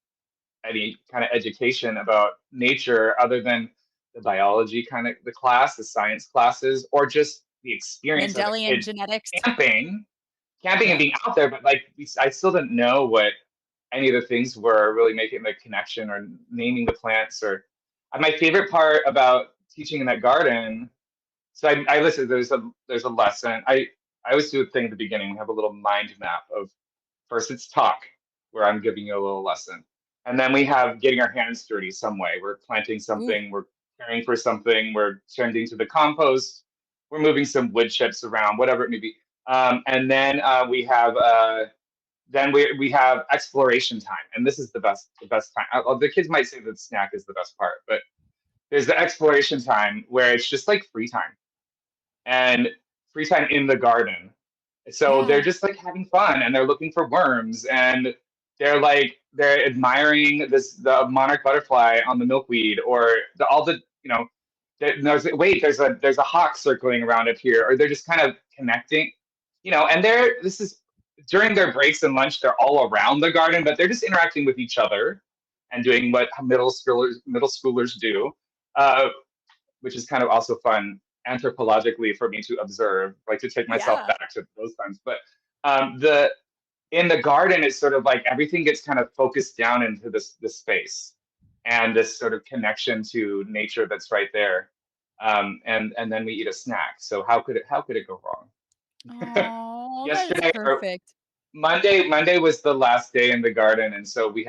any kind of education about nature other than the biology kind of the class, the science classes, or just the experience of a Mendelian kid genetics. camping and Yeah. being out there. But like, I still didn't know what any of the things were, really making the connection or naming the plants. Or my favorite part about teaching in that garden. So I listen. There's a lesson. I always do a thing at the beginning. We have a little mind map of, first it's talk, where I'm giving you a little lesson. And then we have getting our hands dirty some way. We're planting Ooh. something, we're caring for something, we're tending to the compost, we're moving some wood chips around, whatever it may be. And then we have exploration time. And this is the best time. The kids might say that snack is the best part, but there's the exploration time where it's just like free time, and free time in the garden. So they're Yeah. just like having fun, and they're looking for worms, and they're admiring the monarch butterfly on the milkweed, or all the there's a hawk circling around up here, or they're just kind of connecting, and this is during their breaks and lunch. They're all around the garden, but they're just interacting with each other and doing what middle schoolers do, uh, which is kind of also fun anthropologically for me to observe, like to take myself Yeah. back to those times. But the in the garden, it's sort of like everything gets kind of focused down into this space and this sort of connection to nature that's right there. And then we eat a snack. So how could it go wrong? Oh, that is Yesterday or perfect. Monday was the last day in the garden, and so we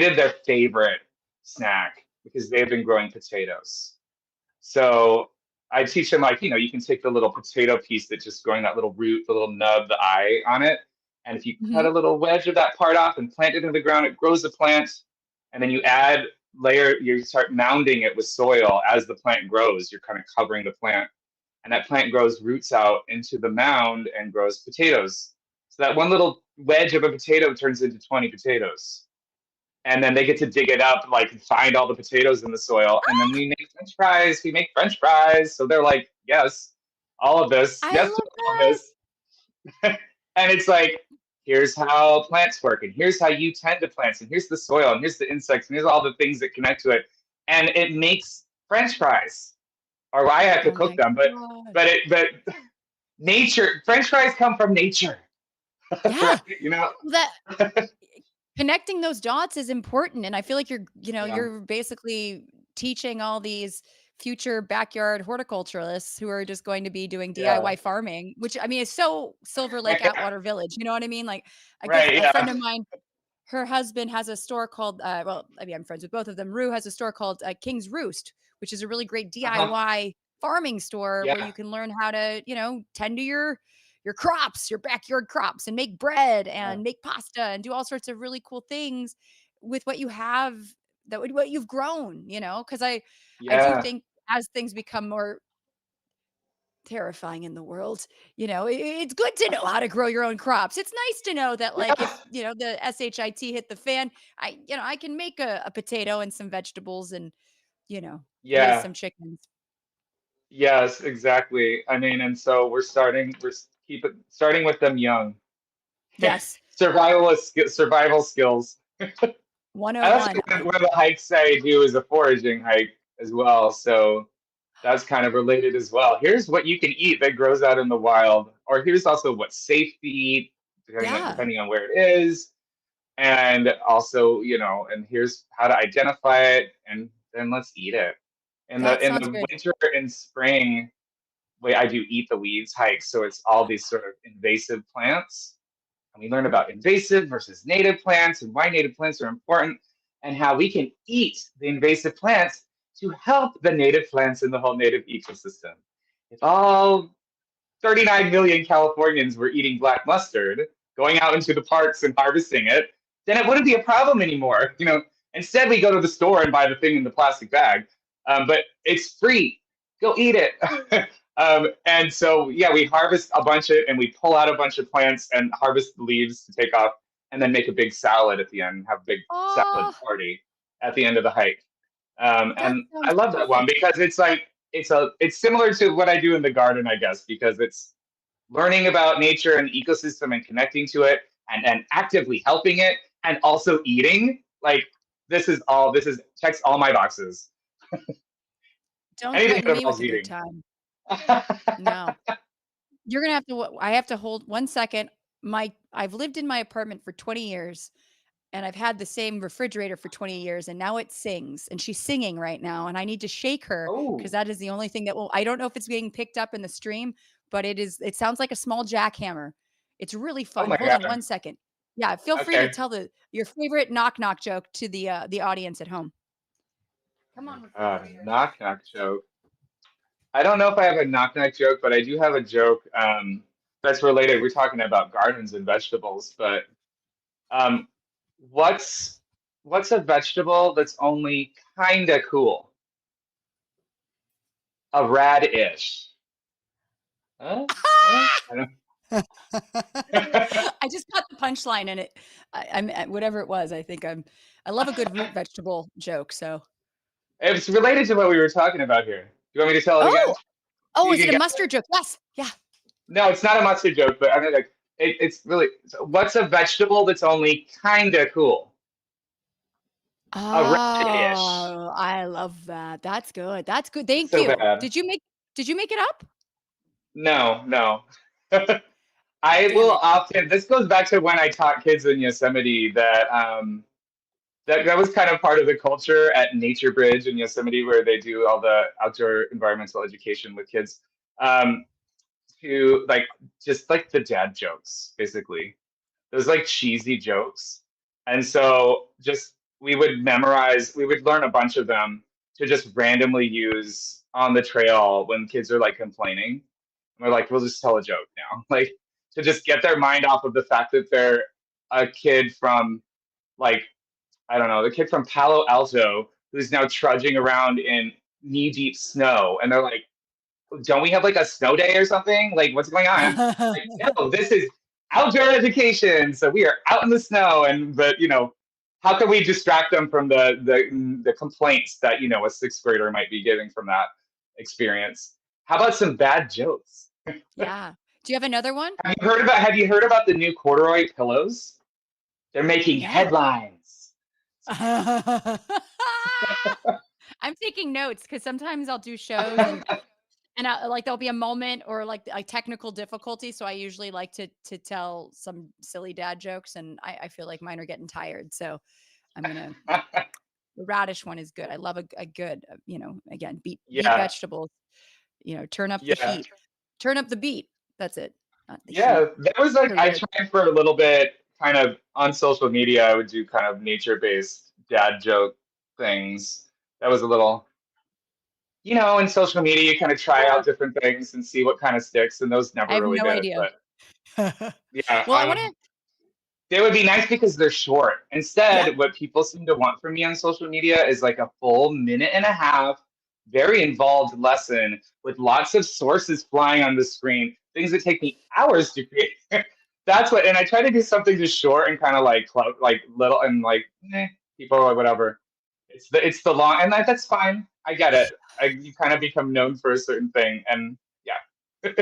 did their favorite snack because they've been growing potatoes. So I teach them, like, you can take the little potato piece that's just growing, that little root, the little nub, the eye on it. And if you cut Hmm. a little wedge of that part off and plant it in the ground, it grows the plant. And then you start mounding it with soil as the plant grows. You're kind of covering the plant. And that plant grows roots out into the mound and grows potatoes. So that one little wedge of a potato turns into 20 potatoes, and then they get to dig it up, like find all the potatoes in the soil, and then we make French fries. We make French fries. So they're like, yes, all of this, I yes to love all of that. this. And it's like, here's how plants work, and here's how you tend to plants, and here's the soil, and here's the insects, and here's all the things that connect to it. And it makes French fries. Or I have to Oh cook my them, but God. but nature, French fries come from nature. Yeah. Right? You know? That connecting those dots is important, and I feel like Yeah. you're basically teaching all these future backyard horticulturalists who are just going to be doing Yeah. DIY farming, which I mean is so Silver Lake Atwater Village. You know what I mean? Like Right. a friend Yeah. of mine, her husband has a store called well, I mean, I'm friends with both of them. Rue has a store called King's Roost, which is a really great Uh-huh. DIY farming store where Yeah. you can learn how to, tend to your your crops, your backyard crops, and make bread and make pasta and do all sorts of really cool things with what you have, what you've grown, because I do Yeah. think as things become more terrifying in the world, it's good to know how to grow your own crops. It's nice to know that, like, if, Yeah. the SHIT hit the fan, I can make a potato and some vegetables and, raise Yeah. some chickens. Yes, exactly. I mean, and so keep it starting with them young. Yes. Survival skills. And that's 101. one of the hikes I do is a foraging hike as well. So that's kind of related as well. Here's what you can eat that grows out in the wild, or here's also what's safe to eat, Yeah, depending on where it is, and also, and here's how to identify it, and then let's eat it. In the that in sounds the good. winter and spring, wait, I do eat the weeds hikes, so it's all these sort of invasive plants. And we learn about invasive versus native plants and why native plants are important and how we can eat the invasive plants to help the native plants in the whole native ecosystem. If all 39 million Californians were eating black mustard, going out into the parks and harvesting it, then it wouldn't be a problem anymore. Instead we go to the store and buy the thing in the plastic bag, but it's free. Go eat it. And so, yeah, we harvest a bunch of and we pull out a bunch of plants and harvest the leaves to take off, and then make a big salad at the end, have a big salad Oh, party at the end of the hike. that And I sounds love that one perfect. because it's similar to what I do in the garden, I guess, because it's learning about nature and ecosystem and connecting to it and actively helping it and also eating. Like this is checks all my boxes. Don't Anything threaten that me with involves a good eating. time. No. You're gonna have to I have to hold 1 second. I've lived in my apartment for 20 years, and I've had the same refrigerator for 20 years, and now it sings, and she's singing right now, and I need to shake her because Oh, that is the only thing that will I don't know if it's being picked up in the stream, but it sounds like a small jackhammer. It's really oh fun. my Hold on God. 1 second. Yeah, feel free to Okay. tell your favorite knock knock joke to the audience at home. Oh Come my on, God. refrigerator. Knock knock joke. I don't know if I have a knock knock joke, but I do have a joke that's related. We're talking about gardens and vegetables, but um, what's what's a vegetable that's only kinda cool? A radish. Huh? I don't. I just got the punchline in it. I'm whatever it was. I love a good root vegetable joke. So, It's related to what we were talking about here. Do you want me to tell it again? oh, So oh, you is can it a get mustard joke? Yes, yeah. no, it's not a mustard joke, but I mean, like, it's really. So what's a vegetable that's only kinda cool? A radish. Oh, I love that. That's good. That's good. Thank So you. bad. Did you make it up? No, no. I Damn will it. often. This goes back to when I taught kids in Yosemite that was kind of part of the culture at Nature Bridge in Yosemite, where they do all the outdoor environmental education with kids. Um, to like just like the dad jokes, basically. Those like cheesy jokes. And so just we would learn a bunch of them to just randomly use on the trail when kids are like complaining. And we're like, we'll just tell a joke now. Like to just get their mind off of the fact that they're a kid from like, I don't know, the kid from Palo Alto who's now trudging around in knee deep snow. And they're like, don't we have like a snow day or something? Like, what's going on? Like, no, this is outdoor education. So we are out in the snow, and but how can we distract them from the complaints that a sixth grader might be getting from that experience? How about some bad jokes? Yeah. Do you have another one? Have you heard about the new corduroy pillows? They're making No. headlines. I'm taking notes because sometimes I'll do shows and like there'll be a moment or like a technical difficulty. So I usually like to tell some silly dad jokes, and I feel like mine are getting tired. So I'm gonna the radish one is good. I love a good again beat Yeah, vegetables. Turn up the yeah. heat, turn up the beat. That's it, not the heat. Yeah, that was like I Correct. tried for a little bit, kind of on social media. I would do kind of nature-based dad joke things. That was a little, in social media, you kind of try Yeah, out different things and see what kind of sticks, and those I never have really no did. idea. But Yeah. Well, I want to. They would be nice because they're short. Yeah. Instead, what people seem to want from me on social media is like a full minute and a half, very involved lesson with lots of sources flying on the screen, things that take me hours to create. That's what, and I try to do something just short and kind of like like little and like people are like whatever. It's the long, and that's fine. I get it. You kind of become known for a certain thing, and yeah.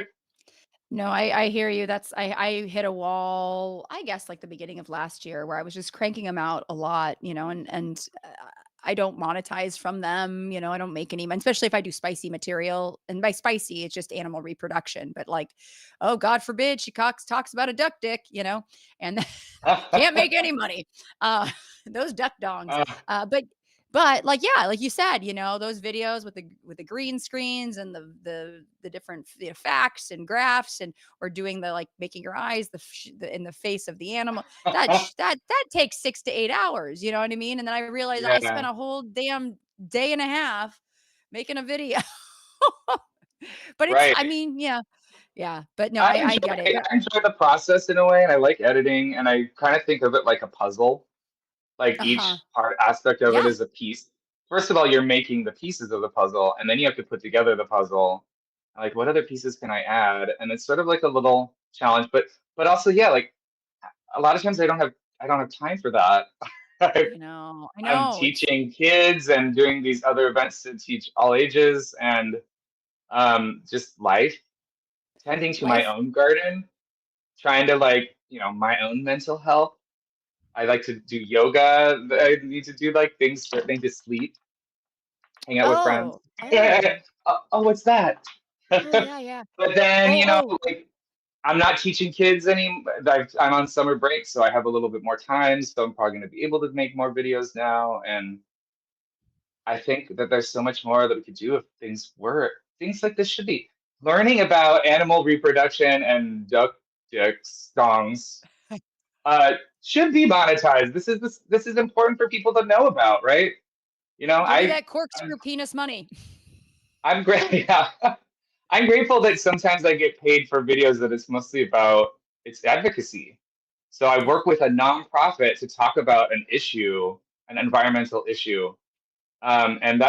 No, I hear you. I hit a wall, I guess, like the beginning of last year where I was just cranking them out a lot, and I don't monetize from them, I don't make any money, especially if I do spicy material. And by spicy, it's just animal reproduction. But like, oh, God forbid she talks about a duck dick, and can't make any money. Uh, those duck dongs. Uh, But like, yeah, like you said, those videos with the green screens and the different facts and graphs, and or doing the like making your eyes in the face of the animal, that takes 6 to 8 hours. You know what I mean? And then I realized I yeah, spent a whole damn day and a half making a video. But it's, right. I mean, yeah, yeah. But no, I I enjoy get it. I But enjoy the process in a way, and I like editing, and I kind of think of it like a puzzle. Like uh-huh. each part aspect of it Yeah. is a piece. First of all, you're making the pieces of the puzzle, and then you have to put together the puzzle. Like, what other pieces can I add? And it's sort of like a little challenge, but also, yeah, like a lot of times I don't have time for that. I- I know. I I'm know. It's teaching kids and doing these other events to teach all ages, and just life, tending to my life. own garden, trying to like, my own mental health. I like to do yoga. I need to do like things pertaining to sleep, hang out with friends. Oh, oh, Oh, what's that? oh, yeah, yeah. But then, Oh, oh. like I'm not teaching kids any. I'm on summer break, so I have a little bit more time. So I'm probably going to be able to make more videos now. And I think that there's so much more that we could do if things were things like this should be. Learning about animal reproduction and duck dick songs should be monetized. This is important for people to know about, right? You know, Give me I that corkscrew I'm, penis money. I'm great. Yeah. I'm grateful that sometimes I get paid for videos that it's mostly about its advocacy. So I Yeah. work with a nonprofit to talk about an issue, an environmental issue, and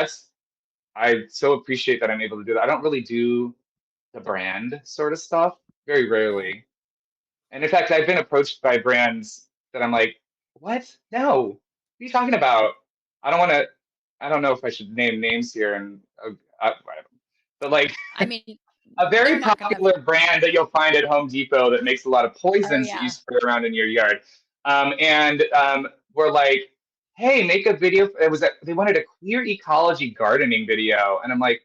I so appreciate that I'm able to do that. I don't really do the brand sort of stuff, very Yeah. rarely. And in fact, I've been approached by brands that I'm like, what? No, what are you talking about? I don't want to. I don't know if I should name names here, and but like I mean, a very they're not gonna. popular brand that you'll find at Home Depot that makes a lot of Oh poisons that you yeah. spray around in your yard. And we're like, hey, make a video. They wanted a queer ecology gardening video, and I'm like,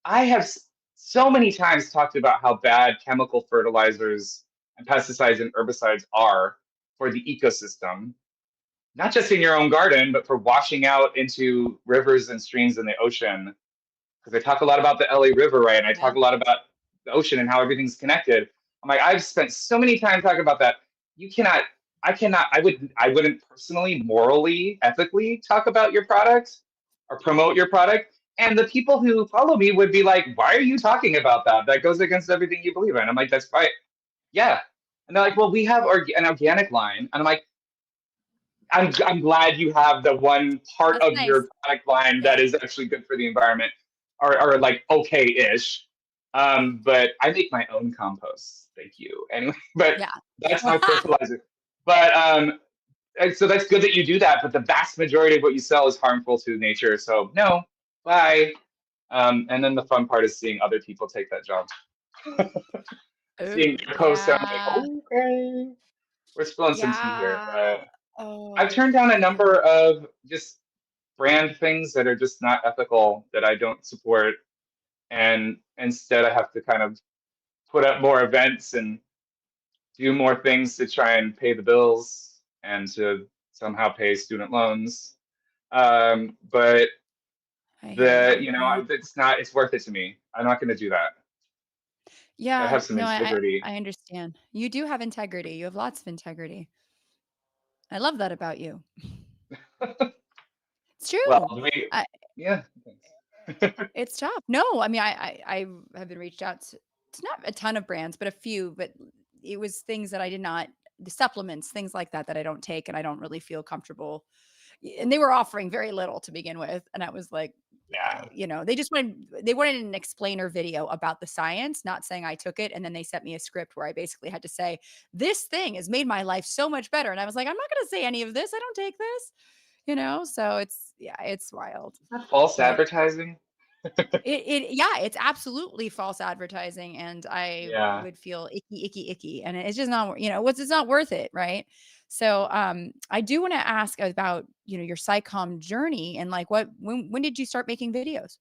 I have so many times talked about how bad chemical fertilizers and pesticides and herbicides are for the ecosystem, not just in your own garden, but for washing out into rivers and streams in the ocean. Because I talk a lot about the LA River, right? And I Yeah. talk a lot about the ocean and how everything's connected. I'm like, I've spent so many times talking about that. You cannot, I cannot, I wouldn't personally, morally, ethically talk about your product or promote your product. And the people who follow me would be like, why are you talking about that? That goes against everything you believe in. I'm like, that's right. Yeah. And they're like, well, we have an organic line. And I'm like, I'm glad you have the one part That's of nice. your product line that Yeah. is actually good for the environment, or like okay-ish. But I make my own compost. Thank you. Anyway, but Yeah. that's my fertilizer. But and so that's good that you do that. But the vast majority of what you sell is harmful to nature. So no, bye. And then the fun part is seeing other people take that job. Seeing Oh your posts, I'm like, yeah. okay, we're spilling some tea here. Yeah. But I've Oh turned down a yeah. number of just brand things that are just not ethical that I don't support, and instead I have to kind of put up more events and do more things to try and pay the bills and to somehow pay student loans. But I hear you. I it's worth it to me. I'm not going to do that. I Yeah. have some No, integrity. I understand. You do have integrity. You have lots of integrity. I love that about you. It's Well, true. I yeah. It's tough. No, I mean, I have been reached out to not a ton of brands, but a few. But it was things that I did not, the supplements, things like that, that I don't take and I don't really feel comfortable. And they were offering very little to begin with. And I was like, Yeah. they wanted an explainer video about the science, not saying I took it. And then they sent me a script where I basically had to say, this thing has made my life so much better. And I was like, I'm not going to say any of this. I don't take this, so it's wild. Is that false But advertising? yeah, it's absolutely false advertising, and I Yeah. would feel icky, and it's just not, it's not worth it, right? So, I do want to ask about, your Scicomm journey and like when did you start making videos?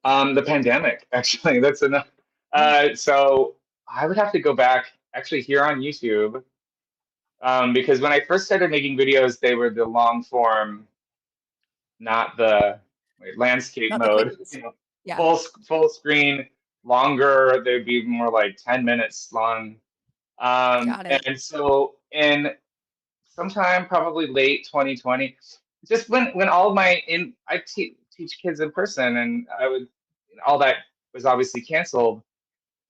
The pandemic, actually, that's enough. Mm. So I would have to go back actually here on YouTube, because when I first started making videos, they were the long form, not the landscape Not the mode, quickies. Yeah, full screen, longer. They'd be more like 10 minutes long. got it. And so in sometime probably late 2020, just when all of I teach kids in person, and all that was obviously canceled.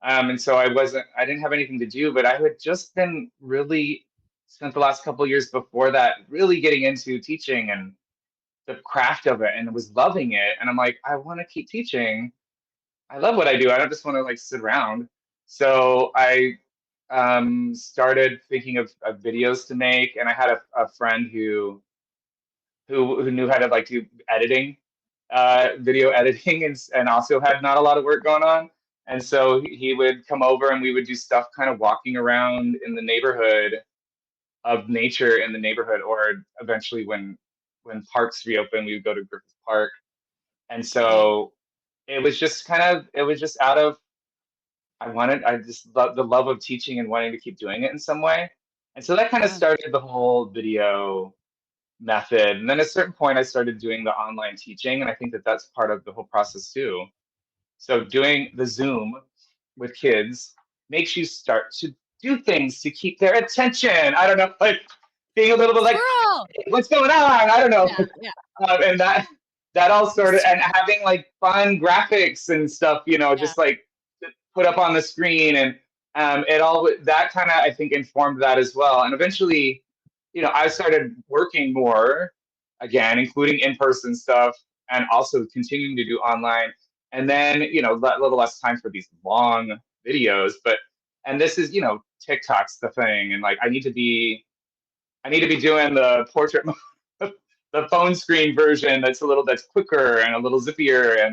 And so I didn't have anything to do, but I had just been really spent the last couple of years before that really getting into teaching and the craft of it, and was loving it. And I'm like, I want to keep teaching. I love what I do. I don't just want to like sit around. So I started thinking of videos to make, and I had a friend who knew how to like do editing, video editing, and also had not a lot of work going on. And so he would come over and we would do stuff kind of walking around in the neighborhood of nature in the neighborhood, or eventually when parks reopened, we would go to Griffith Park. And Yeah, so it was just out of I just love the love of teaching and wanting to keep doing it in some way. And so that kind of yeah, started the whole video method. And then at a certain point, I started doing the online teaching, and I think that that's part of the whole process too. So doing the Zoom with kids makes you start to do things to keep their attention. I don't know, like being a little bit like, squirrel. "Hey, what's going on?" I don't know. Yeah, yeah. And that all sort of, and having like fun graphics and stuff, Yeah. just like put up on the screen, and it all that kind of I think informed that as well. And eventually, I started working more again, including in-person stuff, and also continuing to do online. And then, a little less time for these long videos, and this is, TikTok's the thing, and like I need to be doing the portrait the phone screen version that's quicker and a little zippier,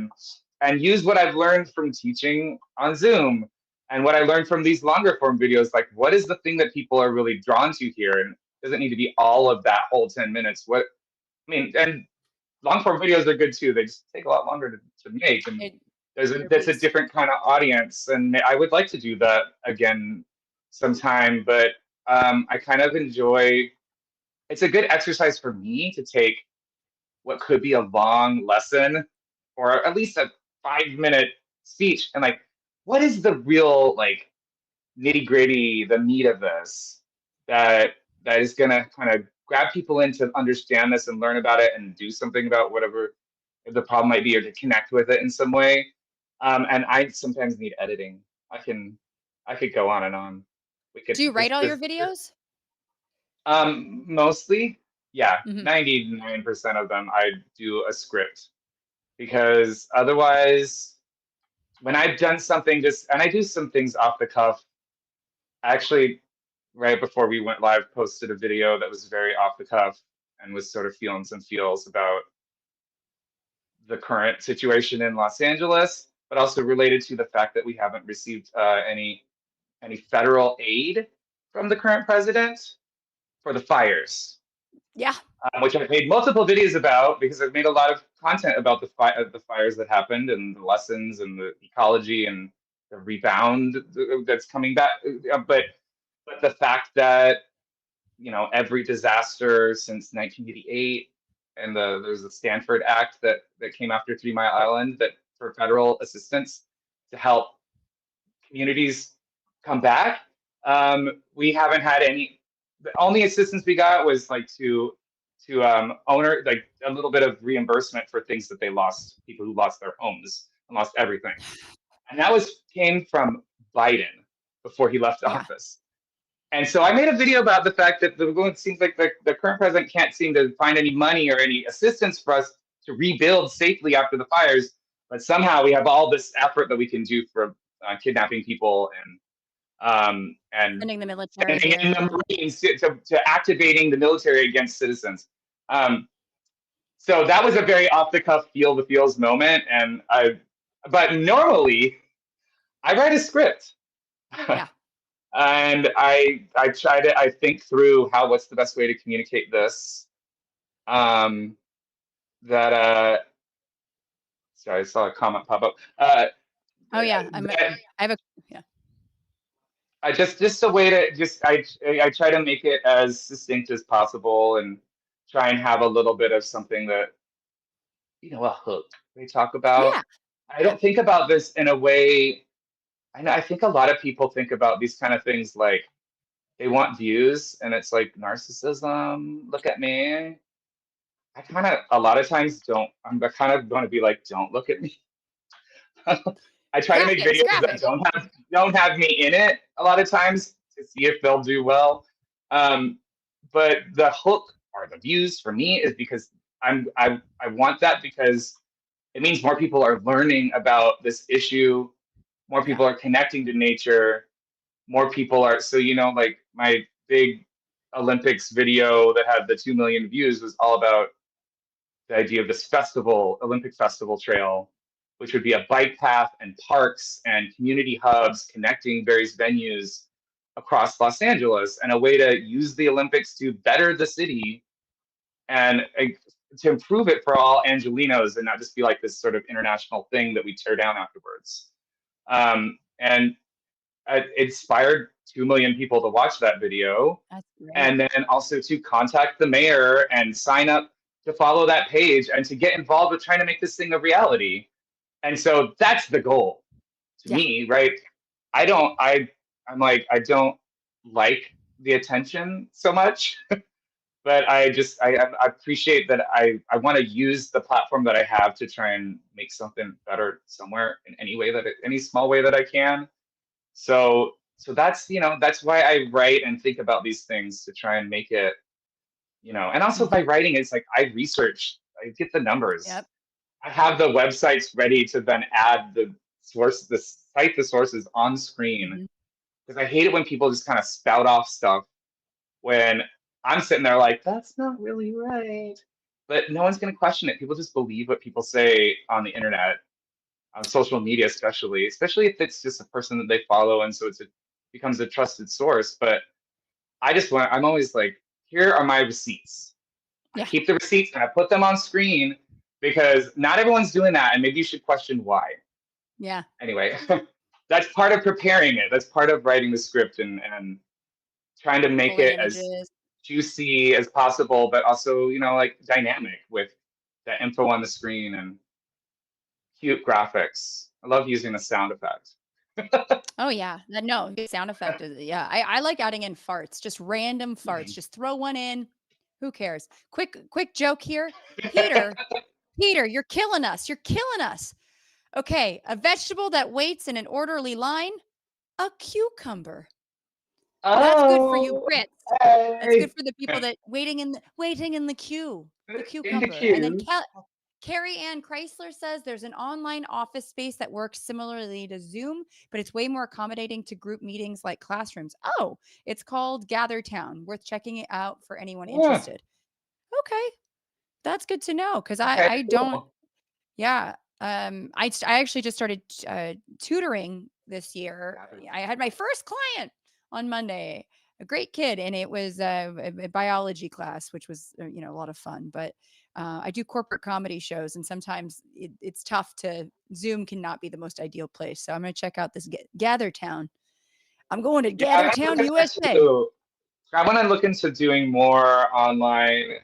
and use what I've learned from teaching on Zoom and what I learned from these longer form videos. Like, what is the thing that people are really drawn to here? And it doesn't need to be all of that whole 10 minutes. And long form videos are good too. They just take a lot longer to make. And It, they're that's a beast. different kind of audience. And I would like to do that again sometime, but I kind of enjoy, it's a good exercise for me to take what could be a long lesson, or at least a 5 minute speech, and like, what is the real like nitty gritty, the meat of this, that is gonna kind of grab people in to understand this and learn about it and do something about whatever the problem might be, or to connect with it in some way. And I sometimes need editing. I could go on and on. We could Do you write all your there's videos? mostly, yeah, Mhm. 99% of them I do a script, because otherwise, when I've done something and I do some things off the cuff. Actually, right before we went live, posted a video that was very off the cuff and was sort of feeling some feels about the current situation in Los Angeles, but also related to the fact that we haven't received any federal aid from the current president for the fires, Yeah. which I've made multiple videos about, because I've made a lot of content about the fires that happened, and the lessons, and the ecology, and the rebound that's coming back. But the fact that, every disaster since 1988, and there's the Stanford Act that came after 3 Mile Island, that for federal assistance to help communities come back. We haven't had any. The only assistance we got was like to owner, like a little bit of reimbursement for things that they lost, people who lost their homes and lost everything, and that came from Biden. before he left Yeah. office. And so I made a video about the fact that it seems like the current president can't seem to find any money or any assistance for us to rebuild safely after the fires. But somehow we have all this effort that we can do for kidnapping people and Sending the military sending in in. the Marines to activating the military against citizens. So that was a very off the cuff, feel the feels moment. But normally I write a script. Yeah. And I think through what's the best way to communicate this. Sorry, I saw a comment pop up. Oh yeah, I have a yeah. I just a way to I try to make it as succinct as possible and try and have a little bit of something that, a hook they talk about. Yeah. I don't think about this in a way. I think a lot of people think about these kind of things like they want views and it's like narcissism. Look at me. I kind of a lot of times don't. I'm kind of going to be like, don't look at me. I try to make videos that don't have me in it a lot of times to see if they'll do well. But the hook or the views for me is because I want that because it means more people are learning about this issue, more people are connecting to nature, more people are like my big Olympics video that had the 2 million views was all about the idea of this Olympic festival trail, which would be a bike path and parks and community hubs connecting various venues across Los Angeles, and a way to use the Olympics to better the city and to improve it for all Angelinos and not just be like this sort of international thing that we tear down afterwards. And it inspired 2 million people to watch that video. That's great. And then also to contact the mayor and sign up to follow that page and to get involved with trying to make this thing a reality. And so that's the goal to me, right? I don't like the attention so much, but I appreciate that I want to use the platform that I have to try and make something better somewhere in any small way that I can. So that's, that's why I write and think about these things to try and make it, and also by writing, it's like I get the numbers. Yep. I have the websites ready to then add the sources on screen. Because I hate it when people just kind of spout off stuff when I'm sitting there like, that's not really right. But no one's going to question it. People just believe what people say on the internet, on social media, especially if it's just a person that they follow. And so it becomes a trusted source. But I'm always like, here are my receipts. I keep the receipts and I put them on screen because not everyone's doing that. And maybe you should question why. Yeah. Anyway, that's part of preparing it. That's part of writing the script and trying to make it as juicy as possible, but also, like dynamic with the info on the screen and cute graphics. I love using the sound effect. Oh yeah, no, sound effect is I like adding in farts, just random farts. Just throw one in. Who cares? Quick joke here, Peter. Peter, you're killing us. You're killing us. Okay, a vegetable that waits in an orderly line, a cucumber. That's good for you Brits. Hey. That's good for the people that waiting in the queue. The cucumber. And then Carrie Ann Chrysler says there's an online office space that works similarly to Zoom, but it's way more accommodating to group meetings like classrooms. Oh, it's called GatherTown. Worth checking it out for anyone interested. Okay, that's good to know because I don't. Yeah, I actually just started tutoring this year. I had my first client on Monday. A great kid, and it was a biology class, which was a lot of fun. But I do corporate comedy shows, and sometimes it's tough Zoom cannot be the most ideal place. So I'm going to check out this GatherTown. I'm going to GatherTown, USA. I want to look into doing more online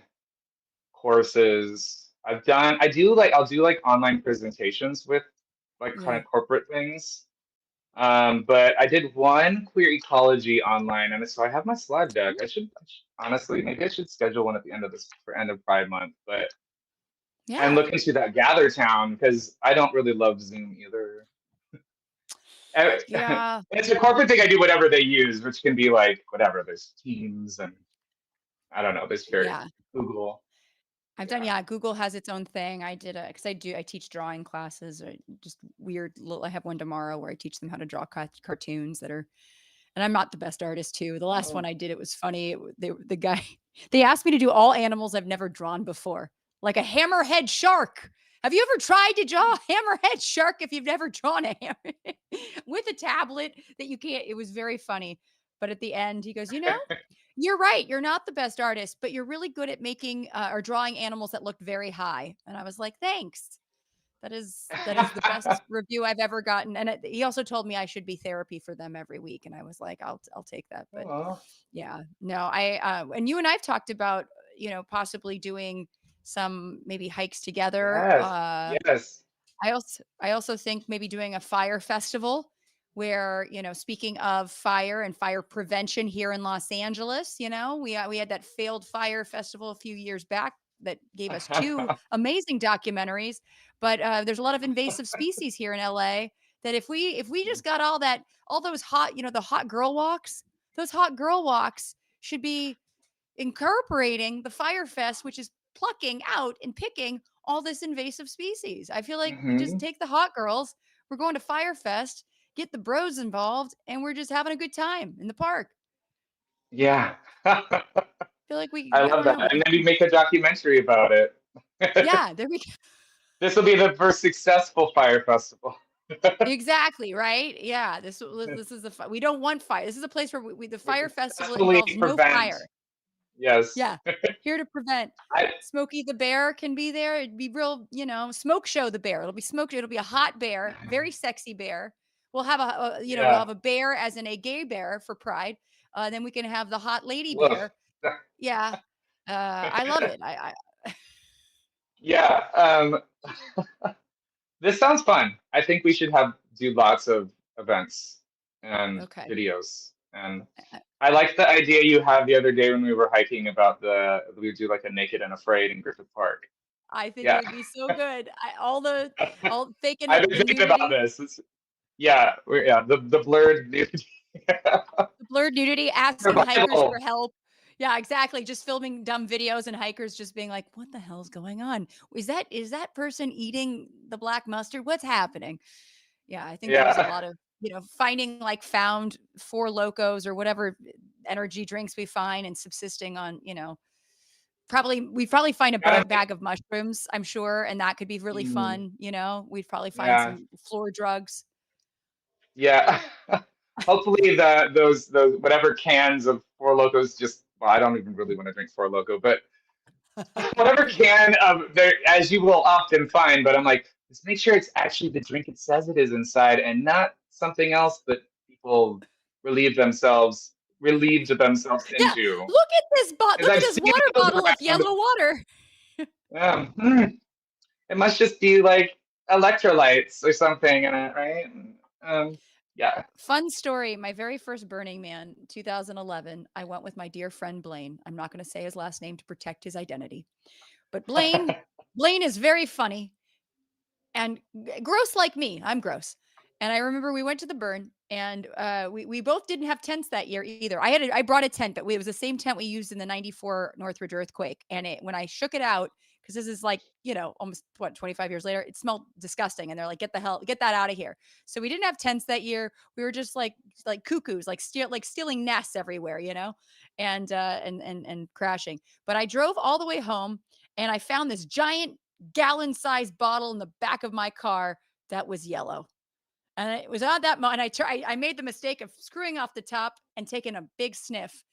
courses. I'll do like online presentations with like kind of corporate things. But I did one queer ecology online, and so I have my slide deck. Maybe I should schedule one at the end of Pride Month, but and look into that GatherTown because I don't really love Zoom either. Yeah. It's a corporate thing. I do whatever they use, which can be like whatever. There's Teams and I don't know. There's very Yeah. Google. I've done, Yeah. yeah, Google has its own thing. I did because I teach drawing classes or just weird I have one tomorrow where I teach them how to draw cartoons that are, and I'm not the best artist too. The last one Oh. I did, it was funny. The guy, they asked me to do all animals I've never drawn before, like a hammerhead shark. Have you ever tried to draw a hammerhead shark if you've never drawn a hammer with a tablet that you can't? It was very funny. But at the end, he goes, you're right. You're not the best artist, but you're really good at making or drawing animals that look very high. And I was like, thanks. That is the best review I've ever gotten. And he also told me I should be therapy for them every week. And I was like, I'll take that. But Aw. yeah, no, and you and I've talked about, possibly doing some maybe hikes together. Yes. Yes. I also think maybe doing a fire festival where, speaking of fire and fire prevention here in Los Angeles, we had that failed fire festival a few years back that gave us two amazing documentaries. But there's a lot of invasive species here in LA that if we just got all those hot, the hot girl walks, those hot girl walks should be incorporating the Fire Fest, which is plucking out and picking all this invasive species. I feel like we just Hmm. take the hot girls, we're going to Fire Fest, get the bros involved, and we're just having a good time in the park. Yeah. I I feel like I love don't know. that. And then we make a documentary about it. Yeah, there we go. This will be the first successful fire festival. Exactly, right? Yeah, this is we don't want fire. This is a place where the We Fire Festival successfully involves no prevent. fire. Yes. Yeah, here to prevent. I, Smokey the Bear can be there. It'd be real, smoke show the bear. It'll be smoked. It'll be a hot bear, very sexy bear. We'll have we'll yeah. have a bear as in a gay bear for Pride. Then we can have the hot lady Woof. bear. Yeah, I love it. Yeah. This sounds fun. I think we should do lots of events and Okay. videos. And I I like the idea you had the other day when we were hiking about we would do like a Naked and Afraid in Griffith Park. I think it Yeah. would be so good. All faking I've it, been the thinking about nudity. this. Yeah, the blurred nudity. The blurred nudity, asking hikers for Survival. help. Yeah, exactly. Just filming dumb videos and hikers just being like, "What the hell's going on? Is that person eating the black mustard? What's happening?" Yeah, I think there's a Yeah. lot of, finding like found Four Locos or whatever energy drinks we find and subsisting on, we probably find a Gotta bag of mushrooms, I'm sure, and that could be really mm, fun, We'd probably find yeah. some floor drugs. Yeah. Hopefully those whatever cans of Four Locos just well, I don't even really want to drink Four Loco, but whatever can of there, as you will often find, but I'm like, just make sure it's actually the drink it says it is inside and not something else that people relieved themselves Yeah, into. Because look at I've this seen water those bottle of around. yellow water. It must just be like electrolytes or something in it, right? Yeah. Fun story. My very first Burning Man, 2011, I went with my dear friend Blaine. I'm not going to say his last name to protect his identity, but Blaine is very funny and gross like me. I'm gross. And I remember we went to the burn and we both didn't have tents that year either. I brought a tent, but it was the same tent we used in the 94 Northridge earthquake. And when I shook it out, because this is like, almost 25 years later, it smelled disgusting. And they're like, get that out of here. So we didn't have tents that year. We were just like cuckoos, like stealing nests everywhere, and crashing. But I drove all the way home and I found this giant gallon-sized bottle in the back of my car that was yellow. And it was on that moment, I made the mistake of screwing off the top and taking a big sniff.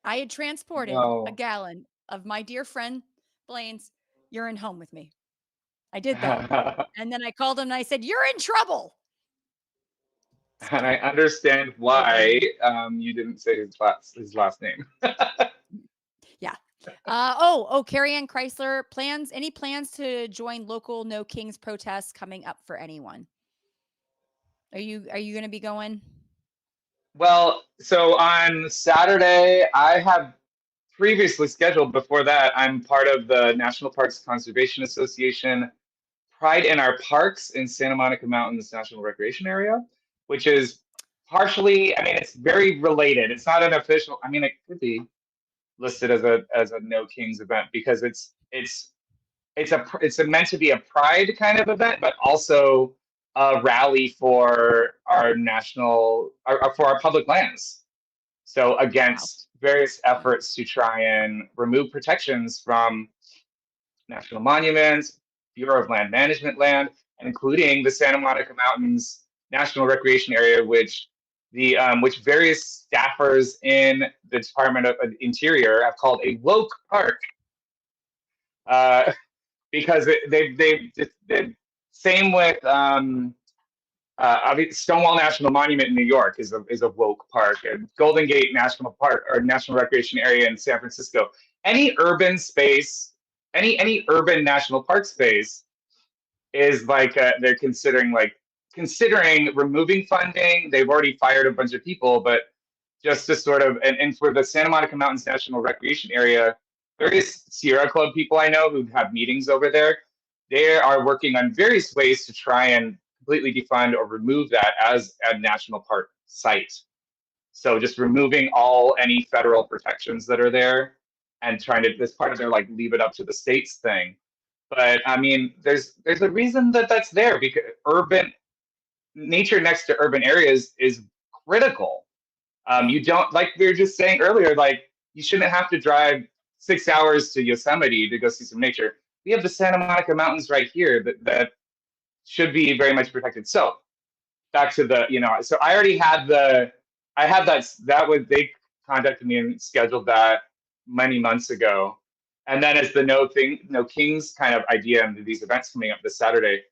I had transported a No. gallon of my dear friend Blaine's urine home with me. I did that. And then I called him and I said, "You're in trouble." And I understand Poor why Blaine. you didn't say his last name. Yeah. Carrie Ann Chrysler any plans to join local No Kings protests coming up for anyone? Are you going to be going? Well, so on Saturday, I have previously scheduled before that. I'm part of the National Parks Conservation Association pride in our parks in Santa Monica Mountains National Recreation Area, which is partially, I mean, it's very related. It's not an official, I mean, it could be listed as a No Kings event because it's meant to be a pride kind of event, but also a rally for our for our public lands. So against various efforts to try and remove protections from national monuments, Bureau of Land Management land, and including the Santa Monica Mountains National Recreation Area, which various staffers in the Department of Interior have called a woke park. Because they same with Stonewall National Monument in New York is a woke park, and Golden Gate National Park or National Recreation Area in San Francisco. Any urban space, any urban national park space is like they're considering removing funding. They've already fired a bunch of people, but just to sort of and for the Santa Monica Mountains National Recreation Area, various Sierra Club people I know who have meetings over there, they are working on various ways to try and completely defund or remove that as a national park site. So just removing any federal protections that are there and trying to, this part of their leave it up to the states thing. But I mean, there's a reason that that's there, because nature next to urban areas is critical. You don't, like we were just saying earlier, you shouldn't have to drive 6 hours to Yosemite to go see some nature. We have the Santa Monica Mountains right here that should be very much protected. So back to so I already had they contacted me and scheduled that many months ago. And then it's the No Kings kind of idea and these events coming up this Saturday.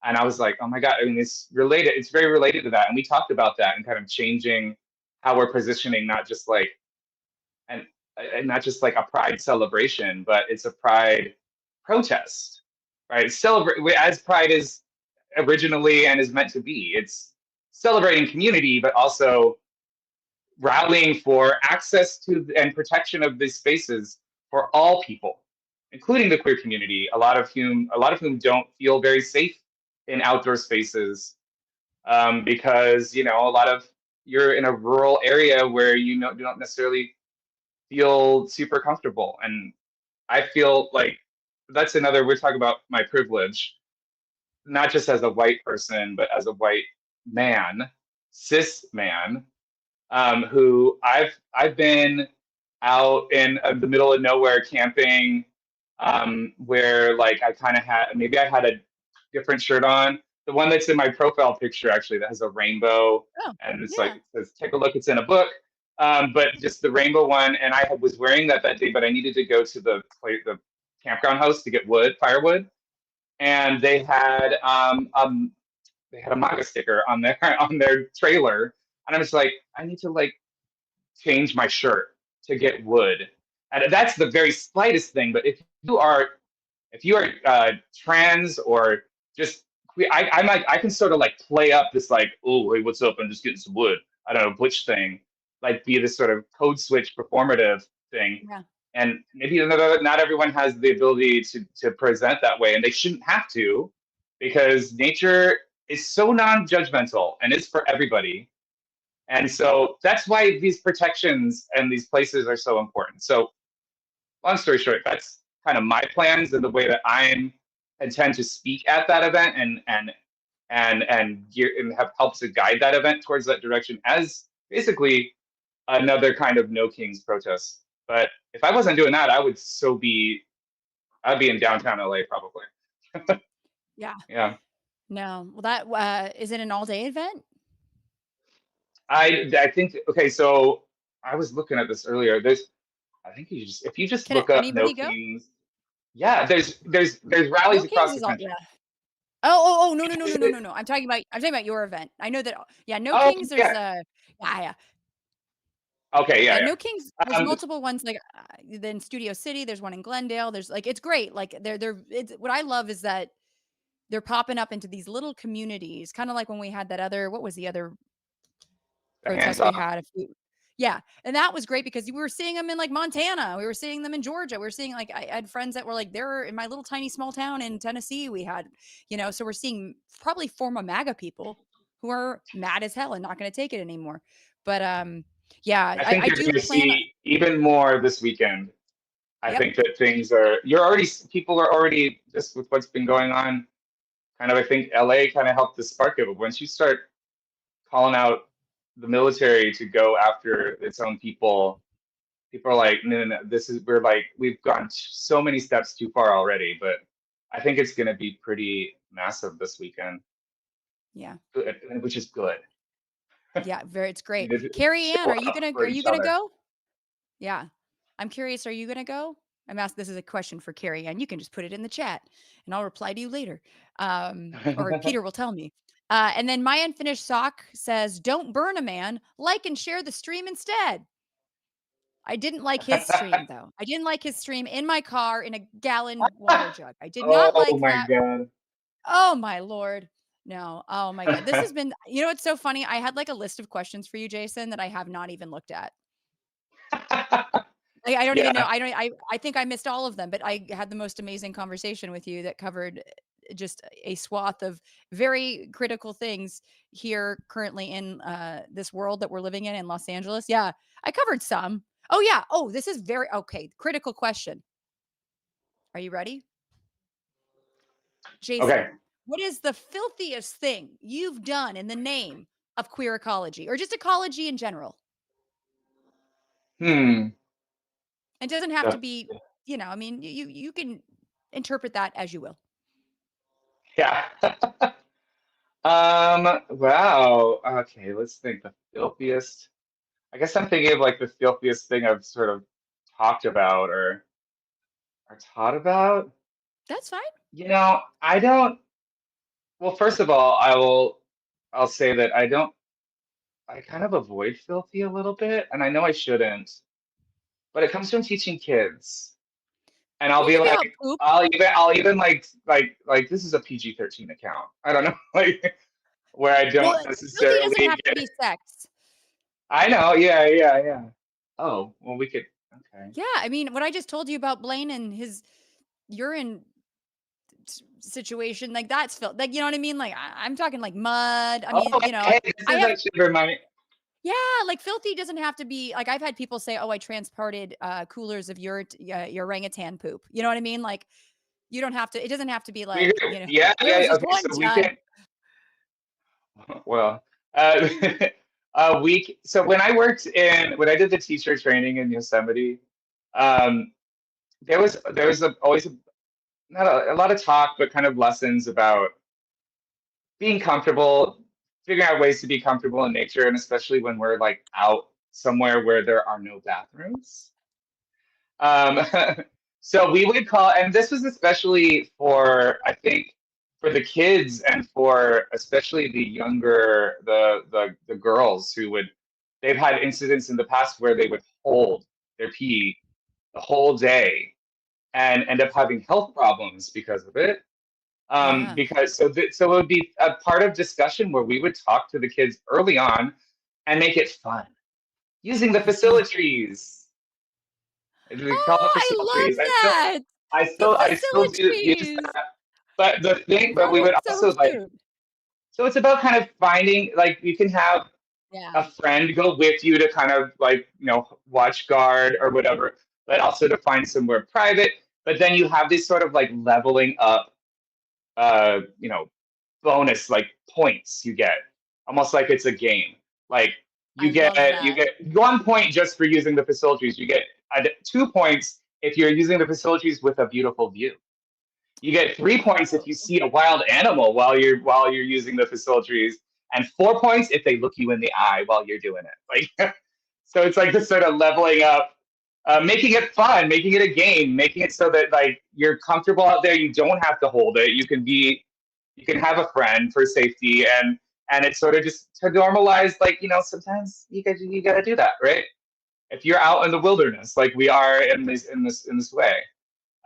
And I was like, oh my God, I mean, it's very related to that. And we talked about that and kind of changing how we're positioning, not just and not just a pride celebration, but it's a pride protest, right? Celebrate as pride is originally and is meant to be. It's celebrating community, but also rallying for access to and protection of these spaces for all people, including the queer community, a lot of whom don't feel very safe in outdoor spaces, because you're in a rural area where you don't necessarily feel super comfortable. And I feel like that's another, we're talking about my privilege, not just as a white person, but as a white man, cis man, who I've been out in the middle of nowhere camping, where I kind of maybe I had a different shirt on. The one that's in my profile picture, actually, that has a rainbow, and it's it says, take a look, it's in a book. But just the rainbow one, and I was wearing that day, but I needed to go to the campground house to get firewood, and they had a manga sticker on their trailer, and I'm just like, I need to change my shirt to get wood, and that's the very slightest thing. But if you are trans or just queer, I can sort of play up this oh, hey, what's up? I'm just getting some wood. I don't know which thing, be this sort of code switch performative thing. Yeah. And maybe not everyone has the ability to present that way, and they shouldn't have to, because nature is so non-judgmental and it's for everybody. And so that's why these protections and these places are so important. So long story short, that's kind of my plans and the way that I intend to speak at that event and have helped to guide that event towards that direction as basically another kind of No Kings protest. But if I wasn't doing that, I'd be in downtown LA probably. Yeah. Yeah. No. Well, that is it an all-day event? I think, okay, so I was looking at this earlier. I think if you just Can look up No anybody go? Kings, yeah, there's rallies No across Kings the is country. yeah. Oh, no. I'm talking about your event. I know that. Yeah, No Oh, Kings. There's yeah. yeah. Okay, Yeah, yeah. No Kings. There's Um, multiple ones in Studio City. There's one in Glendale. There's it's great. It's what I love is that they're popping up into these little communities, kind of like when we had that other. What was the other the hands protest we off. had? Yeah, and that was great because we were seeing them in like Montana, we were seeing them in Georgia, we were seeing like I had friends that were like they're in my little tiny small town in Tennessee. We had, so we're seeing probably former MAGA people who are mad as hell and not going to take it anymore. But yeah, I think I you're do going to plan. see even more this weekend. I Yep. think that people are already, just with what's been going on, kind of, I think LA kind of helped to spark it. But once you start calling out the military to go after its own people are like, no, no, no, we've gone so many steps too far already. But I think it's going to be pretty massive this weekend, Yeah. which is good. Yeah, it's great. They Carrie show Ann, up for are you each gonna other. go? Yeah. I'm curious, are you gonna go? This is a question for Carrie Ann. You can just put it in the chat and I'll reply to you later. Or Peter will tell me. And then my unfinished sock says, don't burn a man, like and share the stream instead. I didn't like his stream though. I didn't like his stream in my car in a gallon water jug. I did not Oh like my that. God. Oh my Lord. No. Oh my God. This has been, it's so funny. I had like a list of questions for you, Jason, that I have not even looked at. I don't even know. Yeah. I think I missed all of them, but I had the most amazing conversation with you that covered just a swath of very critical things here currently in this world that we're living in Los Angeles. Yeah, I covered some. Oh yeah. Oh, this is very okay. Critical question. Are you ready? Okay. Jason, what is the filthiest thing you've done in the name of queer ecology or just ecology in general? Hmm. It doesn't have to The- be, you can interpret that as you will. Yeah. Wow. Okay, let's think. The filthiest. I guess I'm thinking of like the filthiest thing I've sort of talked about or taught about. That's fine. I don't. Well, first of all, I'll say that I kind of avoid filthy a little bit, and I know I shouldn't, but it comes from teaching kids. And I'll You be can be like, out poop. I'll even like this is a PG-13 account. I don't know, like where I Well, don't filthy necessarily doesn't have to get. be sex. I know, yeah, yeah, yeah. Oh, well, we could. Okay. Yeah, what I just told you about Blaine and his urine situation, like that's filth. Like, you know what I mean? Like I'm talking like mud. Oh, hey, this I is have actually remind me. yeah, like filthy doesn't have to be like I've had people say, "Oh, I transported coolers of your orangutan poop." You know what I mean? Like you don't have to. It doesn't have to be We, like yeah, there was yeah. this Okay, one so we time. can. Well, uh, a week. So when I did the teacher training in Yosemite, um, always not a lot of talk, but kind of lessons about being comfortable, figuring out ways to be comfortable in nature, and especially when we're like out somewhere where there are no bathrooms. Um, so we would call, and this was especially for, I think, for the kids and for especially the younger, the girls they've had incidents in the past where they would hold their pee the whole day and end up having health problems because of it. Yeah. So it would be a part of discussion where we would talk to the kids early on and make it fun using the Awesome. facilities. We call it Oh, I love facilities. that. The I still do use facilities. that. But That we is would so also like, cute. so it's about kind of finding, like, you can have Yeah. a friend go with you to kind of like, watch guard or whatever, but also to find somewhere private. But then you have this sort of like leveling up, uh, you know, bonus like points you get, almost like it's a game. Like I love you that. get 1 point just for using the facilities. You get 2 points if you're using the facilities with a beautiful view. You get 3 points if you Oh. see a wild animal while you're using the facilities, and 4 points if they look you in the eye while you're doing it. Like, so it's like this sort of leveling up, making it fun, making it a game, making it so that like you're comfortable out there. You don't have to hold it. You can have a friend for safety, and it's sort of just to normalize, like, sometimes you got to do that, right? If you're out in the wilderness like we are in this way.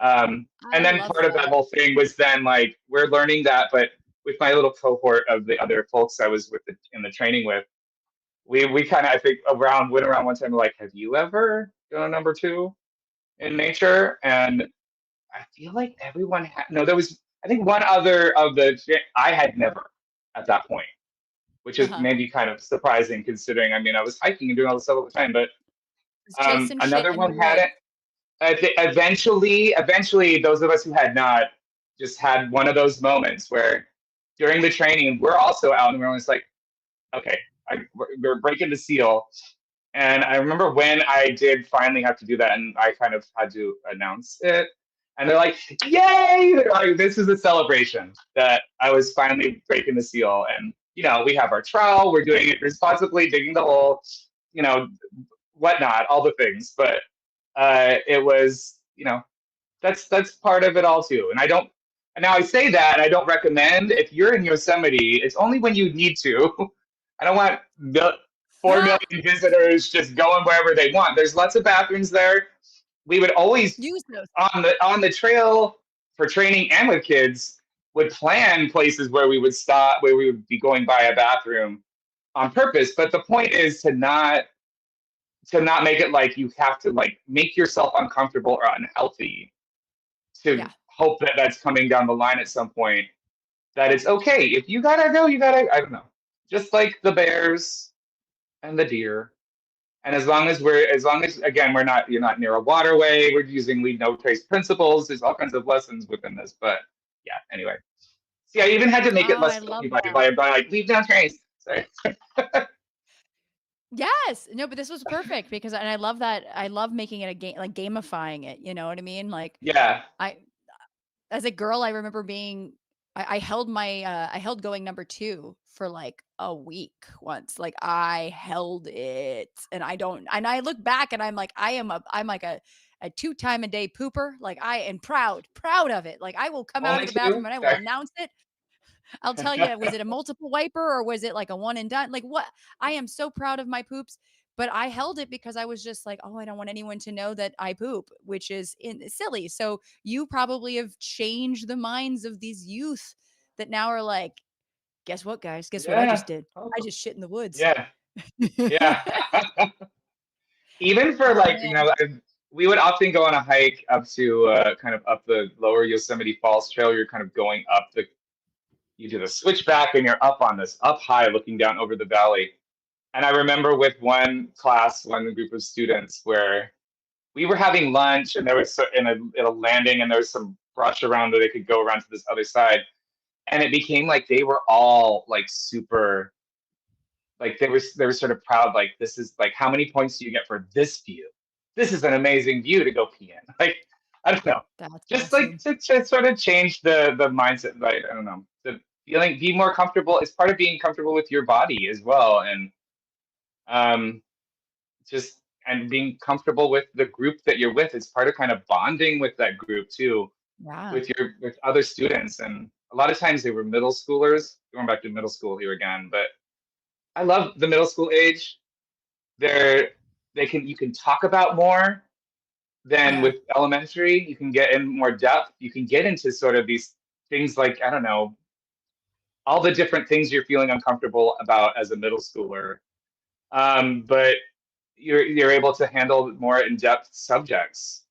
And I then love part of that that. whole thing was then like we're learning that, but with my little cohort of the other folks I was in the training with, we kind of, I think, went around one time, like, have you ever done a number two in nature? And I feel like everyone had, no, there was, I think one other of I had never at that point, which is Uh-huh. maybe kind of surprising considering, I mean, I was hiking and doing all this stuff all the time, but Was chasing shit another in the one woods. hadn't. Eventually, those of us who had not just had one of those moments where during the training, we're also out and we're always like, okay, we're breaking the seal. And I remember when I did finally have to do that, and I kind of had to announce it. And they're like, "Yay!" They're like, "This is a celebration that I was finally breaking the seal." And we have our trowel, we're doing it responsibly, digging the hole, you know, whatnot, all the things. But it was, that's part of it all too. And I don't. And now I say that, and I don't recommend if you're in Yosemite. It's only when you need to. I don't want 4 million visitors just going wherever they want. There's lots of bathrooms there. We would always Use those. on the trail for training and with kids would plan places where we would stop, where we would be going by a bathroom on purpose. But the point is to not make it like you have to like make yourself uncomfortable or unhealthy to Yeah. hope that that's coming down the line at some point. That it's okay if you gotta go, you gotta. I don't know. Just like the bears and the deer. And as long as again, you're not near a waterway, we're using leave no trace principles. There's all kinds of lessons within this, but yeah. Anyway, see, I even had to make it Oh, I less love funny that. by like leave no trace. Sorry. Yes. No, but this was perfect because and I love that. I love making it a game, like gamifying it. You know what I mean? Like Yeah, I as a girl, I remember I held going number 2 for like a week once. Like I held it and I look back and I'm like, I'm like a 2 time a day pooper. Like I am proud of it. Like I will come out only of the bathroom two. and I will Sorry. announce it. I'll tell you, was it a multiple wiper or was it like a one and done? Like what? I am so proud of my poops, but I held it because I was just like, oh, I don't want anyone to know that I poop, which is silly. So you probably have changed the minds of these youth that now are like, guess what, guys? Guess what I Yeah. just did? I Oh, just shit in the woods. yeah. Yeah. Even for Oh like, man. we would often go on a hike up to kind of up the lower Yosemite Falls Trail. You're kind of going up you do the switchback and you're up on this, up high looking down over the valley. And I remember with one group of students where we were having lunch and there was in a landing and there was some brush around where they could go around to this other side. And it became like they were all like super, like they were sort of proud, like this is like how many points do you get for this view? This is an amazing view to go pee in. Like I don't know, That's just like awesome. to sort of change the mindset. Like I don't know, the feeling, be more comfortable. It's part of being comfortable with your body as well, and um, just and being comfortable with the group that you're with. It's part of kind of bonding with that group too, Yeah. with other students. And a lot of times they were middle schoolers. Going back to middle school here again, but I love the middle school age. They're you can talk about more than Yeah. with elementary. You can get in more depth. You can get into sort of these things like, I don't know, all the different things you're feeling uncomfortable about as a middle schooler. But you're able to handle more in-depth subjects.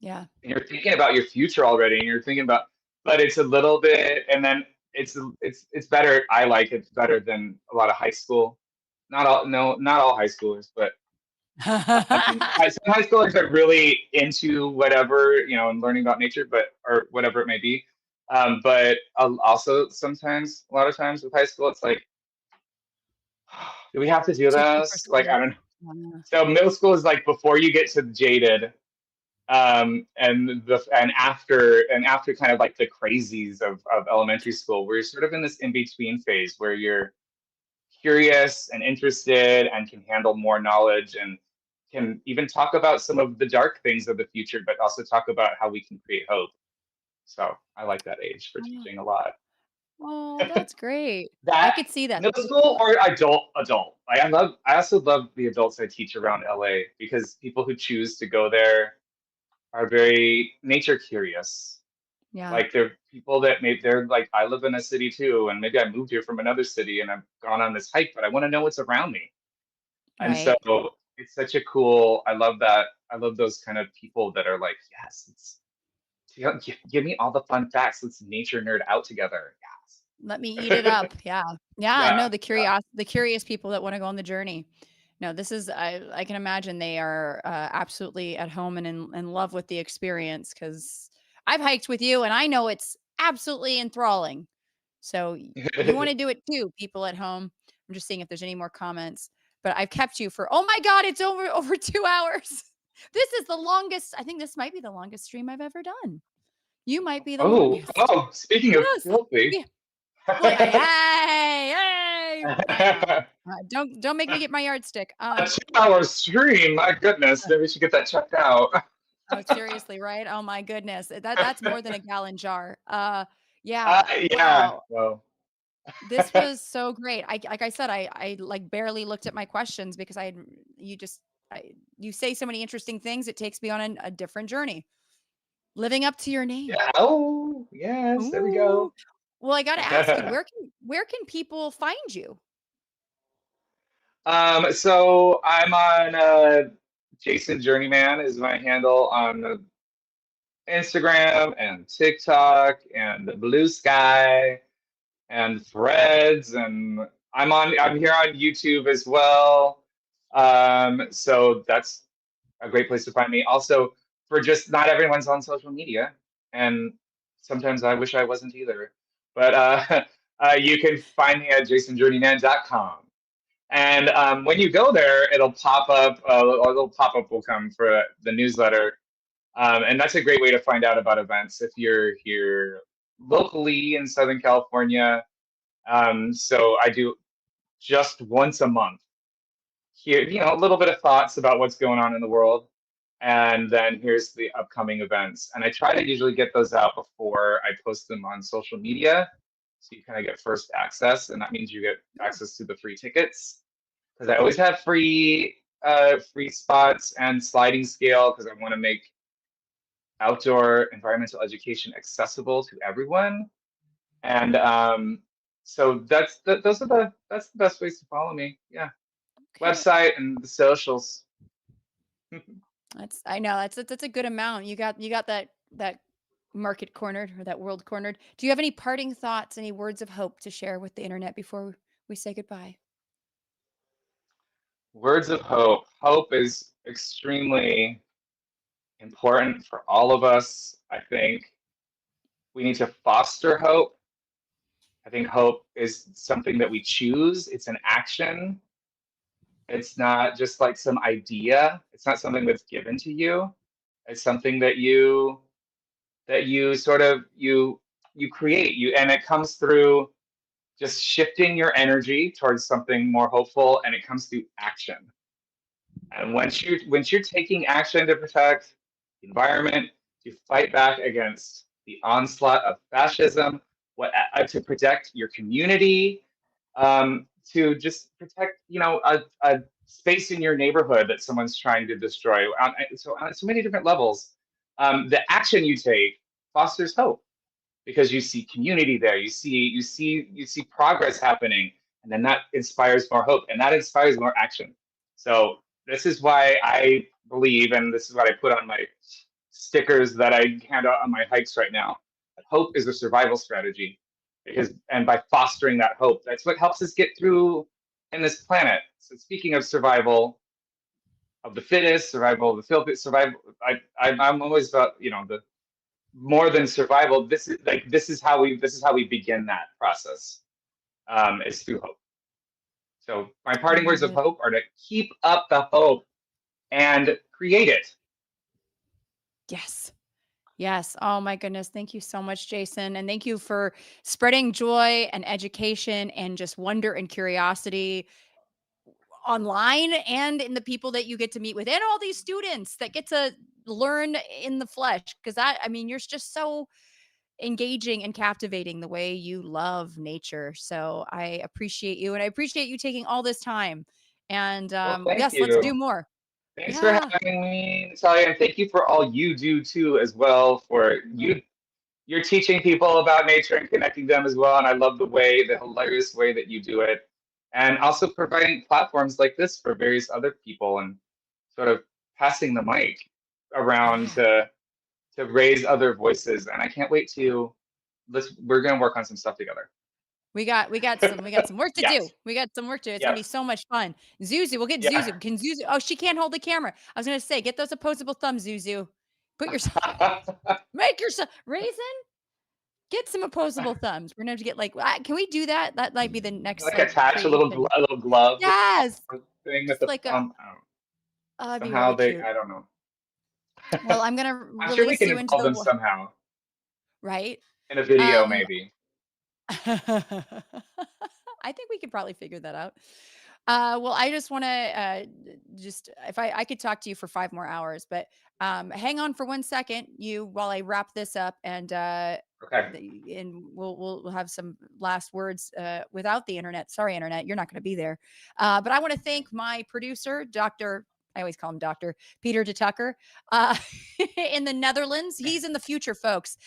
Yeah. And you're thinking about your future already, and you're thinking about, but it's a little bit, and then it's better. I like it better than a lot of high school. Not all, no, not all high schoolers, but some high schoolers are really into whatever, and learning about nature, but or whatever it may be. But also sometimes, a lot of times with high school, it's like, do we have to do Too super this? Like, I school. don't know. Yeah. So middle school is like before you get to jaded, and after kind of like the crazies of elementary school, where you're sort of in this in between phase where you're curious and interested and can handle more knowledge and can even talk about some of the dark things of the future, but also talk about how we can create hope. So I like that age for Oh, teaching a lot. oh, that's great. I That could see that. middle school or adult. Like I also love the adults I teach around LA because people who choose to go there are very nature curious. Yeah. Like they're people that maybe they're like, I live in a city too, and maybe I moved here from another city and I've gone on this hike, but I want to know what's around me. And so Right. it's such a cool, I love that. I love those kind of people that are like, yes, give me all the fun facts. Let's nature nerd out together. Let me eat it Yes. up. Yeah. Yeah. Yeah. No, the curious people that want to go on the journey. No, this is, I can imagine they are absolutely at home and in love with the experience, because I've hiked with you and I know it's absolutely enthralling. So you want to do it too, people at home. I'm just seeing if there's any more comments, but I've kept you for, oh my God, it's over 2 hours. This is the longest. I think this might be the longest stream I've ever done. You might be the Oh, longest. speaking of Yes. filthy. Yeah. Look, hey. Don't make me get my yardstick. A 2 hour stream, my goodness, maybe we should get that checked out. Oh, seriously, right? Oh my goodness. That's more than a gallon jar. Yeah. Yeah, Wow. well, This was so great. Like I said, I like barely looked at my questions because you just, you say so many interesting things. It takes me on a different journey. Living up to your name. yeah, oh, yes, there we Ooh. go. Well, I got to ask you, where can people find you? So I'm on JasonJourneyMan is my handle on Instagram and TikTok and the Blue Sky and Threads, and I'm here on YouTube as well. So that's a great place to find me. Also, for just not everyone's on social media, and sometimes I wish I wasn't either. But you can find me at JasonJourneyMan.com. And when you go there, it'll pop up. A little pop up will come for the newsletter, and that's a great way to find out about events if you're here locally in Southern California. So I do just once a month here, a little bit of thoughts about what's going on in the world. And then here's the upcoming events. And I try to usually get those out before I post them on social media. So you kind of get first access, and that means you get access to the free tickets. Because I always have free spots and sliding scale because I want to make outdoor environmental education accessible to everyone. And so that's the best ways to follow me. Yeah, Okay. website and the socials. I know that's a good amount. You got that market cornered, or that world cornered. Do you have any parting thoughts, any words of hope to share with the internet before we say goodbye? Words of hope. Hope is extremely important for all of us. I think we need to foster hope. I think hope is something that we choose. It's an action. It's not just like some idea. It's not something that's given to you. It's something that you sort of you create, and it comes through just shifting your energy towards something more hopeful, and it comes through action. And once you're taking action to protect the environment, to fight back against the onslaught of fascism, to protect your community, to just protect a space in your neighborhood that someone's trying to destroy. So on so many different levels, the action you take fosters hope because you see community there, you see progress happening, and then that inspires more hope, and that inspires more action. So this is why I believe, and this is what I put on my stickers that I hand out on my hikes right now, that hope is a survival strategy. And by fostering that hope, that's what helps us get through in this planet. So speaking of survival of the fittest, survival of the filthy, survival, I'm always about the more than survival. This is how we begin that process. Is through hope. So my I parting words love of it. hope are to keep up the hope and create it. Yes. Yes. Oh my goodness. Thank you so much, Jason. And thank you for spreading joy and education and just wonder and curiosity online, and in the people that you get to meet with, and all these students that get to learn in the flesh. Because I mean, you're just so engaging and captivating the way you love nature. So I appreciate you, and I appreciate you taking all this time. And Well, thank yes, let's do you. more. Thanks for Yeah. having me, Natalia, and thank you for all you do too, as well. For you're teaching people about nature and connecting them as well. And I love the hilarious way that you do it. and also providing platforms like this for various other people and sort of passing the mic around Yeah. to raise other voices. And I can't wait to we're gonna work on some stuff together. We got some work to do. Yes. We got some work to do. It's gonna be Yes. so much fun. Zuzu, we'll get Yeah. Zuzu. Can Zuzu? Oh, she can't hold the camera. I was gonna say, get those opposable thumbs, Zuzu. Put your make yourself Raisin. Get some opposable thumbs. We're gonna have to get like, can we do that? That might be the next Like like attach creation. a little glove Yes, or thing with just the like a. thumb. I don't know. Oh, that'd be Somehow really they, cute. I don't know. Well, I'm gonna I'm sure we release can you into involve the them somehow right. in a video, Um, maybe. I think we could probably figure that out. Well, I just want to just if I could talk to you for 5 more hours, but hang on for 1 second, you while I wrap this up, and Okay. we'll have some last words without the internet. Sorry, internet, you're not going to be there. But I want to thank my producer, Doctor. I always call him Doctor Peter de Tucker uh, in the Netherlands. He's in the future, folks.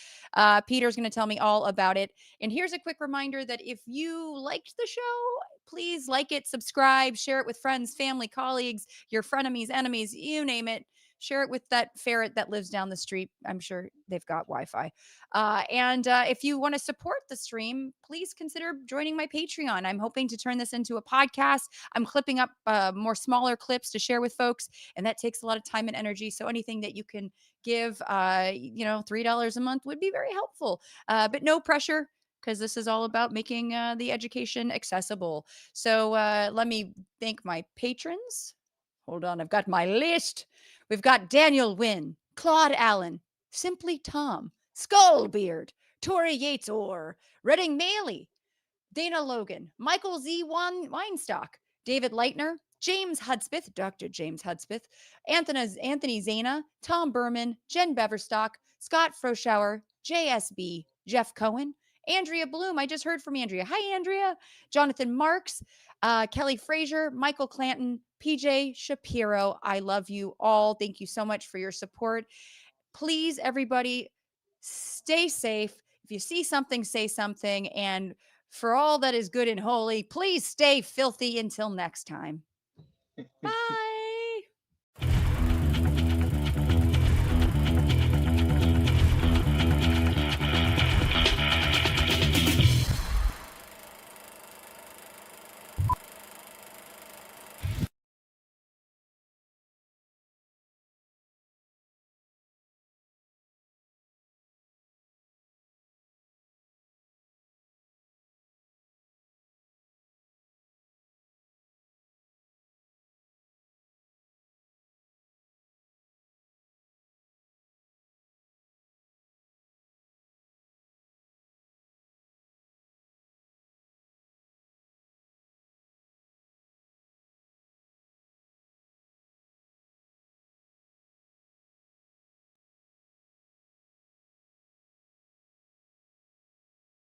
Peter's going to tell me all about it. And here's a quick reminder that if you liked the show, please like it, subscribe, share it with friends, family, colleagues, your frenemies, enemies, you name it. Share it with that ferret that lives down the street. I'm sure they've got Wi-Fi. And if you want to support the stream, please consider joining my Patreon. I'm hoping to turn this into a podcast. I'm clipping up more smaller clips to share with folks, and that takes a lot of time and energy. So anything that you can give, $3 a month would be very helpful. But no pressure, because this is all about making the education accessible. So let me thank my patrons. Hold on, I've got my list. We've got Daniel Wynn, Claude Allen, Simply Tom, Skullbeard, Tori Yates Orr, Redding Maley, Dana Logan, Michael Z. Weinstock, David Leitner, James Hudspeth, Dr. James Hudspeth, Anthony Zana, Tom Berman, Jen Beverstock, Scott Froschauer, JSB, Jeff Cohen, Andrea Bloom. I just heard from Andrea. Hi, Andrea. Jonathan Marks, Kelly Frazier, Michael Clanton, PJ Shapiro. I love you all. Thank you so much for your support. Please, everybody, stay safe. If you see something, say something. And for all that is good and holy, please stay filthy until next time. Bye.